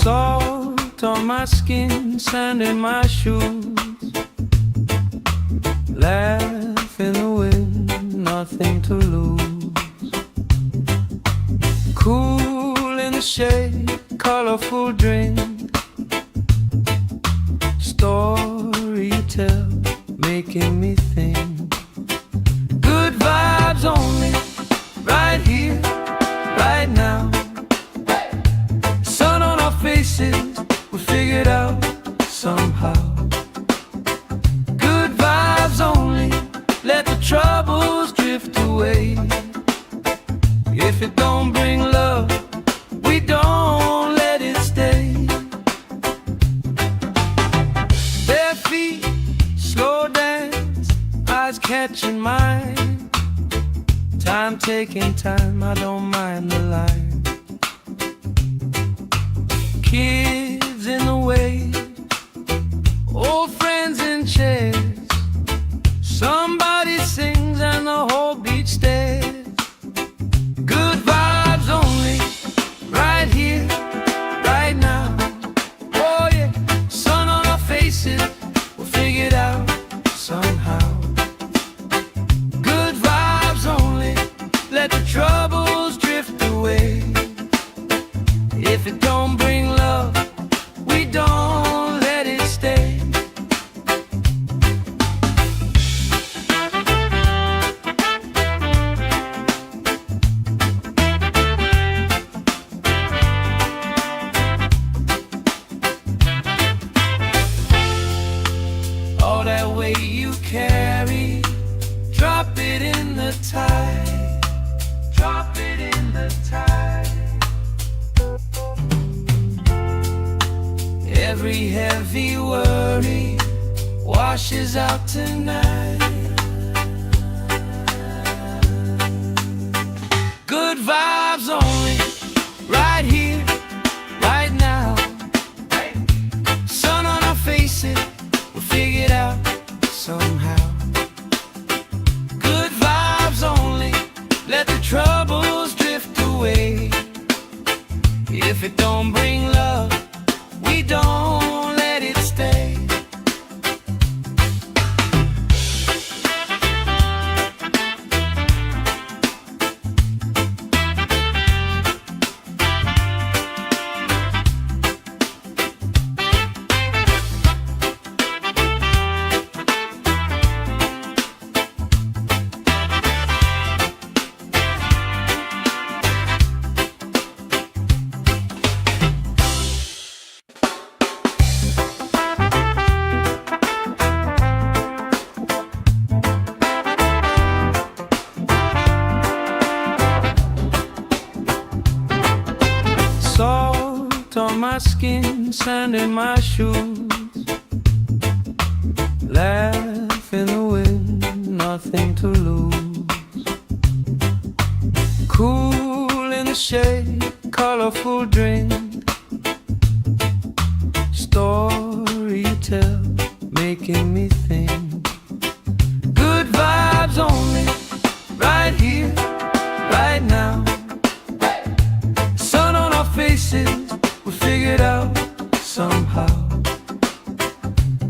Salt on my skin, sand in my shoes. Laugh in the wind, nothing to lose. Cool in the shade, colorful drink. Story you tell, making me think. Good vibes only, right here, right now. Sun on our faces, we'll figure it out somehow. Good vibes only, let the troubles drift away. If it don't bring love, we don't let it stay. Bare feet, slow dance, eyes catching mine. Time taking time, I don't mind the line. Kids in the way, old friends in chairs. Somebody sings and the whole beach stares. Good vibes only, right here, right now. Oh yeah, sun on our faces, we'll figure it out somehow. Good vibes only, let the troubles drift away. If it don't bring love, we don't let it stay. All that weight you carry, drop it in the tide. Drop it in the tide. Every heavy worry washes out tonight. Good vibes only, right here, right now. Sun on our faces, we'll figure it out somehow. Good vibes only, let the troubles drift away. If it don't bring love, my skin, sand in my shoes. Laugh in the wind, nothing to lose. Cool in the shade, colorful drink. Story you tell, making me think. Good vibes only, right here, right now. Sun on our faces, we figured out somehow.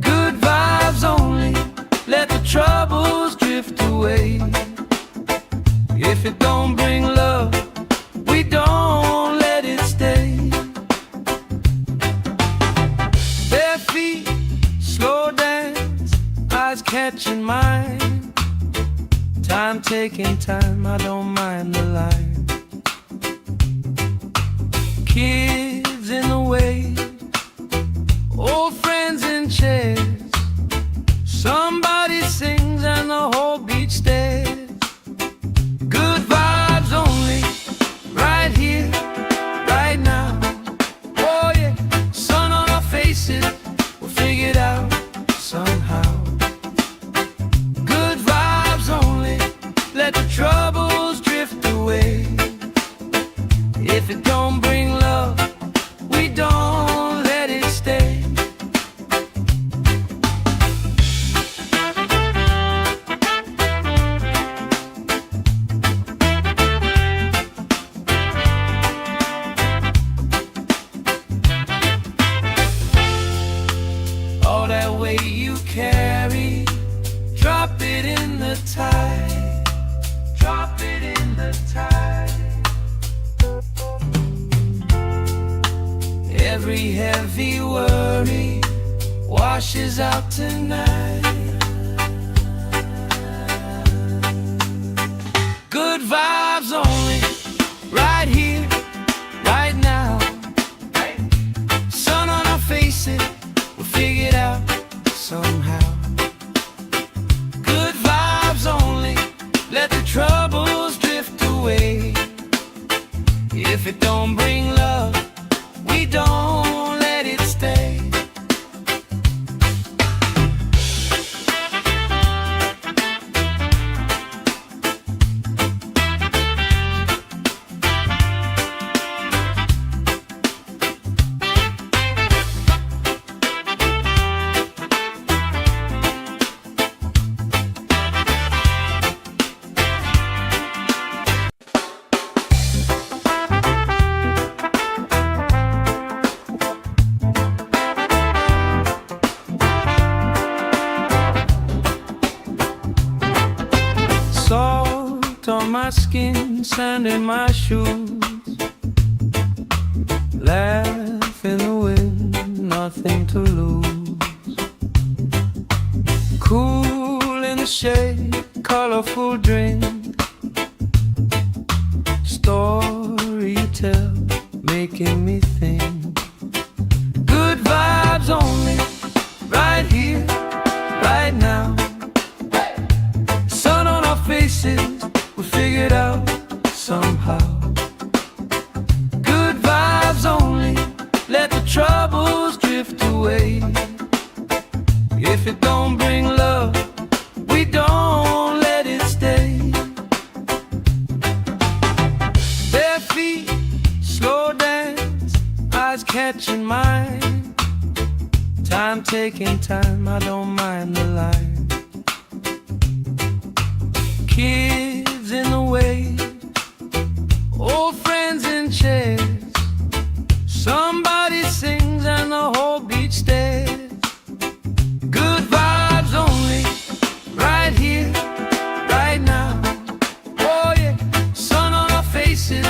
Good vibes only, let the troubles drift away. If it don't bring love, we don't let it stay. Bare feet, slow dance, eyes catching mine. Time taking time, I don't mind the line. Kids in the wave, old friends in chairs. Somebody sings and the whole beach stares. Good vibes only, right here, right now. Oh yeah, sun on our faces, we'll figure it out somehow. Good vibes only, let the troubles drift away. If it don't bring love, we don't let it stay. All that weight you carry, drop it in the tide. Drop it in the tide. Every heavy worry washes out tonight. Good vibes only, right here, right now. Sun on our faces, we'll figure it out somehow. Good vibes only, let the troubles drift away. If it don't bring love, we don't let it stay. Salt on my skin, sand in my shoes. Laugh in the wind, nothing to lose. Cool in the shade, colorful drink. Story you tell, making me think. Good vibes only, right here, right now. Sun on our faces, we figured out somehow. Good vibes only, let the troubles drift away. If it don't bring love, we don't let it stay. Bare feet, slow dance, eyes catching mine. Time taking time, I don't mind the line. Kids in the wave, old friends in chairs. Somebody sings and the whole beach stares. Good vibes only, right here, right now. Oh yeah, sun on our faces,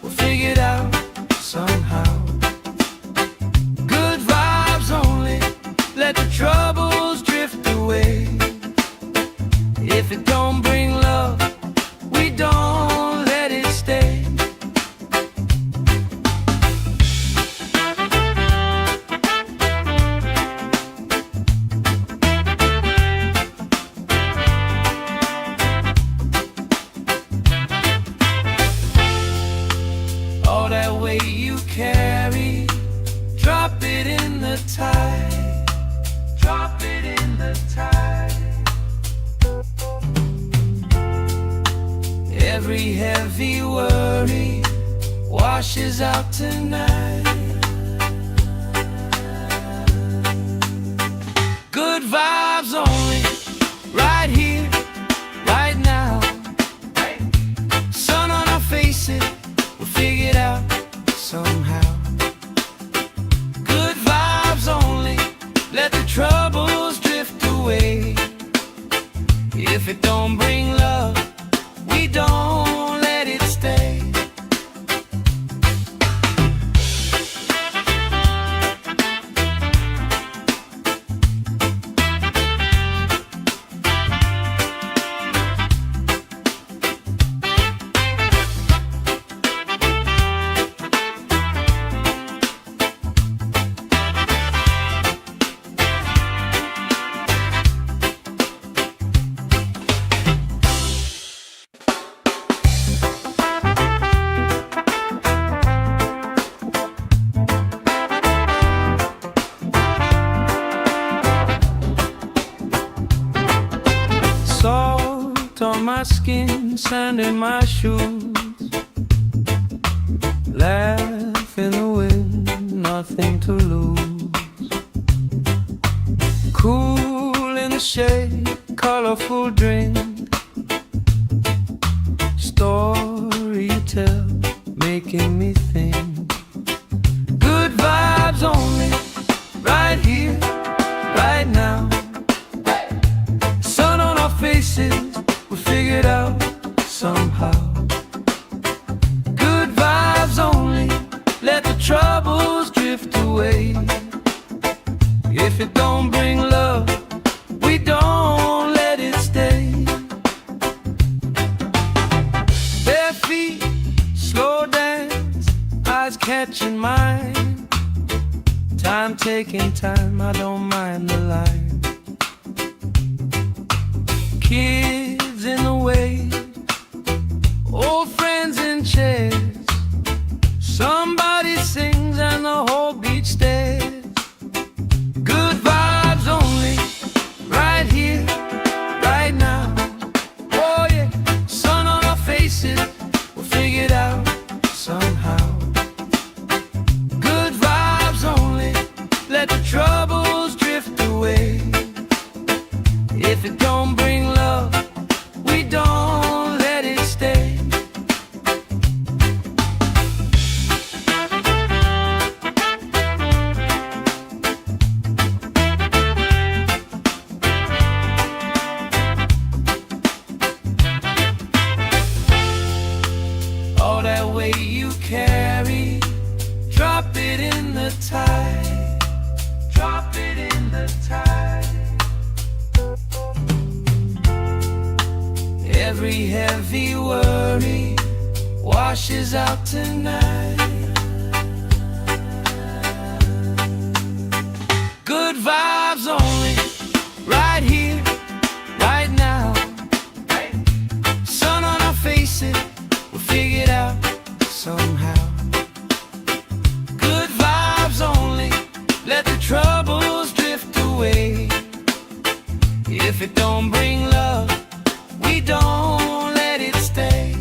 we'll figure it out somehow. Good vibes only, let the troubles drift away. If it don't bring love, we don't let it stay. Every heavy worry washes out tonight. Good vibes only, right here, right now. Sun on our faces, we'll figure it out somehow. Good vibes only, let the troubles drift away. If it don't bring love, we don't let it stay. Salt on my skin, sand in my shoes. Laugh in the wind, nothing to lose. Cool in the shade, colorful drink. Story you tell, making me think. Good vibes only, right here, right now. Faces, we'll figure it out somehow. Good vibes only, let the troubles drift away. If it don't bring love, we don't let it stay. Bare feet, slow dance, eyes catching mine. Time taking time, I don't mind the line. Kids in the way, old friends in chairs. Somebody sings and the whole beach stares. Good vibes only, right here, right now. Oh yeah, sun on our faces, we'll figure it out somehow. Good vibes only, let the troubles drift away. If it don't bring love, we don't let it stay. All that weight you carry, drop it in the tide. Drop it in the tide. Every heavy worry washes out tonight. Good vibes only, right here, right now. Sun on our faces, we'll figure it out somehow. Good vibes only, let the troubles drift away. If it don't bring love, we don't let it stay.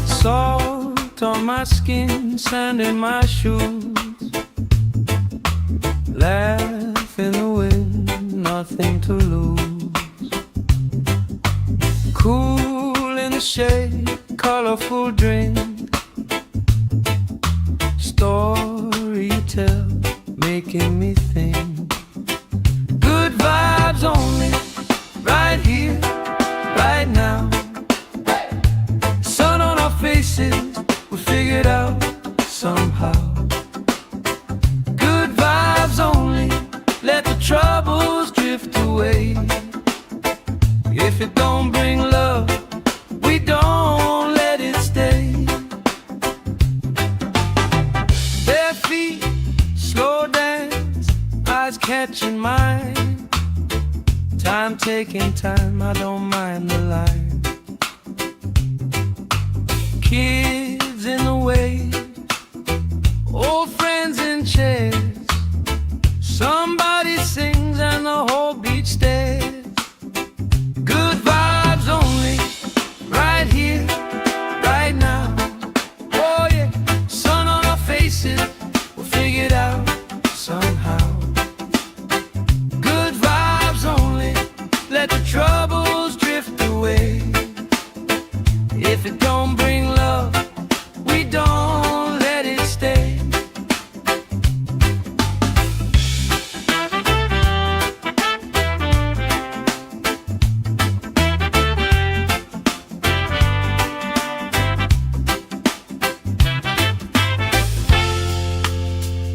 Salt on my skin, sand in my shoes. Laugh in the wind, nothing to lose. Cool in the shade, colorful drink. Story you tell, making me think. Good vibes only, right here, right now. Sun on our faces, we'll figure it out somehow. Good vibes only, let the troubles drift away. Time taking time, I don't mind the line. Kids in the way, old friends in chairs. Somebody sings and the whole beach stares. Good vibes only, right here, right now. Oh yeah, sun on our faces, we'll figure it out somehow. Good vibes only, let the troubles drift away. If it don't bring love, we don't let it stay.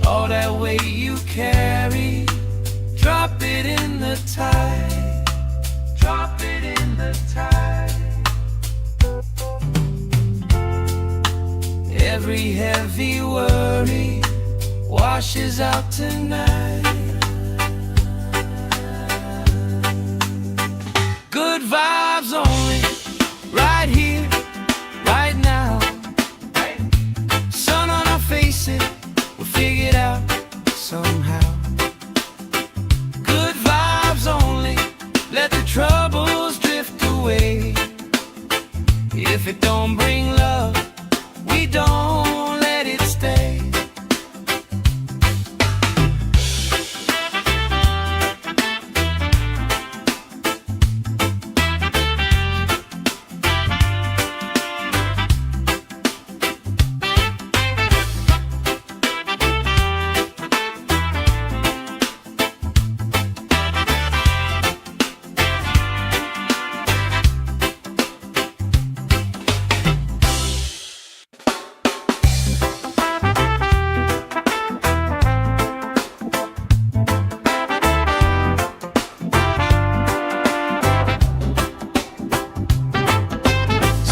All that weight you carry, drop it in the tide. Drop it in the tide. Every heavy worry washes out tonight. Good vibes only, right here, right now. Sun on our faces, we'll figure it out somehow. Good vibes only, let the troubles drift away. If it don't bring love, we don't let it stay.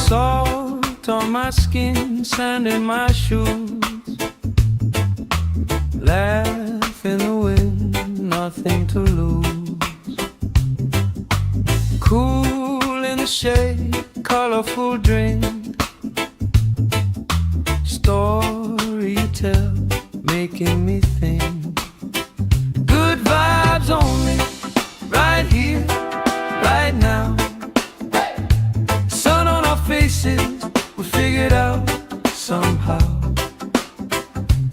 Salt on my skin, sand in my shoes. Laugh in the wind, nothing to lose. Cool in the shade, colorful drink. Story you tell, making me think. Good vibes only, right here, right now. Sun on our faces, we'll figure it out somehow.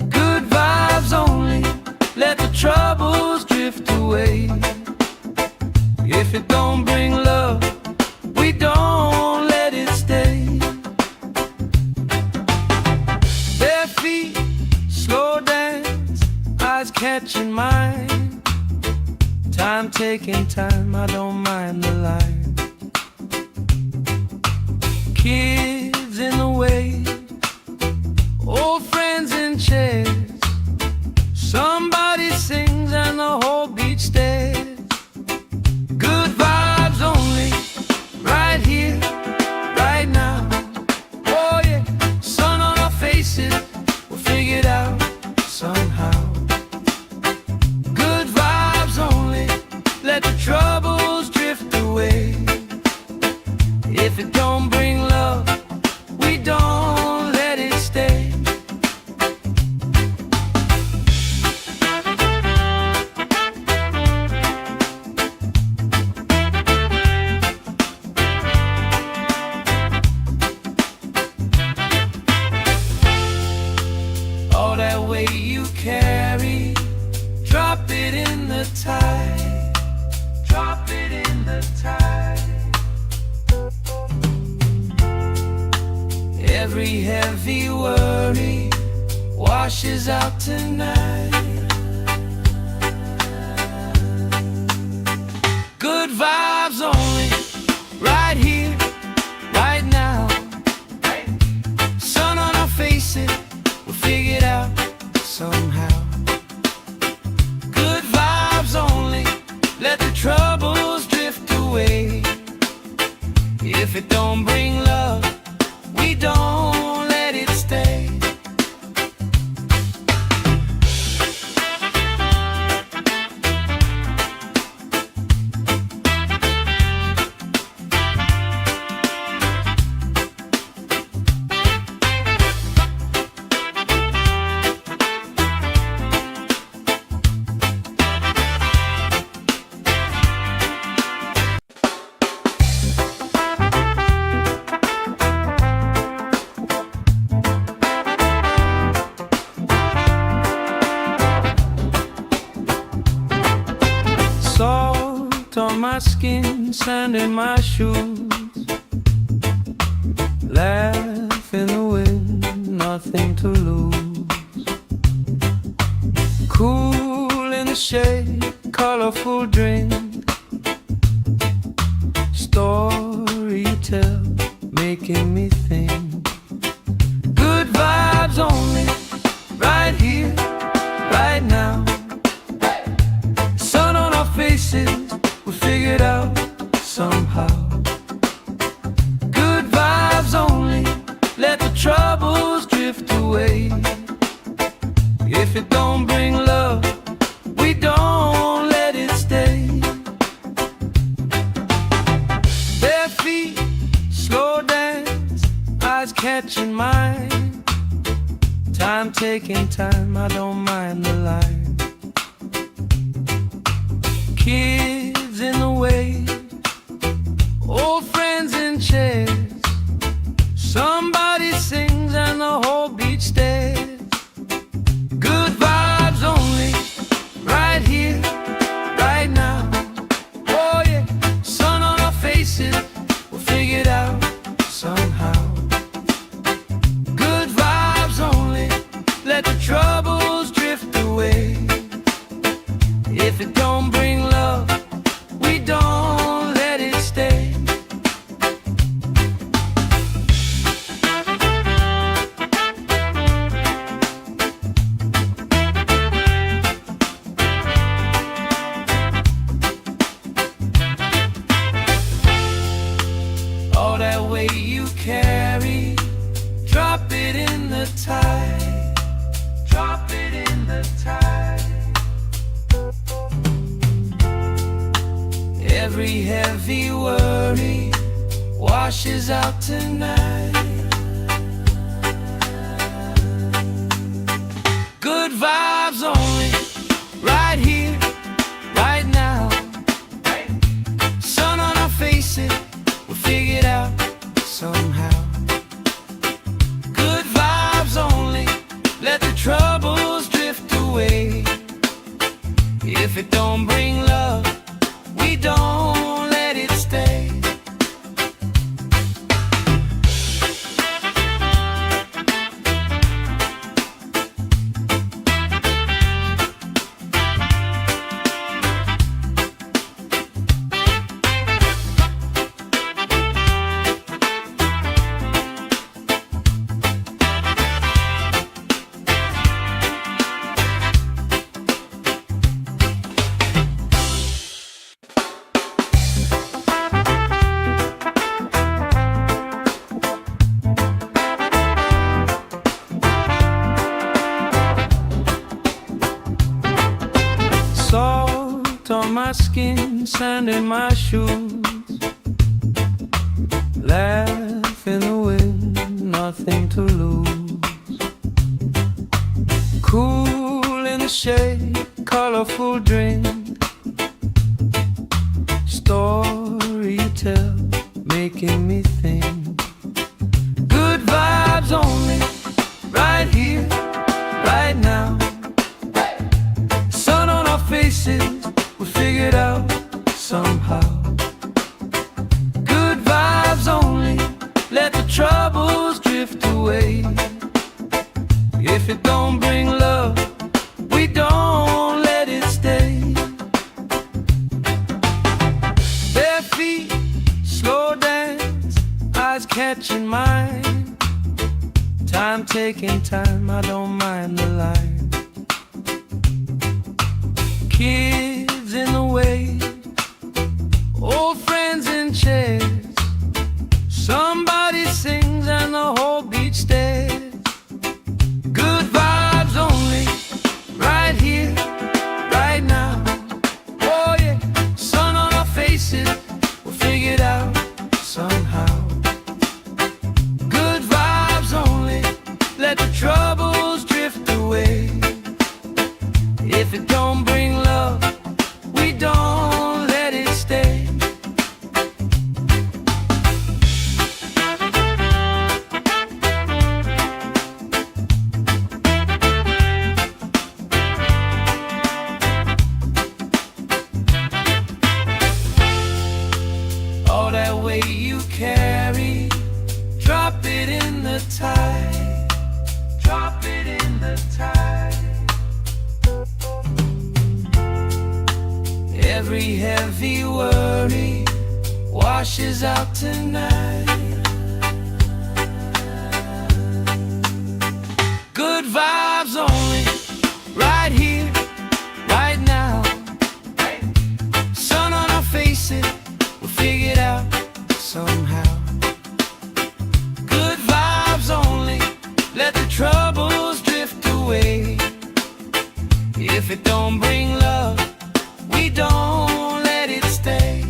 Good vibes only, let the troubles drift away. If it don't bring love, we don't let it stay. Bare feet, slow dance, eyes catching mine. Time taking time, I don't mind the line. Kids in the way, old friends in chairs. Somebody sings and the whole beach stares. Good vibes only, right here, right now. Oh yeah, sun on our faces, we'll figure it out somehow. Good vibes only, let the troubles drift away. If it don't bring love, we don't let it stay. All that weight you carry, drop it in the tide. Drop it in the tide. Every heavy worry washes out tonight. Good vibes only, right here, right now. Sun on our faces, we'll figure it out somehow. Good vibes only, let the troubles drift away. If it don't bring love, we don't let it stay. skin, sand in my shoes. Laugh in the wind, nothing to lose. Cool in the shade, colorful drink. Story you tell, making me think. Good vibes only, right here, right now. Sun on our faces, we figured out somehow. Good vibes only, let the troubles drift away. If it don't bring love, we don't let it stay. Bare feet, slow dance, eyes catching mine. Time taking time, I don't mind the line. Kids in the way, old friends in chairs. Somebody sings and the whole beach stares. Good vibes only, right here, right now. Oh yeah, sun on our faces, we'll figure it out somehow. Good vibes only, let the troubles drift away. If it don't bring love, we don't let it stay. All that weight you carry, drop it in the tide. Drop it in the tide. Every heavy worry washes out tonight. Good vibes only, right here, right now. Sun on our faces, we'll figure it out somehow. Good vibes only, let the troubles drift away. If it don't bring love, we don't let it stay. Salt on my skin, sand in my shoes. Laugh in the wind, nothing to lose. Cool in the shade, colorful drink. Story you tell, making me think. Good vibes only, right here, right now. Sun on our faces, we figured out somehow. Good vibes only, let the troubles drift away. If it don't bring love, we don't let it stay. Bare feet, slow dance, eyes catching mine. Time taking time, I don't mind the line. Kids in the way, old friends in chairs. Somebody sings and the whole beach stares. Good vibes only, right here, right now. Oh yeah, sun on our faces, we'll figure it out somehow. Good vibes only, let the troubles drift away. If it don't bring love, we don't let it stay. All that weight you carry, drop it in the tide. Drop it in the tide. Every heavy worry washes out tonight. Good vibes only, right here, right now. Sun on our faces, we'll figure it out somehow. Good vibes only, let the troubles drift away. If it don't bring love, we don't let it stay.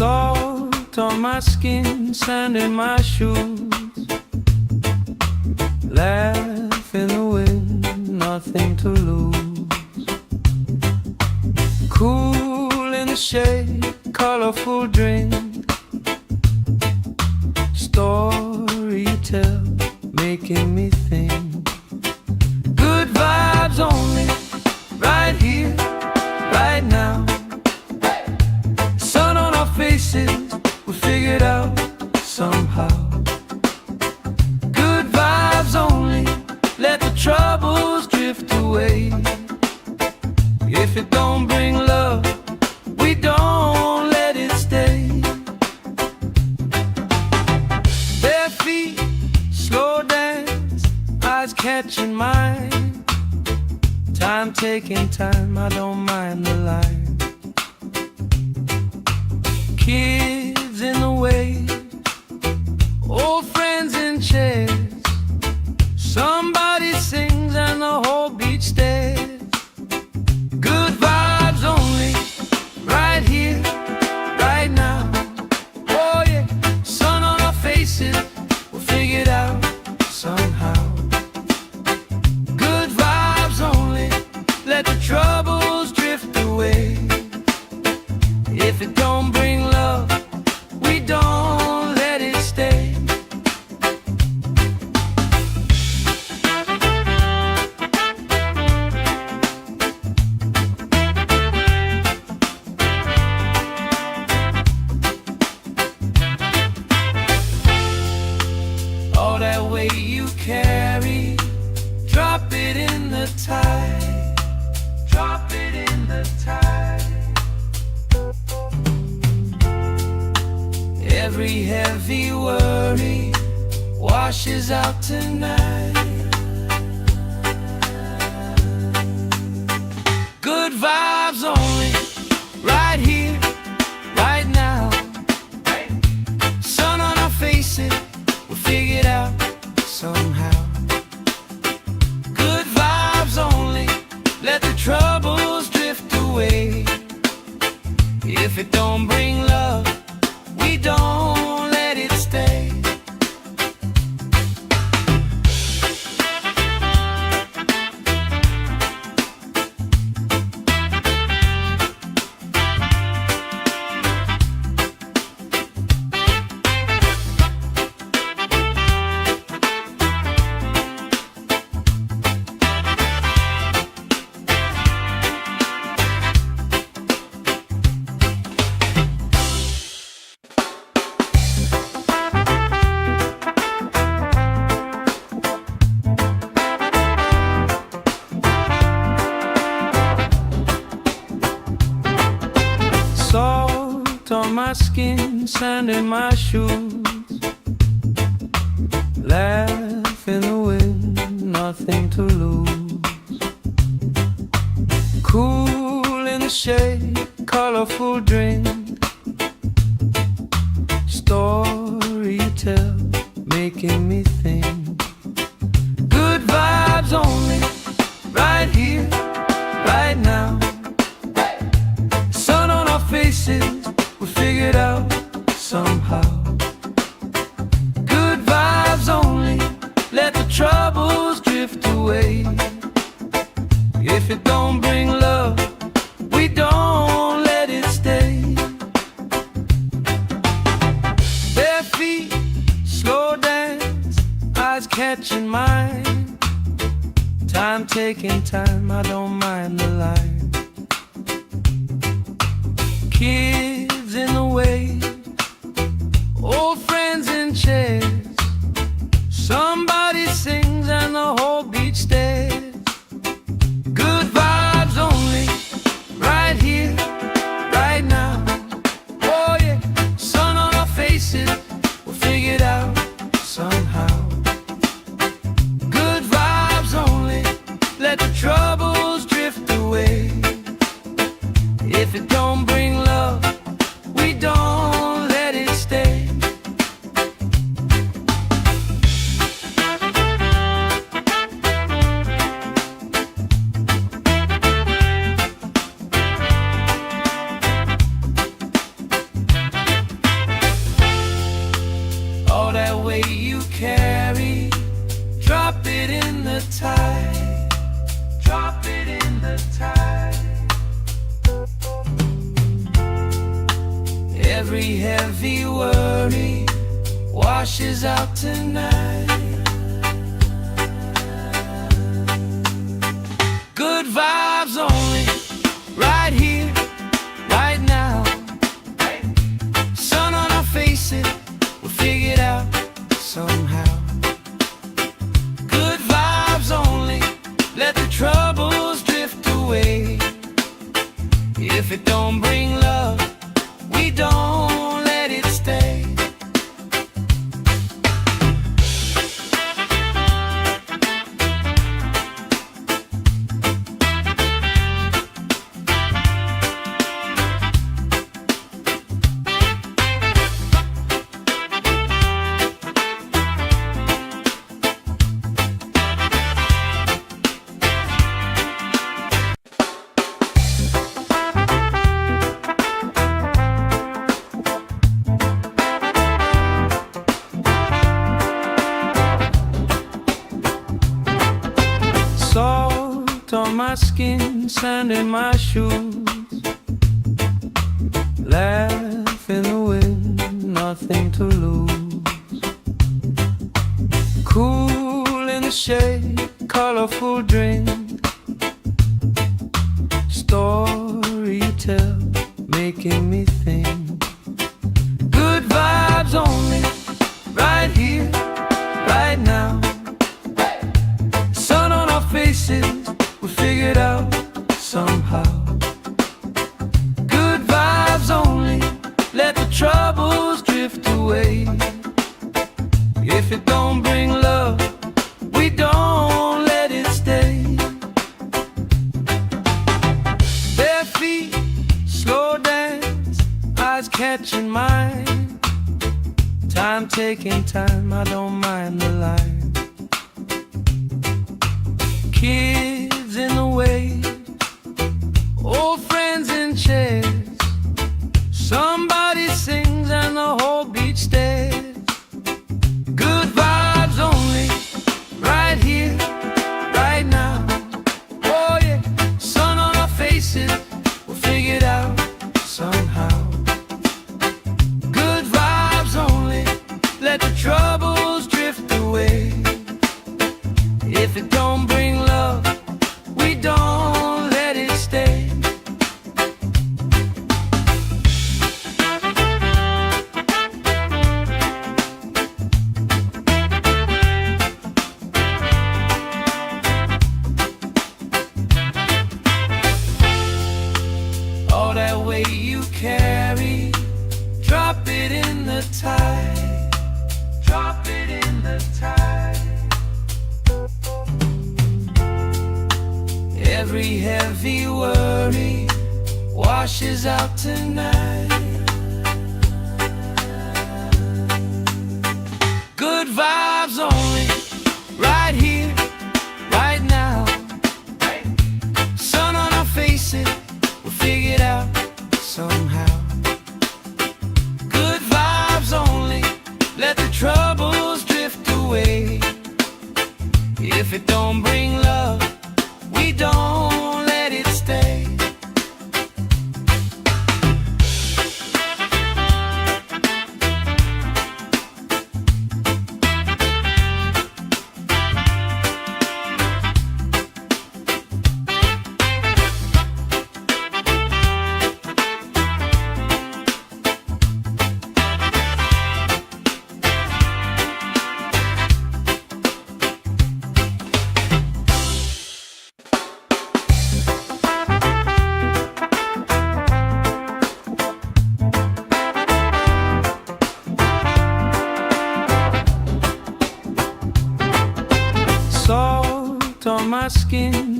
Salt on my skin, sand in my shoes. Laugh in the wind, nothing to lose. Cool in the shade, colorful drink. Story you tell, making me think. Good vibes only, right here, right now. Sun on our faces, we'll figure it out somehow. Good vibes only, let the troubles drift away. If it don't bring love, we don't let it stay. Bare feet, slow dance, eyes catching mine. Time taking time, I don't mind the line. Kids in the way, old friends in chairs. Somebody sings and the whole beach stares. Good vibes only, right here, right now. Oh yeah, sun on our faces, we'll figure it out somehow. Good vibes only, let the troubles drift away. If it don't bring love, we don't let it stay. All that weight you carry, drop it in the tide. Drop it in the tide. Every heavy worry washes out tonight. Good vibes only, right here, right now. Sun on our faces, we'll figure it out somehow. Good vibes only, let the troubles drift away. If it don't bring love, we don't let it stay. Salt on my skin, sand in my shoes. Laugh in the wind, nothing to lose. Cool in the shade, colorful drink. Story you tell, making me think. Good vibes only, right here, right If it don't bring love, we don't let it stay. Bare feet, slow dance, eyes catching mine. Time taking time, I don't mind the line. Kids in the wave, old friends in chairs. Somebody sings and the whole beach stares. Good vibes only, right here, right now. Oh yeah, sun on our faces, we'll figure it out somehow. Good vibes only, let the troubles drift away. If it don't bring love, we don't let it stay. All that weight you carry, drop it in the tide. Drop it in the tide. Every heavy worry washes out tonight. Good vibes only, right here, right now. Sun on our faces, we'll figure it out somehow. Good vibes only, let the troubles drift away. If it don't bring love, we don't let it stay. Salt on my skin, sand in my shoes. Laugh in the wind, nothing to lose. Cool in the shade, colorful drink. Story you tell, making me think. Good vibes only, right here, right now. Sun on our faces, we figure it out somehow. Good vibes only, let the troubles drift away. If it don't bring love, we don't let it stay. Bare feet, slow dance, eyes catching mine. Time taking time, I don't mind the line. Kids in the wave, old friends in chairs. Somebody sings and the whole beach stares. Good vibes only, right here, right now. Oh yeah, sun on our faces, we'll figure it out somehow. Good vibes only, let the troubles drift away. If it don't bring love, we don't let it stay. All that weight you carry, drop it in the tide. Drop it in the tide. Every heavy worry washes out tonight. Good vibes only, right here, right now. Sun on our faces, we'll figure it out somehow. Good vibes only, let the troubles drift away. If it don't bring love, we don't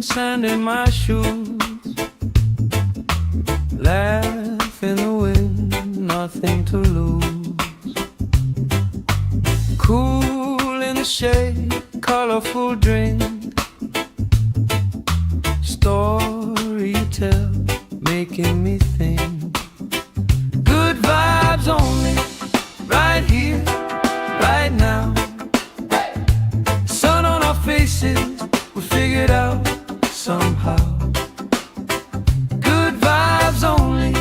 skin, sand in my shoes. Laugh in the wind, nothing to lose. Cool in the shade, colorful drink. Story you tell, making me think. Good vibes only, right here, right now. Sun on our faces, we figured out somehow. Good vibes only,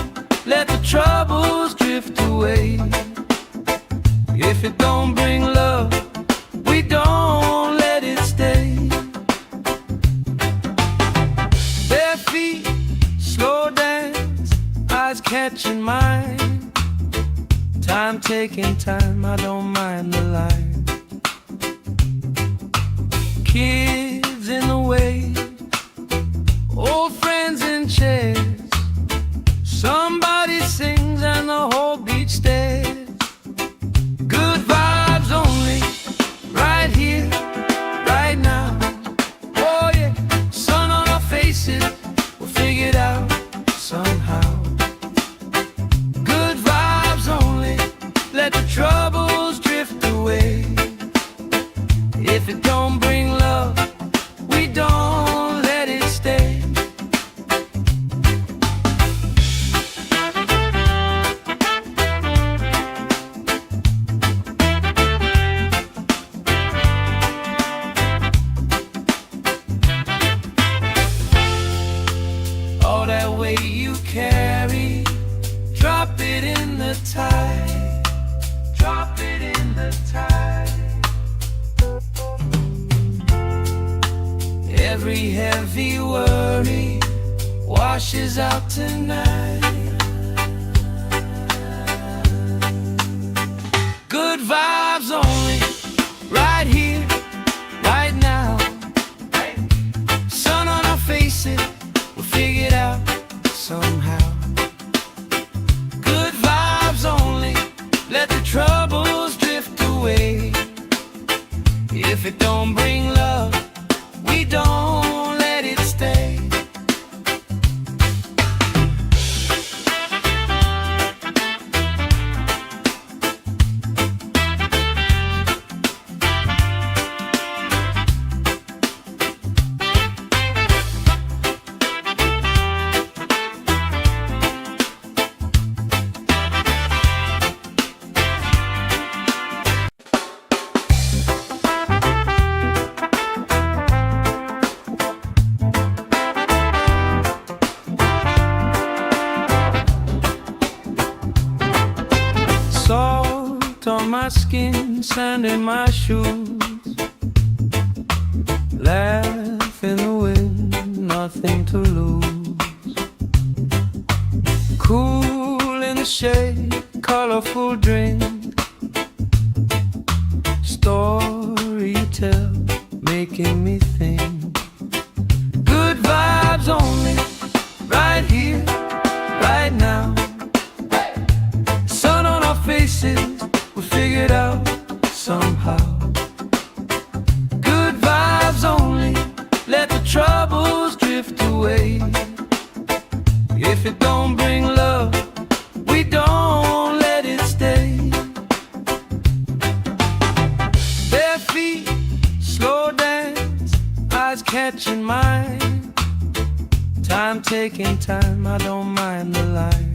let the troubles drift away. If it don't bring love, we don't let it stay. Bare feet, slow dance, eyes catching mine. Time taking time, I don't mind the line. Kids in the way, old friends in chairs. Somebody sings and the whole beach stares. Good vibes only, right here, right now. Oh yeah, sun on our faces, we'll figure it out somehow. Good vibes only, let the troubles drift away. If it don't bring love, we don't let it stay. All that weight you carry, drop it in the tide. Drop it in the tide. Every heavy worry washes out tonight. Good vibes only, right here, right now. Sun on our faces, we'll figure it out somehow. Good vibes only, let the troubles drift away. If it don't bring love, we don't let it stay. Salt on my skin, sand in my shoes. Laugh in the wind, nothing to lose. Cool in the shade, colorful drink. Story you tell, making me think. Good vibes only, right here, right now. Sun on our faces, we figured out somehow. Good vibes only, let the troubles drift away. If it don't bring love, we don't let it stay. Bare feet, slow dance, eyes catching mine. Time taking time, I don't mind the line.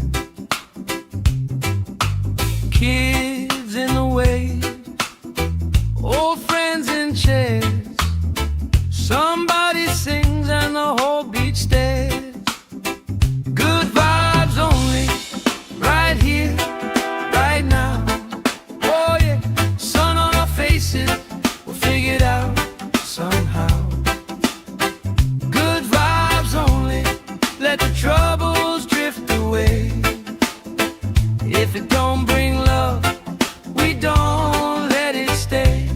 Kids in the way, old friends in chairs. Somebody sings and the whole beach stares. Good vibes only, right here, right now. Oh yeah, sun on our faces, we'll figure it out somehow. Good vibes only, let the troubles drift away. If it don't bring love, we don't let it stay.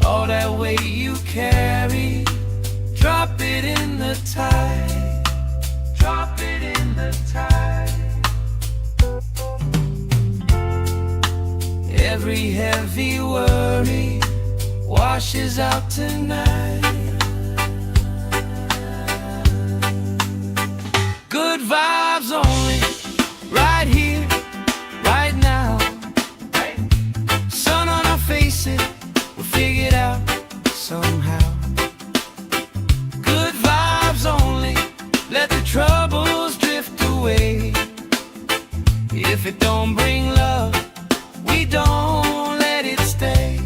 All that weight you carry, drop it in Every heavy worry washes out tonight. Good vibes only, right here, right now. Sun on our faces, we'll figure it out somehow. Good vibes only, let the troubles drift away. If it don't bring love, we don't let it stay.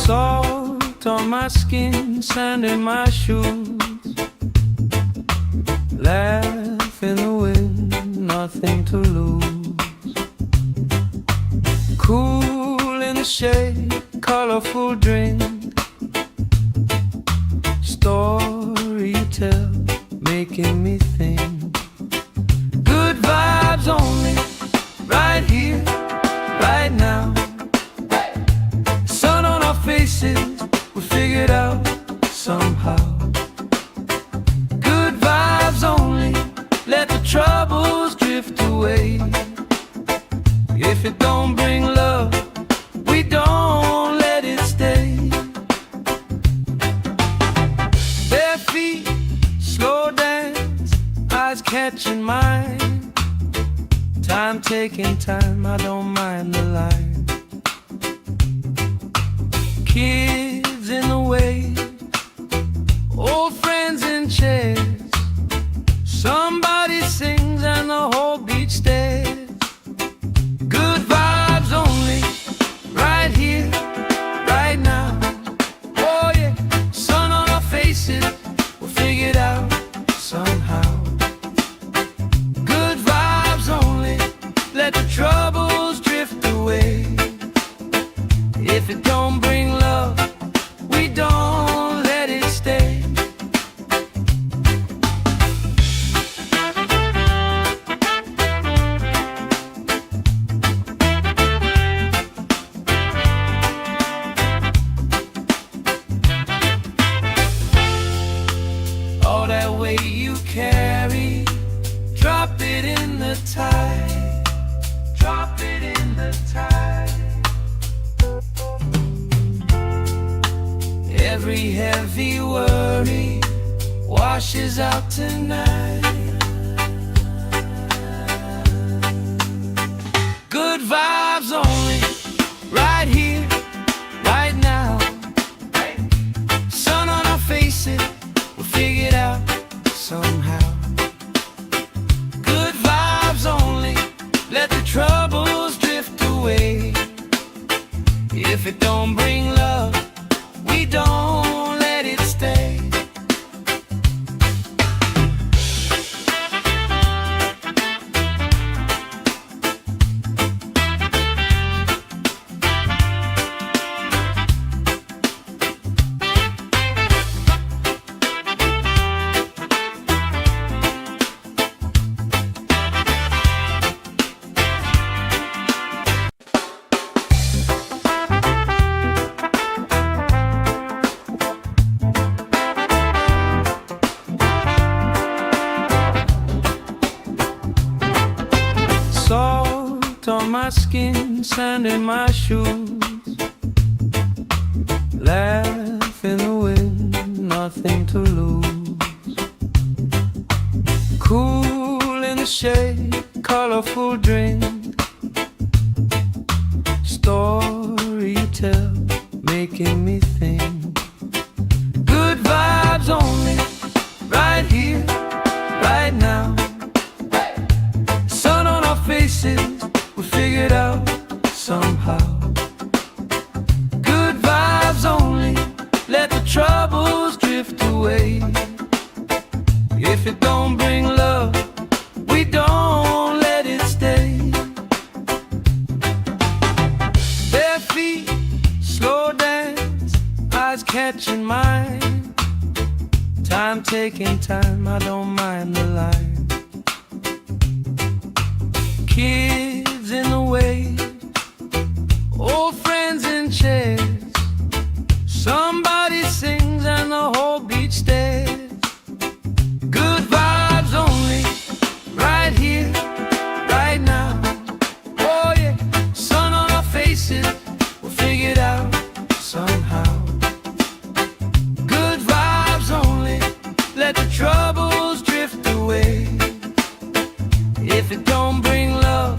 Salt on my skin, sand in my shoes. Laugh in the wind, nothing to lose. Cool in the shade, colorful drink. Story you tell, making me think. Good vibes only, right here, right now. Sun on our faces, we figured out somehow. Good vibes only, let the troubles drift away. If it don't bring love, we don't let it stay. Bare feet, slow dance, eyes catching mine. Time taking time, I don't mind the line. Kids in the wave, old friends in chairs. Somebody sings and the whole beach stares. Good vibes only, right here, right now. Oh yeah, sun on our faces, we'll figure it out somehow. Good vibes only, let the troubles drift away. If it don't bring love, we don't let it stay. All that weight you carry, drop it in the tide. Drop it in the tide. Every heavy worry washes out tonight. Good vibes only, right here, right now. Sun on our faces, we'll figure it out somehow. Good vibes only, let the troubles drift away. If it don't bring love, we don't let it stay. Salt on my skin, sand in my shoes. Laugh in the wind, nothing to lose. Cool in the shade, colorful drink. Story you tell, making me think. Good vibes only, right here, right now. Sun on our faces, we figured out somehow. Good vibes only, let the troubles drift away. away. If it don't bring love, we don't let it stay. Bare feet, slow dance, eyes catching mine. Time taking time, I don't mind the line. Kids in the way, old friends in chairs. Somebody sings and the whole beach stares. Good vibes only, right here, right now. Oh yeah, sun on our faces, we'll figure it out somehow. Good vibes only, let the troubles drift away. If it don't bring love,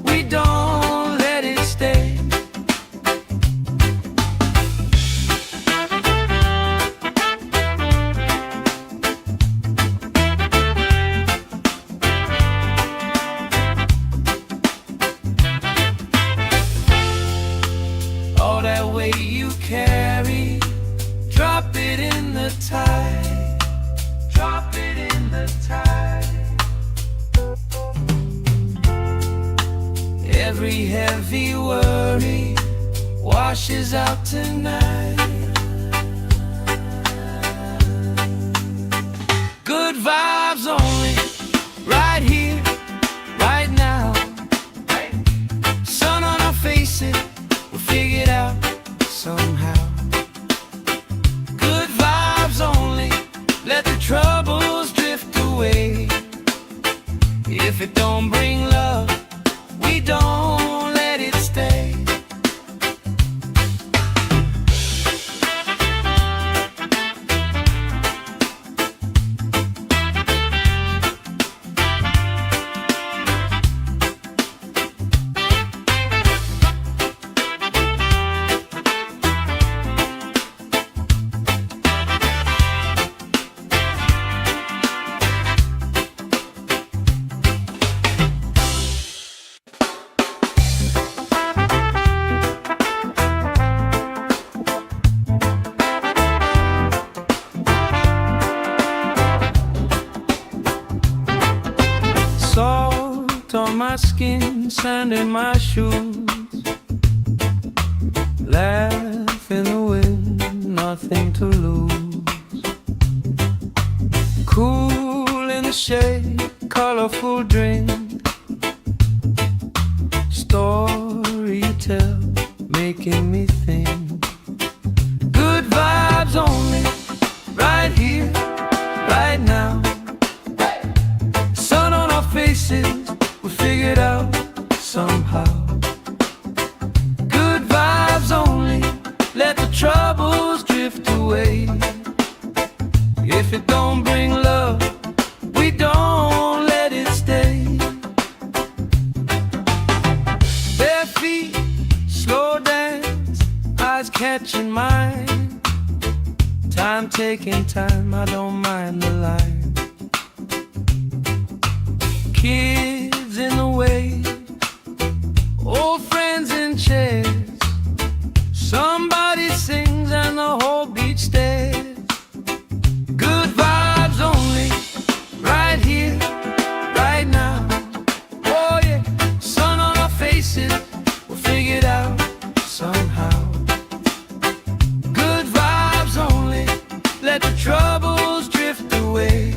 we don't let it stay. All that weight you carry, drop it in the tide. Drop it in the tide. Every heavy worry washes out tonight. Good vibes only, right here, right now. Sun on our faces, we'll figure it out somehow. Good vibes only, let the troubles drift away. If it don't bring love, we don't let it stay. Salt on my skin, sand in my shoes. Laugh in the wind, nothing to lose. Cool in the shade, colorful drink. Story you tell, making me think. Good vibes only, right here, right now. Sun on our faces, we'll figure it out somehow. Good vibes only, let the troubles drift away. If it don't bring love, we don't let it stay. Bare feet, slow dance, eyes catching mine. Time taking time, I don't mind the line. Kids in the way, old friends in chairs. Somebody sings and the whole beach stares. Good vibes only, right here, right now. Oh yeah, sun on our faces, we'll figure it out somehow. Good vibes only, let the troubles drift away.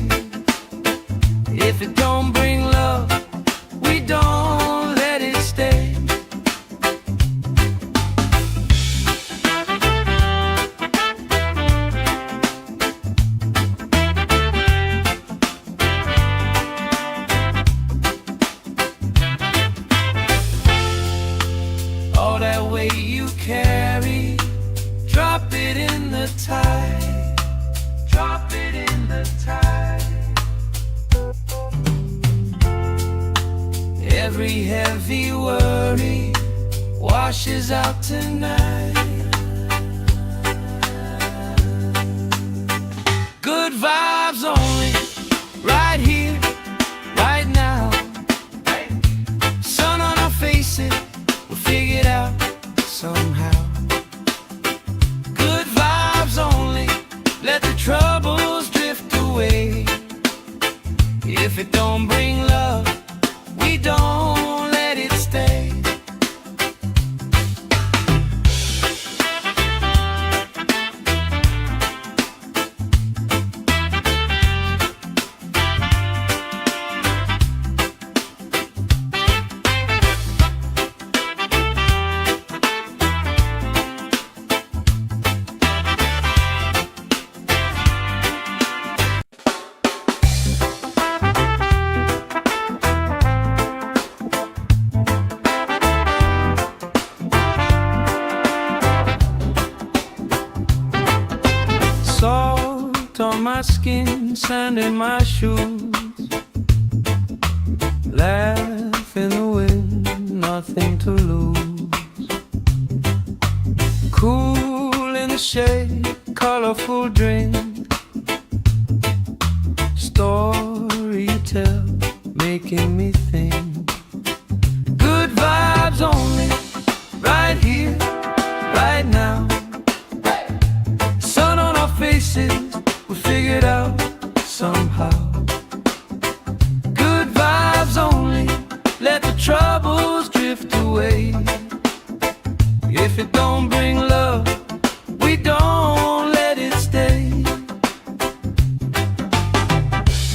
If it don't bring love, we don't let it stay. All that weight you carry, drop it in the tide. Drop it in the tide. Every heavy worry washes out tonight. Good vibes only, right here, right now. Sun on our faces, we'll figure it out somehow. Good vibes only, let the trouble skin, sand in my shoes. Laugh in the wind, nothing to lose. Cool in the shade, colorful drink. Story you tell, making me think. Good vibes only, right here, right now. Sun on our faces, we figured out somehow. Good vibes only, let the troubles drift away. If it don't bring love, we don't let it stay.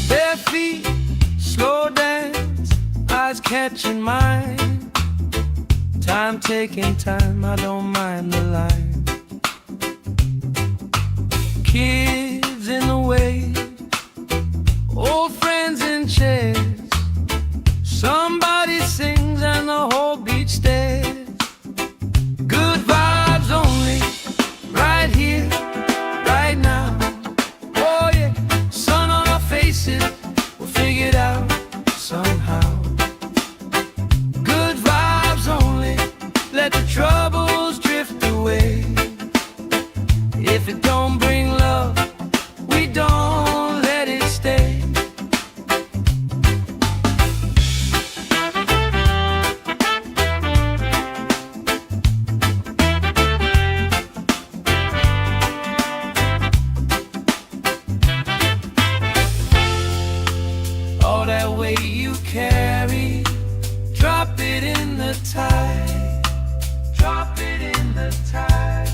Bare feet, slow dance, eyes catching mine. Time taking time, I don't mind the line. Kids in the way, old friends in chairs. Somebody sings and the whole beach stares. Good vibes only, right here, right now. Oh yeah, sun on our faces, we'll figure it out somehow. Good vibes only, let the troubles drift away. If it don't bring love, we don't let it stay. All that weight you carry, drop it in the tide. Drop it in the tide.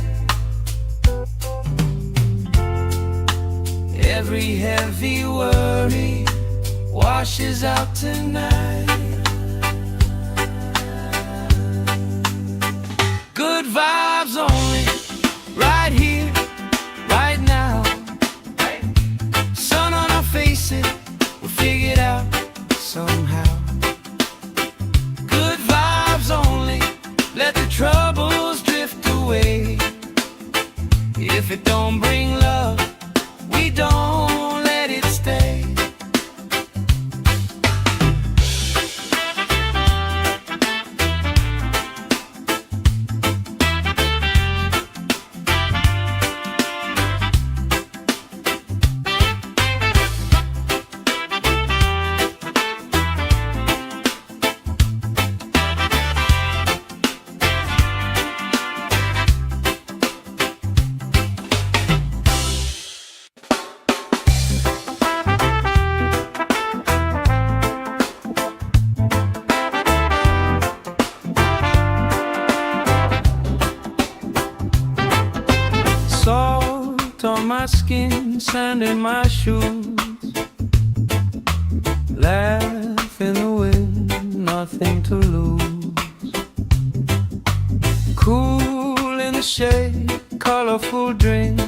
Every heavy worry washes out tonight. Good vibes only, right here, right now. Sun on our faces, we'll figure it out somehow. Good vibes only, let the troubles drift away. If it don't bring love, we don't let it stay. Salt on my skin, sand in my shoes. Laugh in the wind, nothing to lose. Cool in the shade, colorful drink.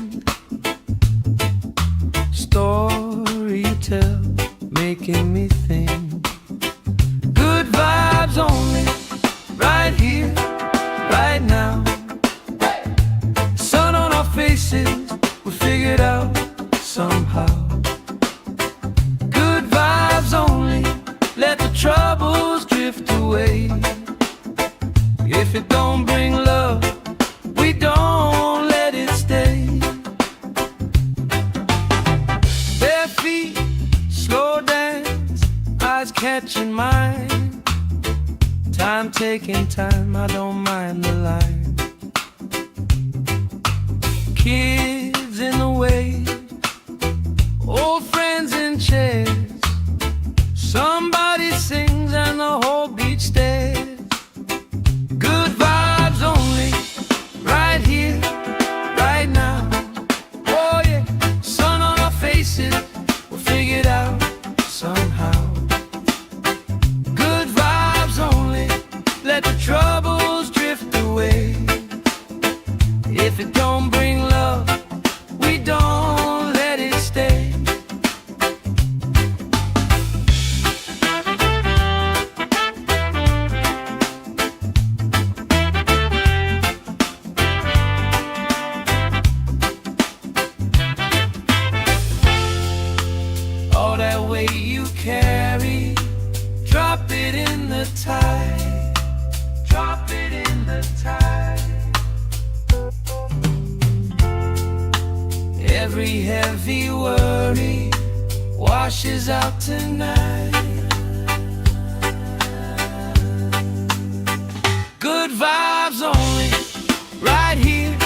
Story you tell, making me think. Good vibes only, right here, right now. Sun on our faces, we figured out somehow. Good vibes only, let the troubles drift away. If it don't bring love, we don't let it stay. Bare feet, slow dance, eyes catching mine. Time taking time, I don't mind the line. Kids in the way, old friends in chairs. Somebody sings and the whole beach stares. Good vibes only, right here, right now. Oh yeah, sun on our faces, we'll figure it out somehow. Good vibes only, let the troubles drift away. If it don't bring love, we don't let it stay. Every heavy worry washes out tonight. Good vibes only, right here,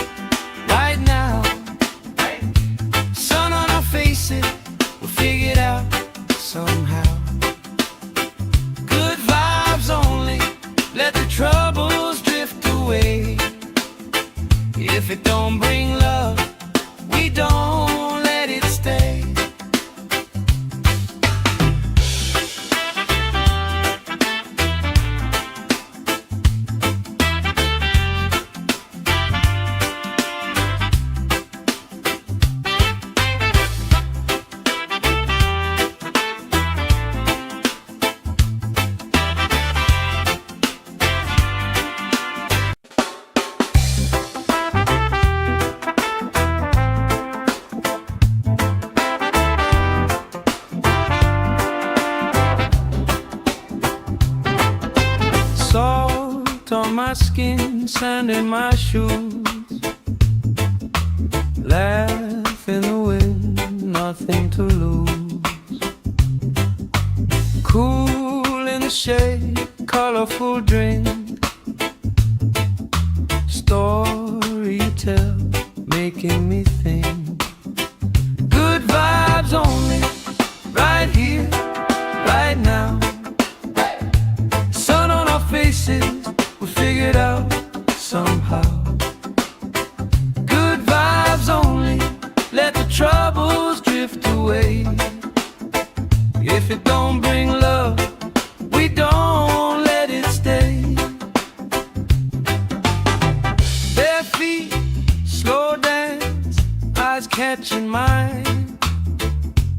right now. Sun on our faces, we'll figure it out somehow. Good vibes only, let the troubles drift away. If it don't bring love, we don't let it stay. Salt on my skin, sand in my shoes. Laugh in the wind, nothing to lose. Cool in the shade, colorful drink. Story you tell, making me think. Good vibes only, right here, right now. Sun on our faces, we figured out somehow. Good vibes only, let the troubles drift away. If it don't bring love, we don't let it stay. Bare feet, slow dance, eyes catching mine.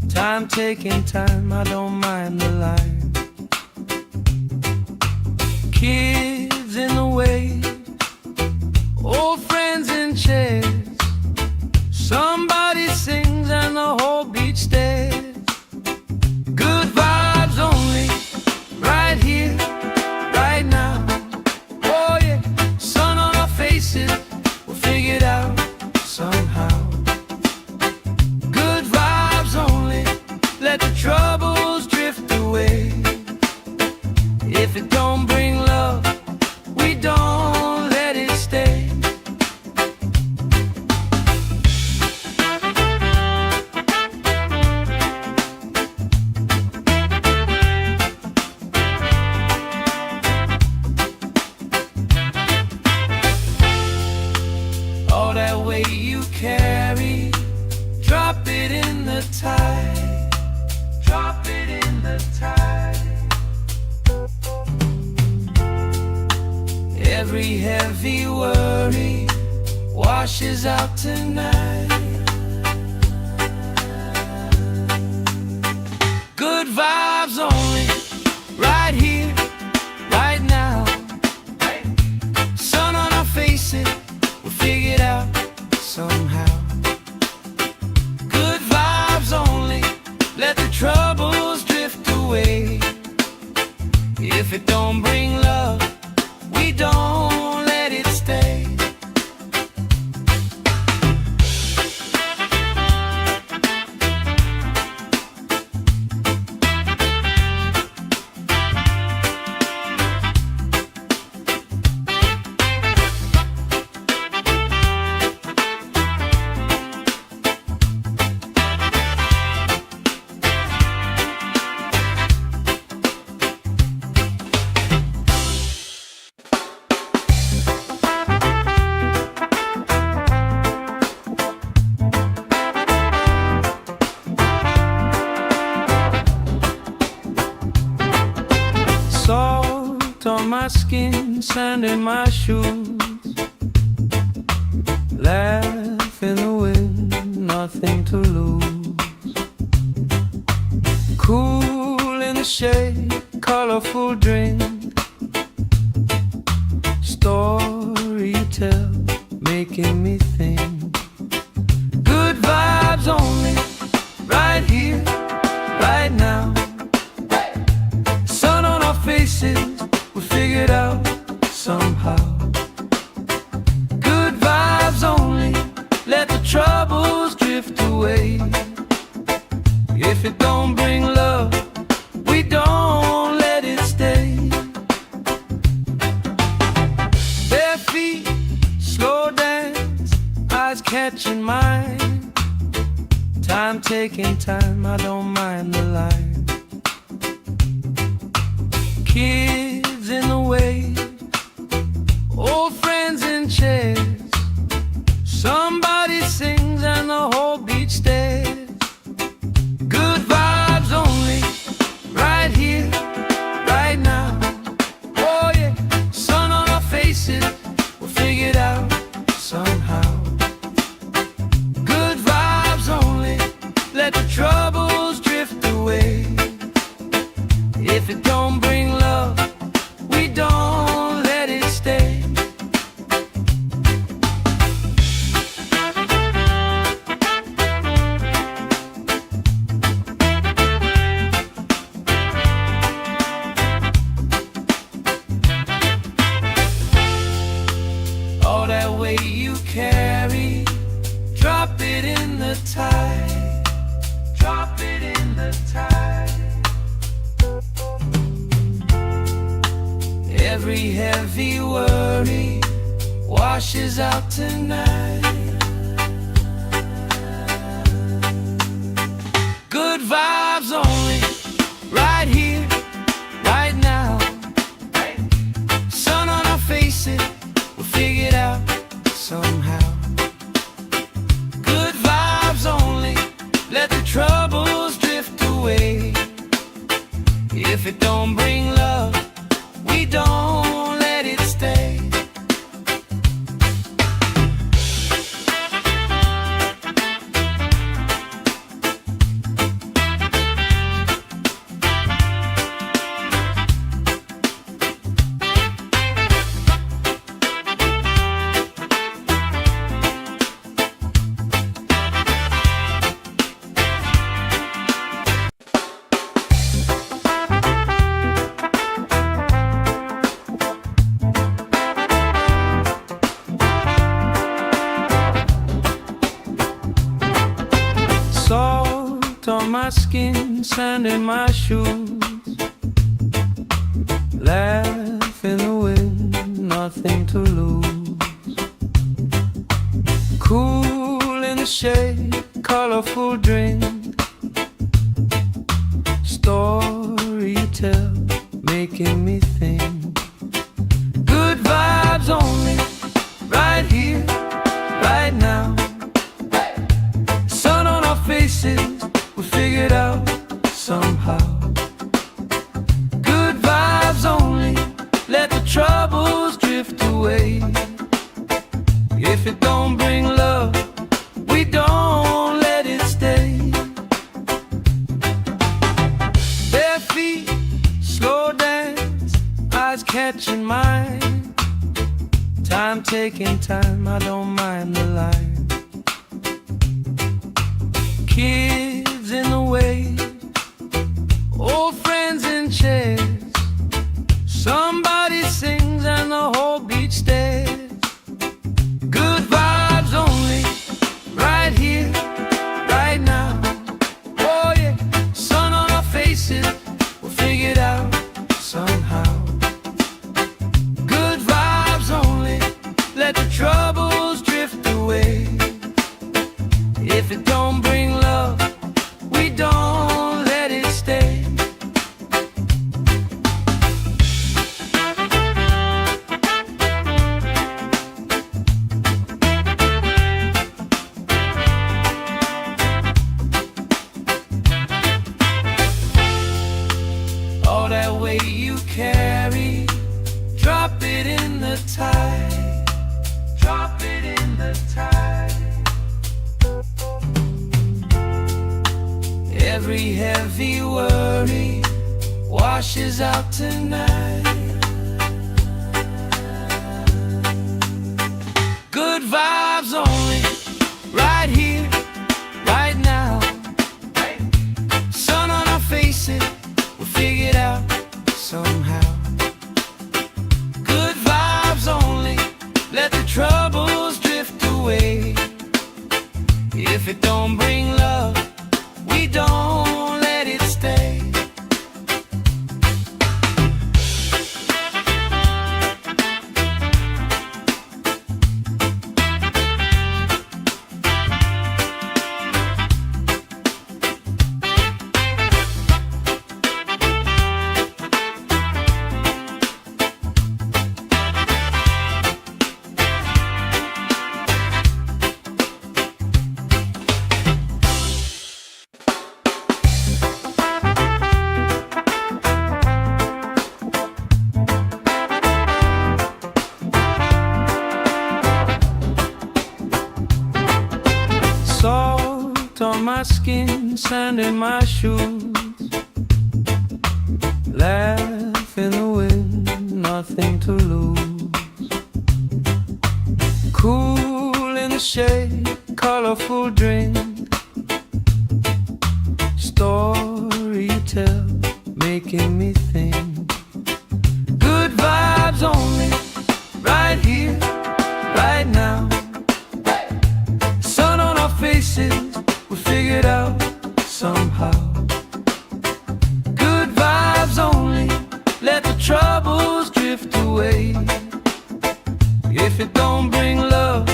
Time taking time, I don't mind the line. Kids in the wave, old friends in chairs. Somebody sings and the whole beach stares. Good vibes only, right here, right now. Oh yeah, sun on our faces, we'll figure it out somehow. Good vibes only, let the troubles drift away. If it don't bring love, we don't let it stay. All that weight you carry, drop it in the tide. Drop it in the tide. Every heavy worry washes out tonight. Good vibes only, right here, right now. Sun on our faces, we'll figure it out somehow. Good vibes only, let the troubles drift away. If it don't bring love, we don't let it stay. Salt on my skin, sand in my shoes. Laugh in the wind, nothing to lose. Cool in the shade, colorful drink. Story you tell, making me think. Good vibes only, right here, right now. Sun on our faces, we figured out somehow. Good vibes only, let the troubles drift away. away. If it don't bring love, we don't let it stay. Bare feet, slow dance, eyes catching mine. Time taking time, I don't mind the line. Kids in the way, old friends in chairs. Somebody sings and the whole beach stares. Good vibes only, right here, right now. Oh yeah, sun on our faces, we'll figure it out somehow. Good vibes only, let the troubles drift away. If it don't bring love, we don't let it stay. All that weight you carry, drop it in the tide. Drop it in the tide. Every heavy worry washes out tonight. Good vibes only, right here, right now. Sun on our faces, we'll figure it out somehow. Good vibes only, let the troubles drift away. If it don't bring love, we don't let it stay. Salt on my skin, sand in my shoes. Laugh in the wind, nothing to lose. Cool in the shade, colorful drink. Story you tell, making me think. Good vibes only, right here, right now. Sun on our faces, we'll figure it out somehow. Good vibes only, let the troubles drift away. If it don't bring love, we don't let it stay. Bare feet, slow dance, eyes catching mine. Time taking time, I don't mind the line. Kids in the way, old friends in chairs. Somebody sings and the whole beach stares. Good vibes only, right here, right now. Oh yeah, sun on our faces, we'll figure it out somehow. Good vibes only, let the troubles drift away. If it don't bring love, we don't let it stay. All that weight you carry, drop it in the tide. Drop it in the tide. Every heavy worry washes out tonight. Good vibes only, right here, right now. Sun on our faces, we'll figure it out somehow. Good vibes only, let the troubles drift away. If it don't bring love, on my skin, sand in my shoes. Laugh in the wind, nothing to lose. Cool in the shade, colorful drink. Story you tell, making me think. Good vibes only, right here, right now. Sun on our faces, we figured out somehow. Good vibes only, let the troubles drift away. If it don't bring love,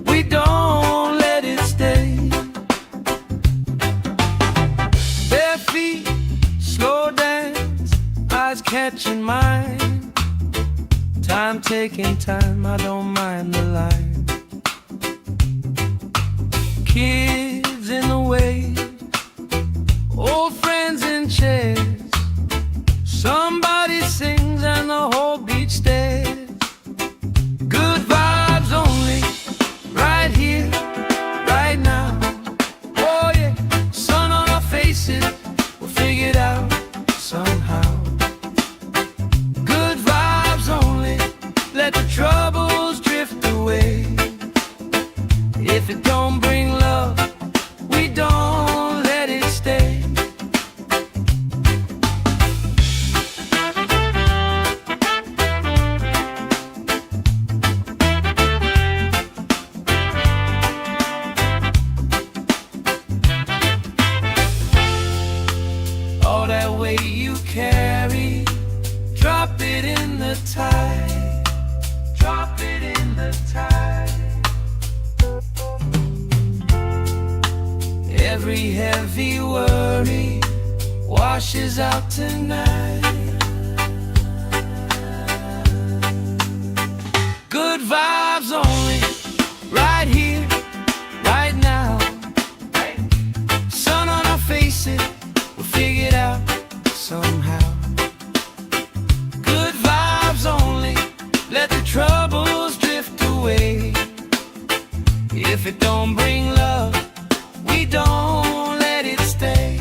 we don't let it stay. Bare feet, slow dance, eyes catching mine. Time taking time, I don't mind the line. Kids in the wave, old friends in chairs. Somebody sings and the whole beach stares. Good vibes only, right here, right now. Oh yeah, sun on our faces, we'll figure it out somehow. Good vibes only, let the troubles drift away. If it don't bring love, we don't let it stay. All that weight you carry, drop it in the tide. Drop it in the tide. Every heavy worry washes out tonight. Good vibes only, right here, right now. Sun on our faces, we'll figure it out somehow. Good vibes only, let the troubles drift away. If it don't bring love, we don't let it stay.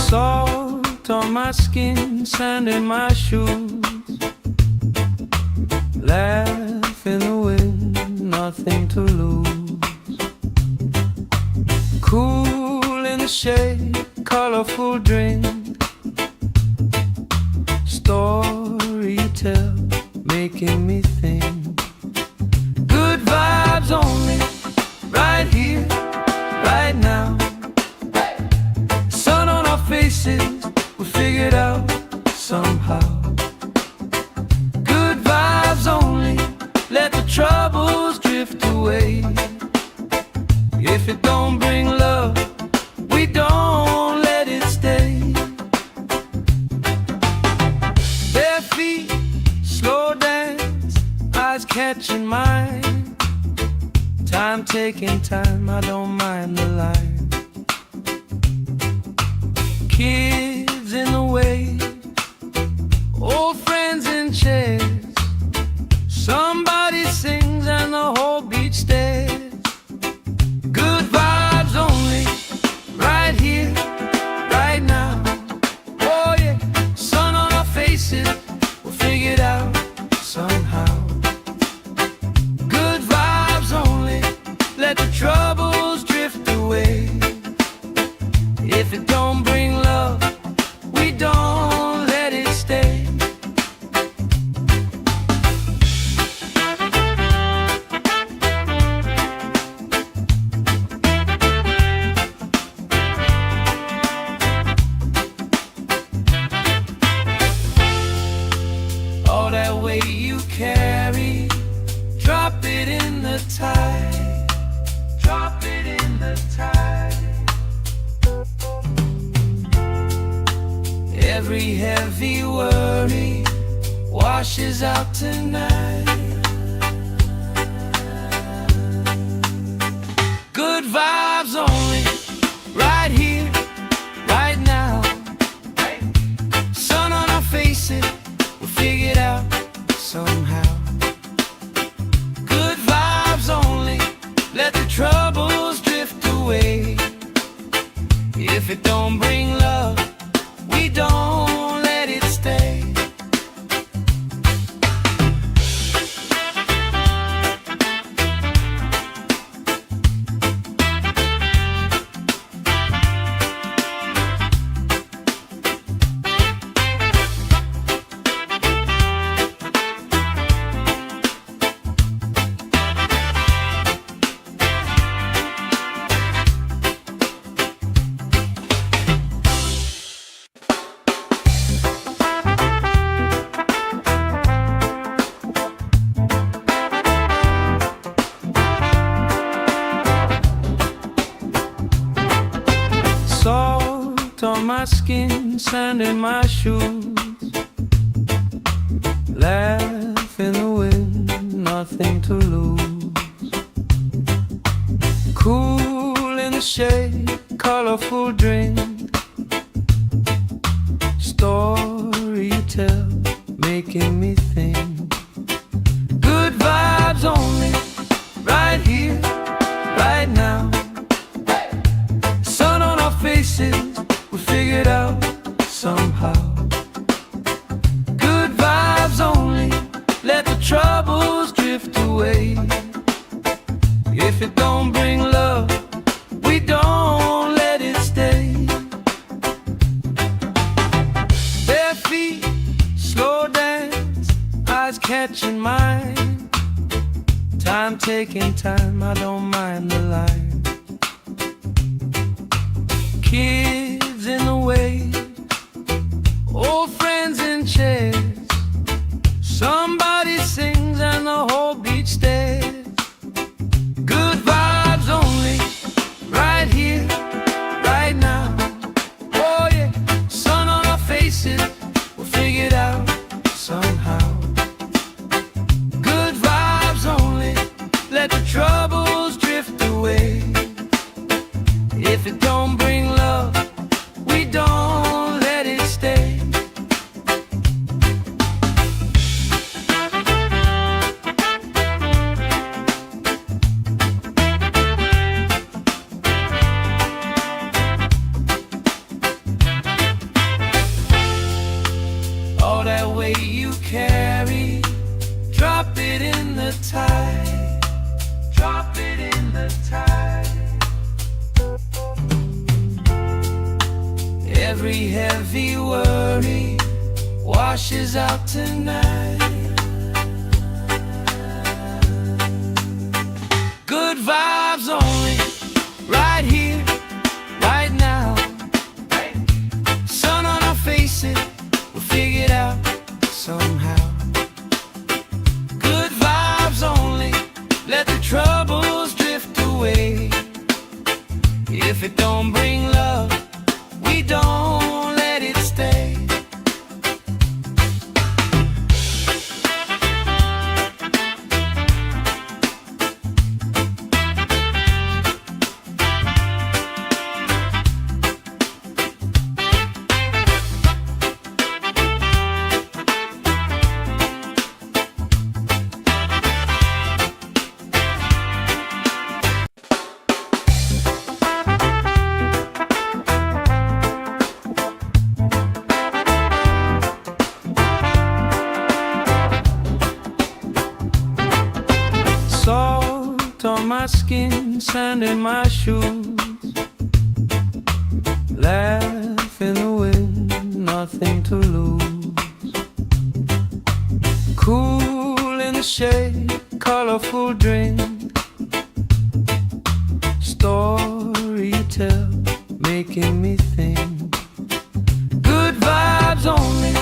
Salt on my skin, sand in my shoes. Laugh in the wind, nothing to lose. Cool in the shade, colorful drink. Story you tell, making me think. Good vibes only, right here, right now. Sun on our faces, we figured out somehow. Good vibes only, let the troubles drift away. If it don't bring love, we don't let it stay. Bare feet, slow dance, eyes catching mine. Time taking time, I don't mind the line. Kids in the wave, old friends in chairs. Somebody sings and the whole beach stares. Good vibes only, right here, right now. Oh yeah, sun on our faces, we'll figure it out somehow. Good vibes only, let the troubles drift away. If it don't bring love, we don't Every heavy worry washes out tonight. Good vibes only, right here, right now. Sun on our faces, we'll figure it out somehow. Good vibes only, let the troubles drift away. If it don't bring love, we don't let it stay. Salt on my skin, sand in my shoes. Laugh in the wind, nothing to lose. Cool in the shade, colorful drink. Story you tell, making me think. Good vibes only, right here, right now. Faces, we figure it out somehow. Good vibes only, let the troubles drift away. If it don't bring love, we don't let it stay. Bare feet, slow dance, eyes catching mine. Time taking time, I don't mind the line. Kids in the way, old friends in chairs. Somebody sings and the whole beach stares. Good vibes only, right here, right now. Oh yeah, sun on our faces, we'll figure it out somehow. Good vibes only, let the troubles drift away. If it don't bring love, we don't let it stay. All that weight you carry, drop it in the tide. Drop it in the tide. Every heavy worry washes out tonight. Good vibes only, right here, right now. Sun on our faces, we'll figure it out somehow. Good vibes only, let the troubles drift away. If it don't bring love, we don't let it stay. Salt on my skin, sand in my shoes. Laugh in the wind, nothing to lose. Cool in the shade, colorful drink. Story you tell, making me think. Good vibes only,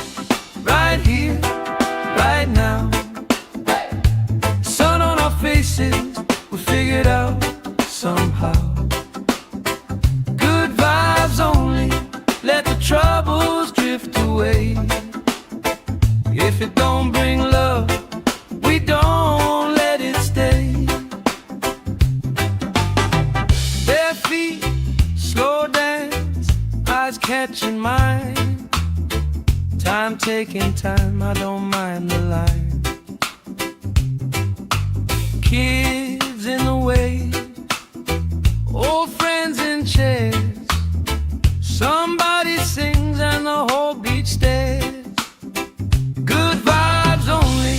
right here, right now. Sun on our faces, we figure it out somehow. Good vibes only, let the troubles drift away. away. If it don't bring love, we don't let it stay. Bare feet, slow dance, eyes catching mine. Time taking time, I don't mind the line. Kids in the way, old friends in chairs. Somebody sings and the whole beach stares. Good vibes only,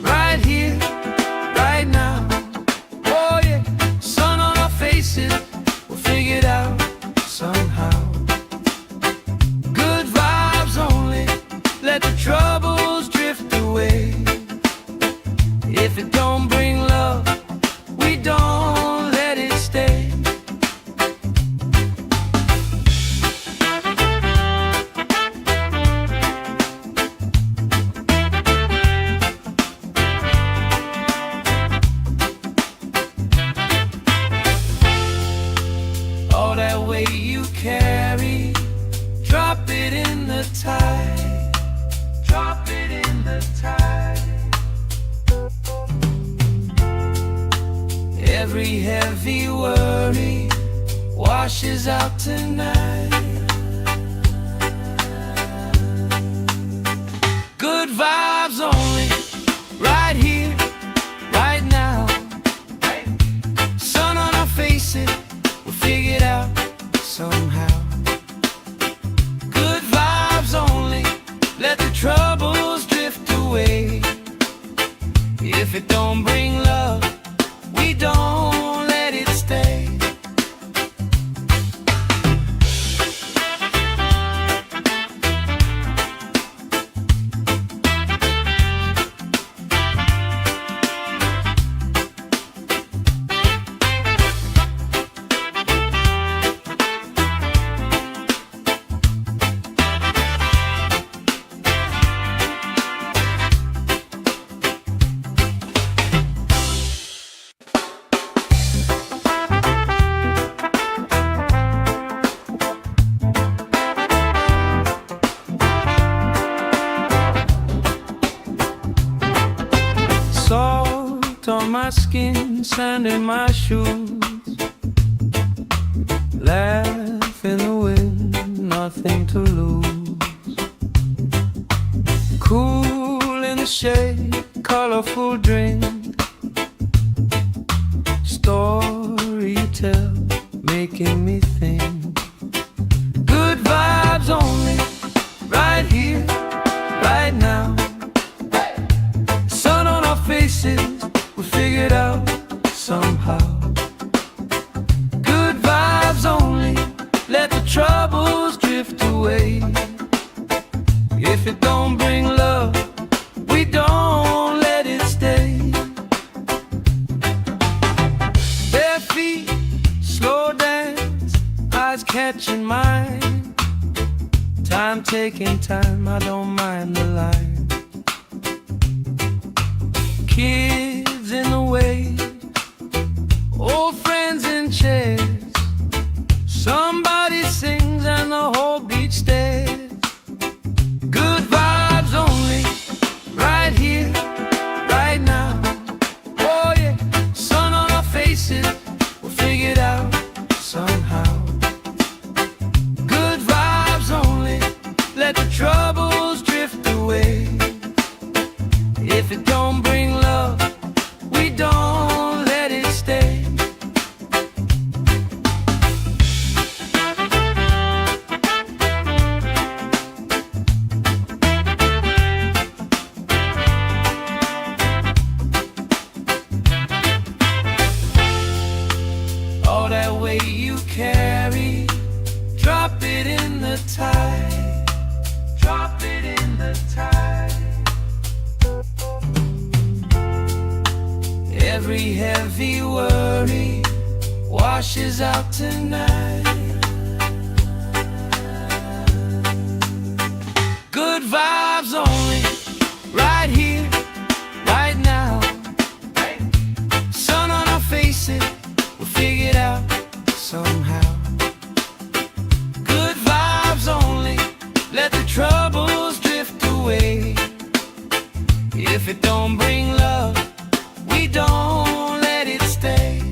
right here, right now. Oh yeah, sun on our faces, we'll figure it out somehow. Good vibes only, let the troubles drift away. If it don't bring love, we don't let it stay. All that weight you carry, drop it in the tide. Drop it in the tide. Every heavy worry washes out tonight. Good vibes only, right here, right now. Sun on our faces, we'll figure it out somehow. Good vibes only, let the troubles drift away. If it don't bring love, we don't let it stay. Salt on my skin, sand in my shoes. Laugh in the wind, nothing to lose. Cool in the shade, colorful drink. Story you tell, making me think. Good vibes only, right here, right now. Sun on our faces, we'll figure it out somehow. Good vibes only, let the troubles drift away. If it don't bring love, we don't let it stay. Bare feet, slow dance, eyes catching mine. Time taking time, I don't mind the line. Kids in the way, old friends in chairs. Somebody sings and the whole beach stares. Good vibes only, right here, right now. Oh yeah, sun on our faces, we'll figure it out somehow. Good vibes only, let the troubles drift away. If it don't bring love, we don't let it stay. All that weight you carry, drop it in the tide. Drop it in the tide. Every heavy worry washes out tonight. Good vibes only, right here, right now. Sun on our faces, we'll figure it out somehow. Good vibes only, let the troubles If it don't bring love, we don't let it stay.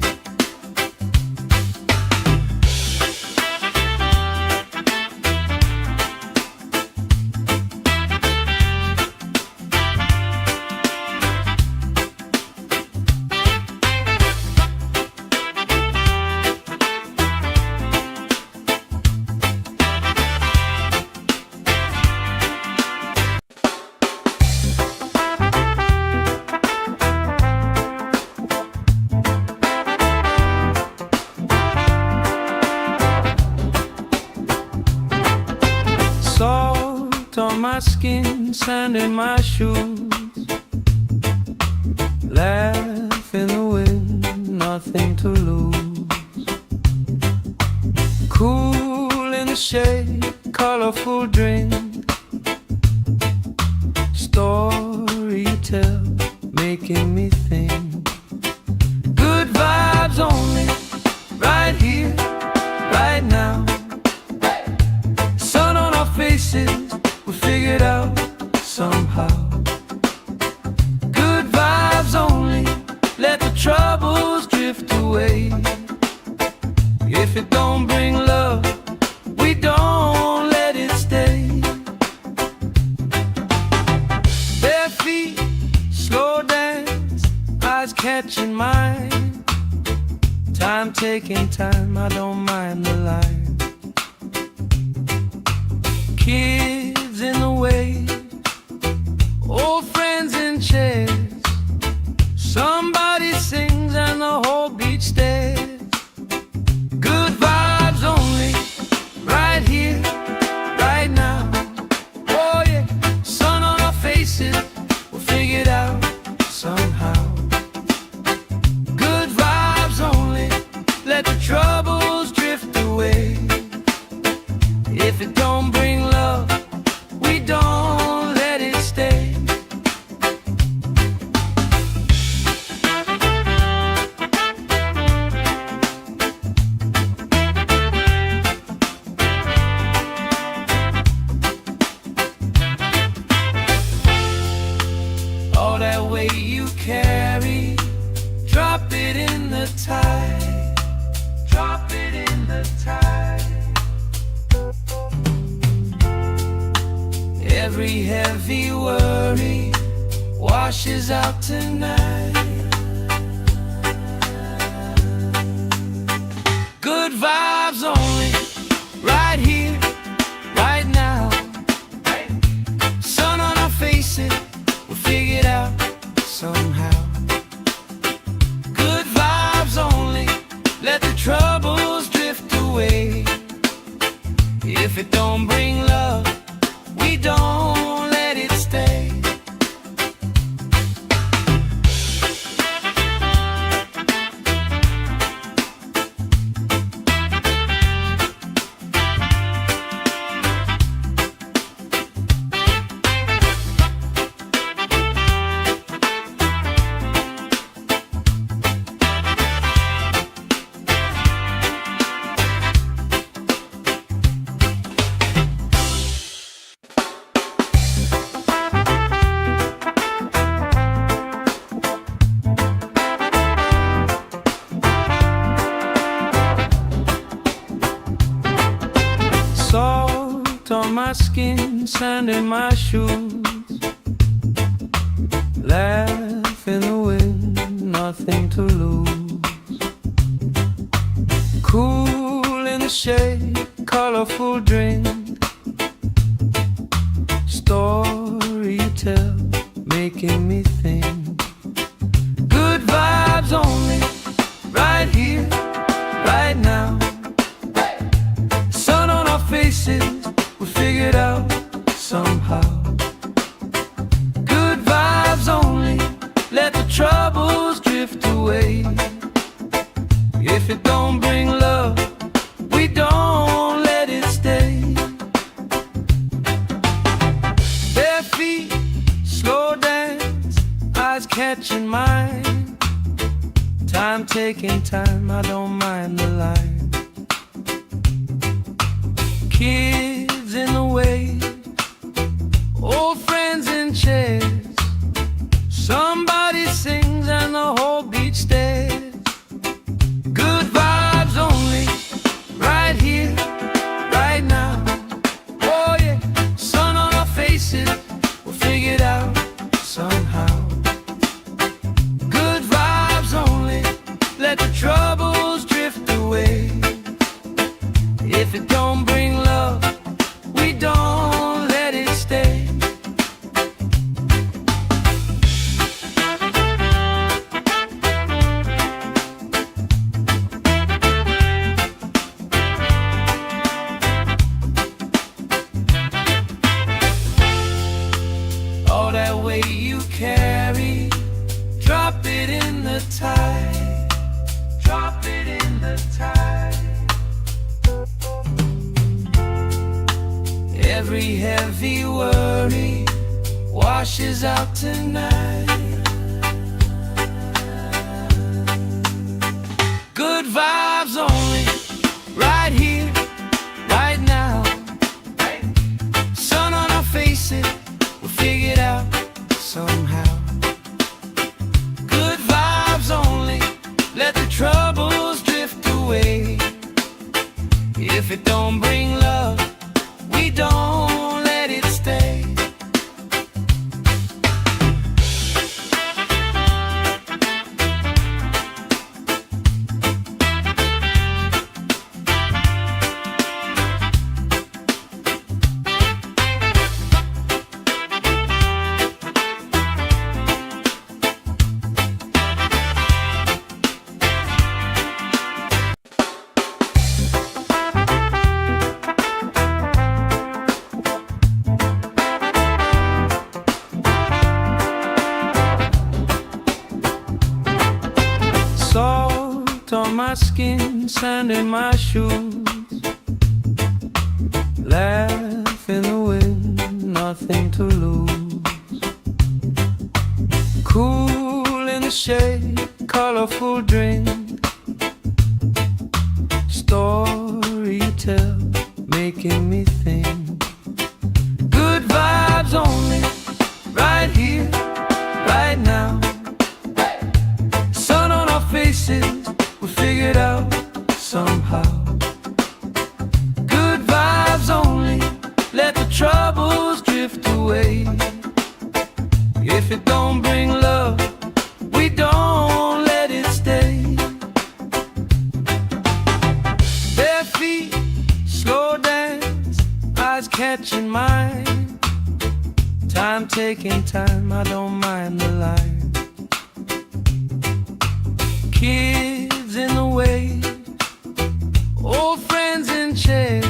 Salt on my skin, sand in my shoes, laugh in the wind, nothing to lose. Cool in the shade, colorful drink, story you tell, making me think. Good vibes only, right here, right now. Sun on our faces, we figured out somehow. Good vibes only, let the troubles drift away. If it don't bring love, we don't let it stay. Bare feet, slow dance, eyes catching mine. Time taking time, I don't mind the line. Kids in the wave, old friends in chairs. Somebody sings and the whole beach stares. Good vibes only, right here, right now. Oh yeah, sun on our faces, we'll figure it out somehow. Good vibes only, let the troubles drift away. If it don't bring love, we don't let it stay. All that weight you carry, drop it in the tide. Drop it in the tide. Every heavy worry washes out tonight. Good vibes only, right here, right now. Sun on our faces, we'll figure it out somehow. Good vibes only, let the troubles drift away. If it don't bring love, we don't let it stay. Salt on my skin, sand in my shoes, laugh in the wind, nothing to lose. Cool in the shade, colorful drink, story you tell, making me think. Good vibes only, right here, right now. Sun on our faces, we figured out somehow. Good vibes only, let the troubles drift away. If it don't bring love, we don't let it stay. Bare feet, slow dance, eyes catching mine. Time taking time, I don't mind the line. Kids in the wave, old friends in chairs. Somebody sings and the whole beach stares. Good vibes only, right here, right now. Oh yeah, sun on our faces, we'll figure it out somehow. Good vibes only, let the troubles drift away. If it don't bring love, we don't let it stay. All that weight you carry, drop it in the tide. Drop it in the tide. Every heavy worry washes out tonight. Good vibes only, right here, right now. Sun on our faces, we'll figure it out somehow. Good vibes only, let the troubles drift away. If it don't bring love, we don't let it stay. Salt on my skin, sand in my shoes. Laugh in the wind, nothing to lose. Cool in the shade, colorful drink. Story you tell, making me think. Good vibes only, right here, right now. Sun on our faces, we'll figure it out somehow. Good vibes only, let the troubles drift away. If it don't bring love, we don't let it stay. Bare feet, slow dance, eyes catching mine. Time taking time, I don't mind the line. Kids in the way, old friends in chairs.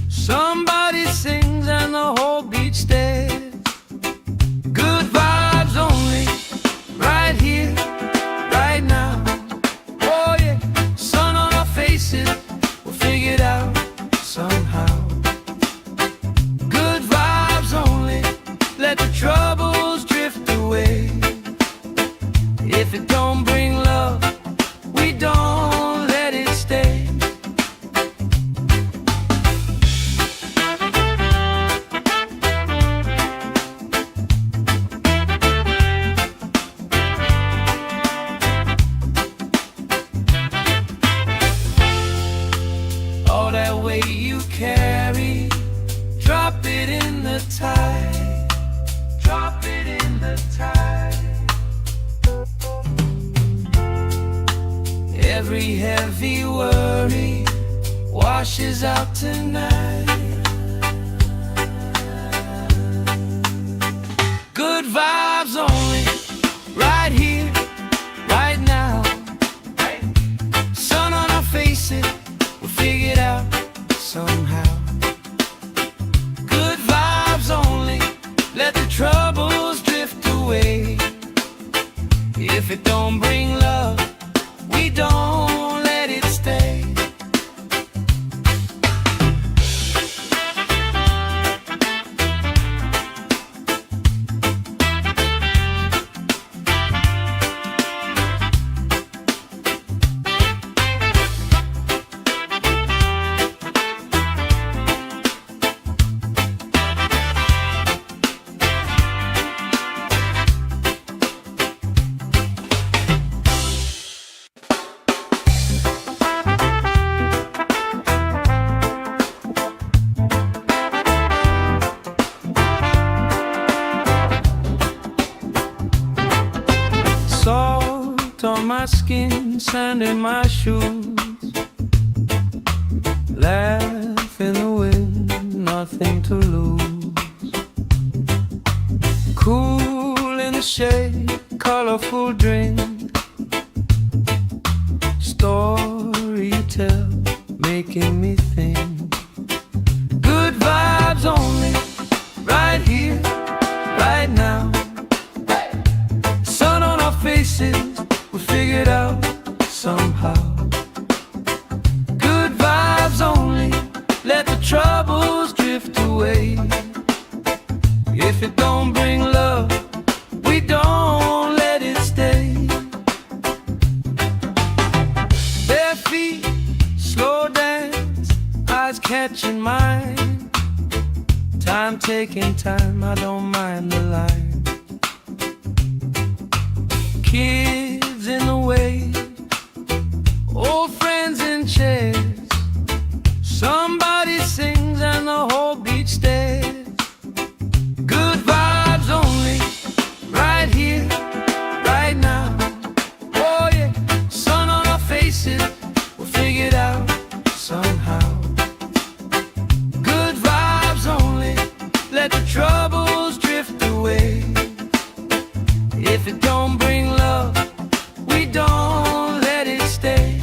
Somebody sings and the whole beach stares. Good vibes only, right here, right now. Oh yeah, sun on our faces, we'll figure it out somehow. Good vibes only, let the troubles drift away. If it don't bring love, we don't let it stay. All that weight you carry, drop it in the tide. Drop it in the tide. Every heavy worry washes out tonight. Good vibes only, right here, right now. Sun on our faces, we'll figure it out somehow. Good vibes only, let the troubles drift away. If it don't bring love, we don't let it stay. on my skin, sand in my shoes. Laugh in the wind, nothing to lose. Cool in the shade, colorful drink. Story you tell, making me think. Good vibes only, right here, right now. Sun on our faces, we figured out somehow. Good vibes only, let the troubles drift away. If it don't bring love, we don't let it stay. Bare feet, slow dance, eyes catching mine. Time taking time, I don't mind the line. Kids in the wave, old friends in chairs. Somebody sings and the whole beach stares. Good vibes only, right here, right now. Oh yeah, sun on our faces, we'll figure it out somehow. Good vibes only, let the troubles drift away. If it don't bring love, we don't let it stay.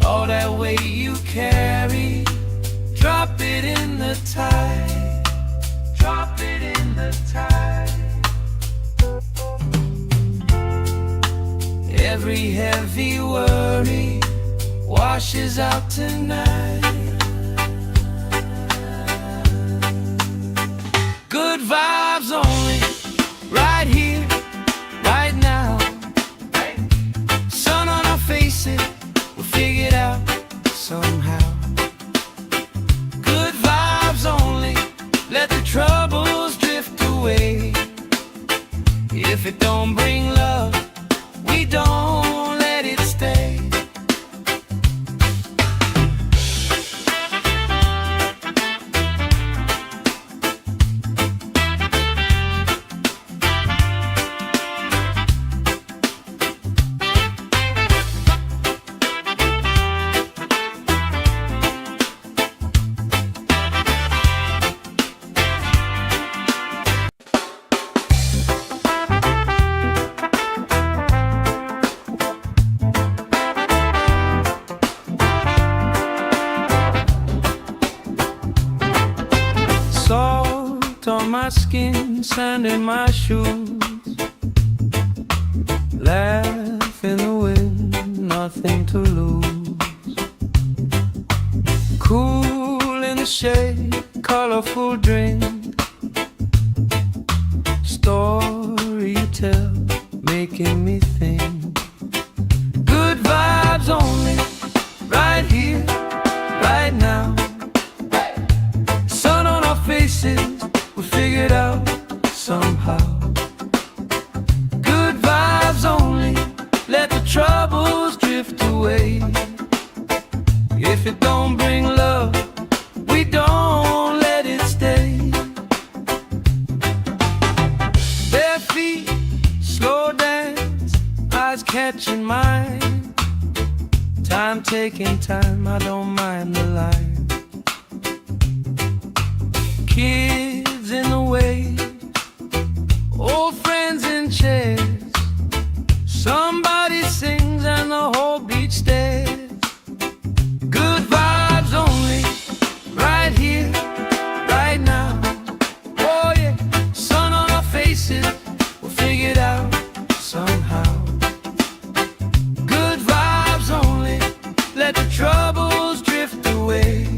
All that weight you carry, drop it in the tide. Drop it in the tide. Every heavy worry washes out tonight. Good vibes only, right here, right now. Sun on our faces, we'll figure it out somehow. Good vibes only, let the troubles drift away. If it don't bring love, we don't let it stay. Salt on my skin, sand in my shoes. Laugh in the wind, nothing to lose. Cool in the shade, colorful drink. Story you tell, making me think. Good vibes only, right here, right now. Sun on our faces, we figured out somehow. Good vibes only, let the troubles drift away. If it don't bring love, we don't let it stay. Bare feet, slow dance, eyes catching mine. Time taking time, I don't mind the line. Kids in the wave, old friends in chairs. Somebody sings and the whole beach stares. Good vibes only, right here, right now. Oh yeah, sun on our faces, we'll figure it out somehow. Good vibes only, let the troubles drift away.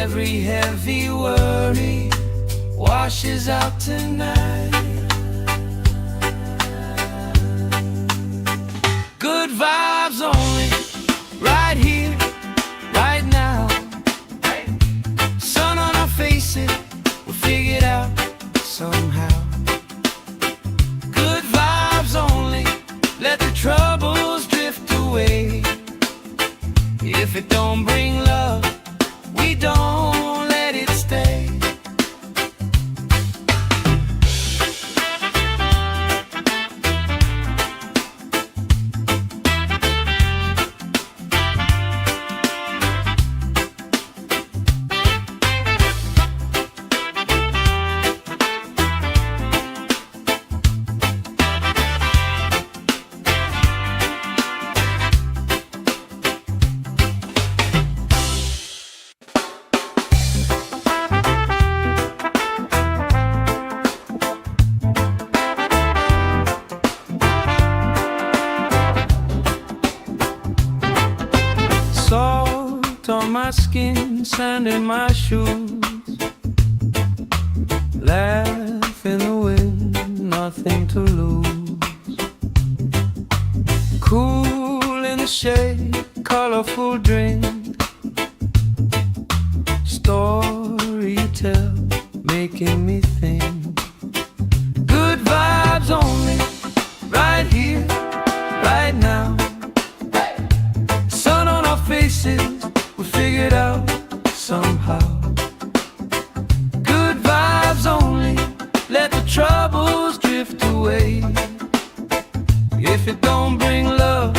Every heavy worry washes out tonight. Good vibes only, right here, right now. Sun on our faces, we'll figure it out somehow. Good vibes only, let the troubles drift away. If it don't bring love, we don't let it stay. Salt on my skin, sand in my shoes. Laugh in the wind, nothing to lose. Cool in the shade, colorful drink. Story you tell, making me think. Good vibes only, right here, right now. Sun on our faces, we figure it out somehow. Good vibes only, let the troubles drift away. If it don't bring love,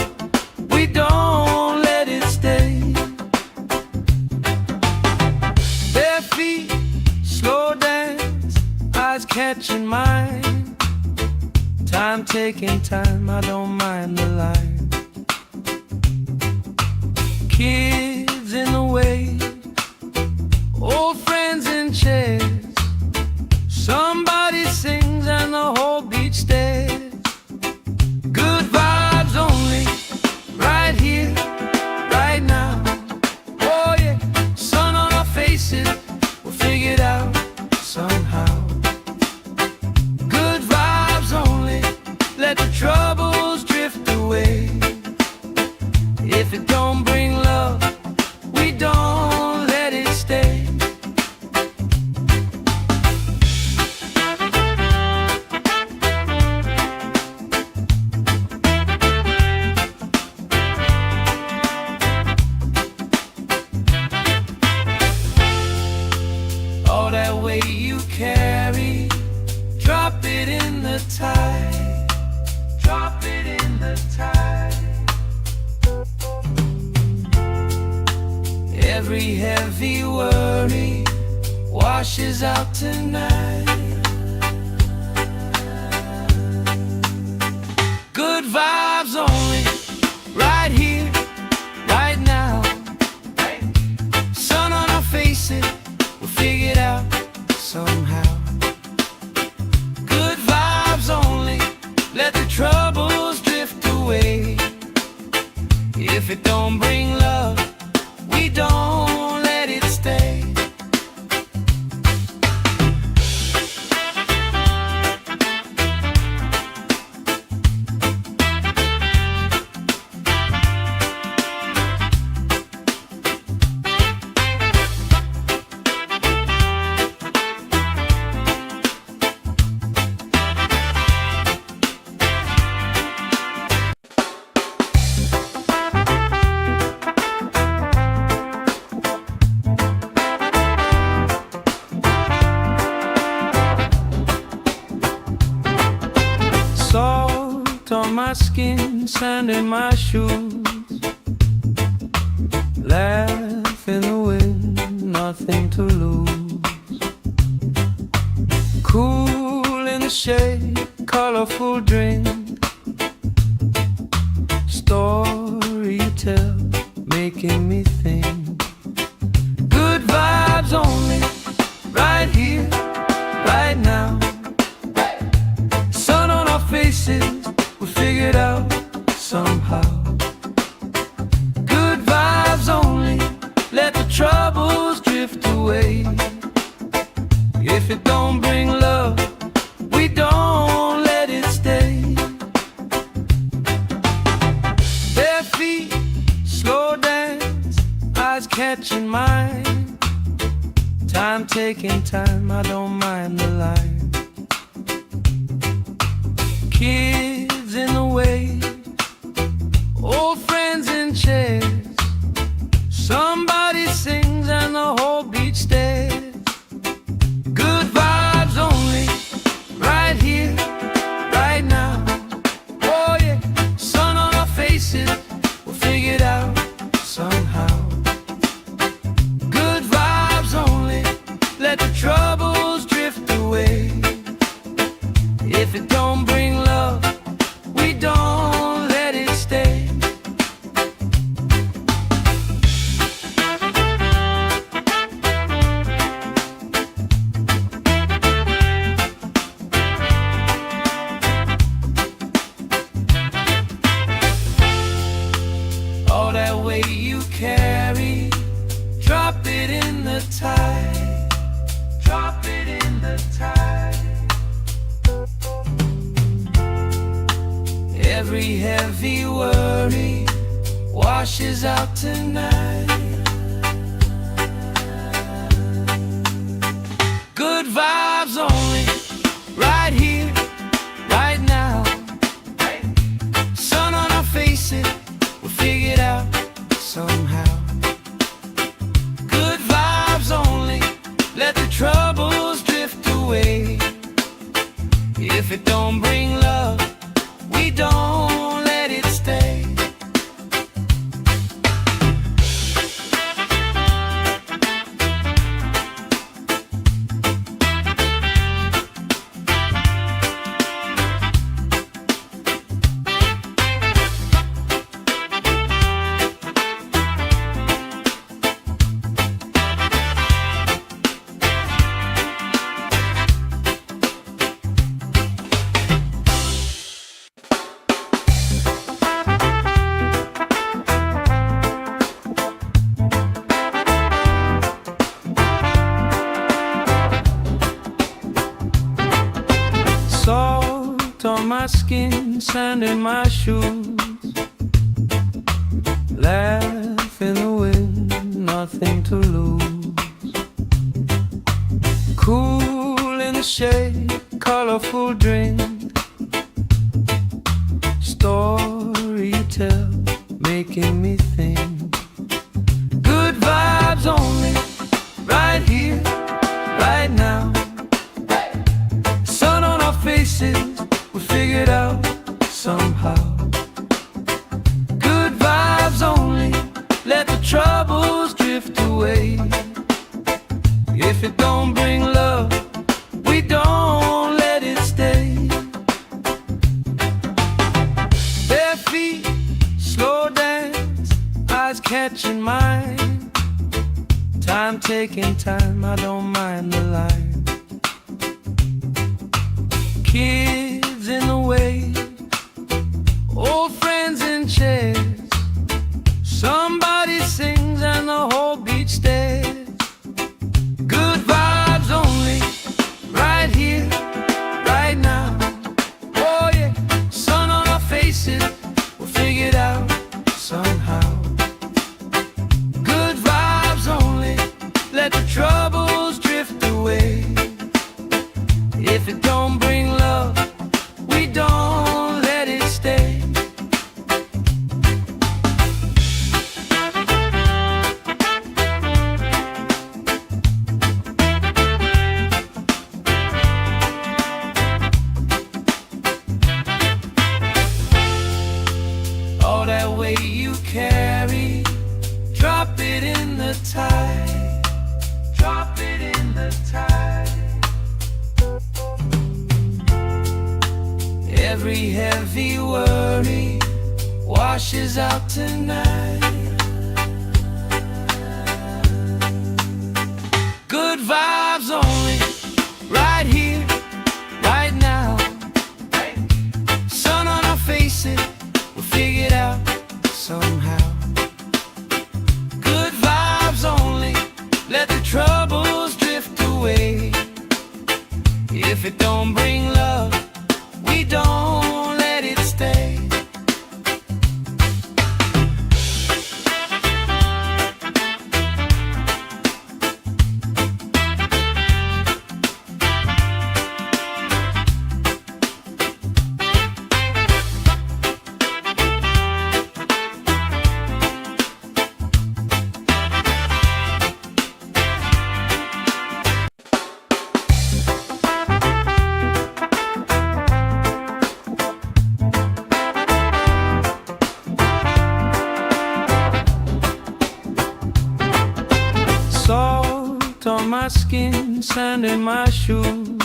we don't let it stay. Bare feet, slow dance, eyes catching mine. Time taking time, I don't mind the line. Kids in the way, old friends in chairs. Somebody sings and the whole beach stares. Good vibes only, right here, right now. Oh yeah, sun on our faces, we'll figure it out somehow. Good vibes only, let the troubles drift away. If it don't bring love, we don't let it stay. All that weight you carry, drop it in the tide. Drop it in the tide. Every heavy worry washes out tonight. Good vibes only, right here, right now. Sun on our faces, we'll figure it out somehow. Good vibes only, let the troubles drift away. If it don't bring love, we don't let it stay. Salt on my skin, sand in my shoes. Laugh in the wind, nothing to lose. Cool in the shade, colorful drink. Story you tell, making me think. Good vibes only, right here, right now. Sun on our faces, we figure it out somehow. Good vibes only, let the troubles drift away. Time taking time, I don't mind the line. Kids in the way, old friends in chairs. Somebody sings and the whole beach stares. Good vibes only, right here, right now. Oh yeah, sun on our faces, we'll figure it out somehow. Good vibes only, let the troubles drift away. If it don't bring love, we don't let it stay. All that weight you carry, drop it in the tide. Drop it in the tide. Every heavy worry washes out tonight. Good vibes only, right here, right now. Sun on our faces, we'll figure it out somehow. Good vibes only, let the troubles drift away. If it don't bring love, we don't let it stay. Salt on my skin, sand in my shoes. Laugh in the wind, nothing to lose. Cool in the shade, colorful drink. Story you tell, making me think. Good vibes only, right here, right now. Sun on our faces, we figure it out somehow. Good vibes only, let the troubles drift away. If it don't bring love, we don't let it stay. Bare feet, slow dance, eyes catching mine. Time taking time, I don't mind the line. Kids in the way, old friends in chairs. Somebody sings and the whole beach stares. Good vibes only, right here, right now. Oh yeah, sun on our faces, we'll figure it out somehow. Good vibes only, let the troubles drift away. If it don't bring love, we don't let it stay. All that weight you carry, drop it in the tide. Drop it in the tide. Every heavy worry washes out tonight. Good vibes only, right here, right now. Sun on our faces, we'll figure it out somehow. Good vibes only, let the troubles drift away. If it don't bring love, we don't let it stay. Salt on my skin, sand in my shoes.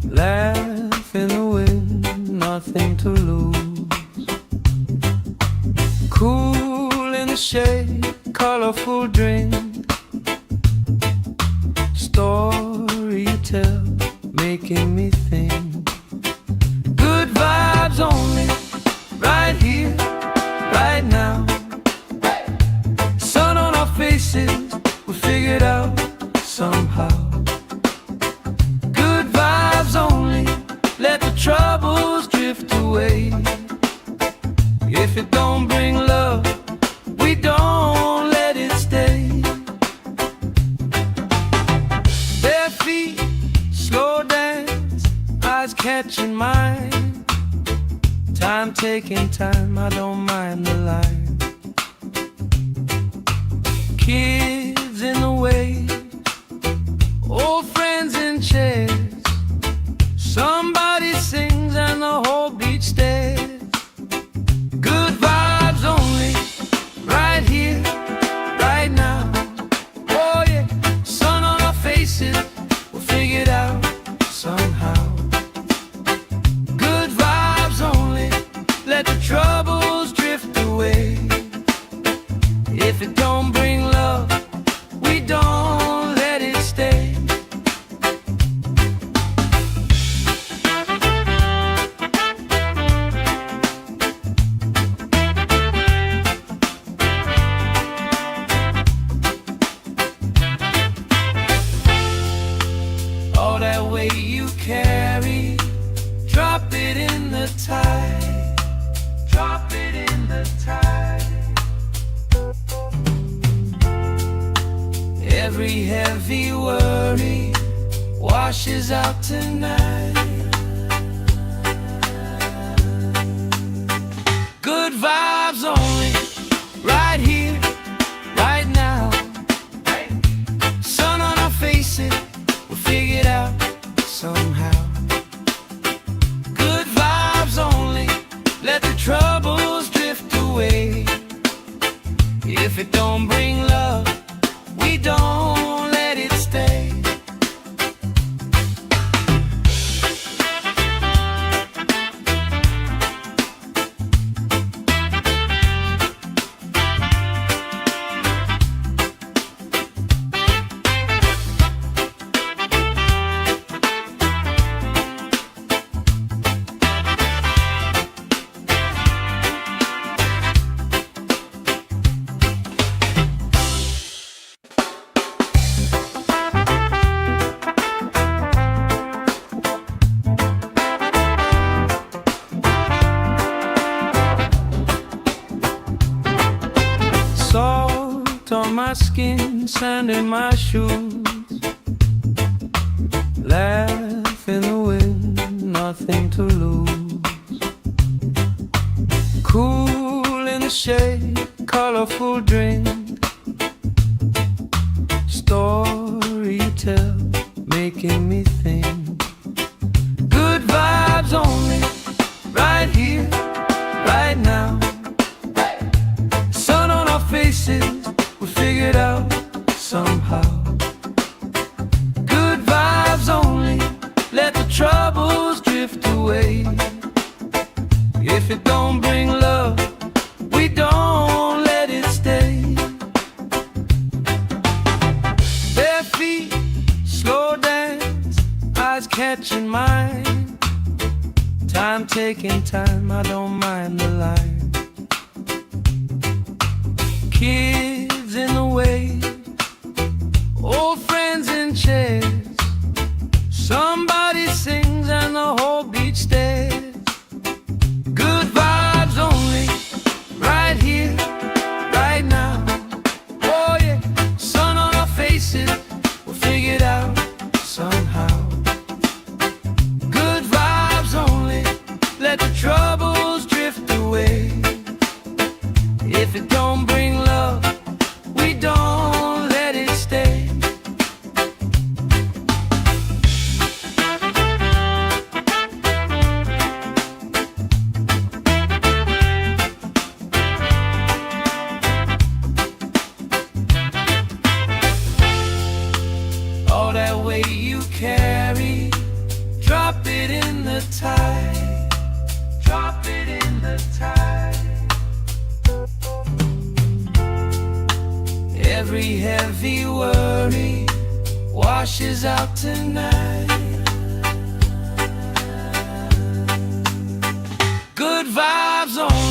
Laugh in the wind, nothing to lose. Cool in the shade, colorful drink. Story you tell, making me think. Good vibes only, right here, right now. Sun on our faces, we figured out somehow. Good vibes only, let the troubles drift away. If it don't bring love, we don't let it stay. Bare feet, slow dance, eyes catching mine. Time taking time, I don't mind the line. Kids in the way, old friends in chairs. Somebody sings and the whole beach stares. Good vibes only, right here, right now. Oh yeah, sun on our faces, we'll figure it out somehow. Good vibes only, let the troubles drift away. If it don't bring love, we don't let it stay. All that weight you carry, drop it in the tide. Drop it in the tide. Every heavy worry washes out tonight. Good vibes only, right here, right now. Sun on our faces, we'll figure it out somehow. Good vibes only, let the troubles drift away. If it don't bring love, we don't let it stay. Salt on my skin, sand in my shoes. Laugh in the wind, nothing to lose. Cool in the shade, colorful drink. Story you tell, making me think. Good vibes only, right here, right now. Sun on our faces, we figured out somehow. Good vibes only, let the troubles drift away. If it don't bring love, we don't let it stay. Bare feet, slow dance, eyes catching mine. Time taking time, I don't mind the line. Kids in the way, old friends in chairs. Somebody sings and the whole beach stares. Good vibes only, right here, right now. Oh yeah, sun on our faces, we'll figure it out somehow. Good vibes only, let the troubles drift away. If it don't bring love, we don't let it stay. washes out tonight. Good vibes only.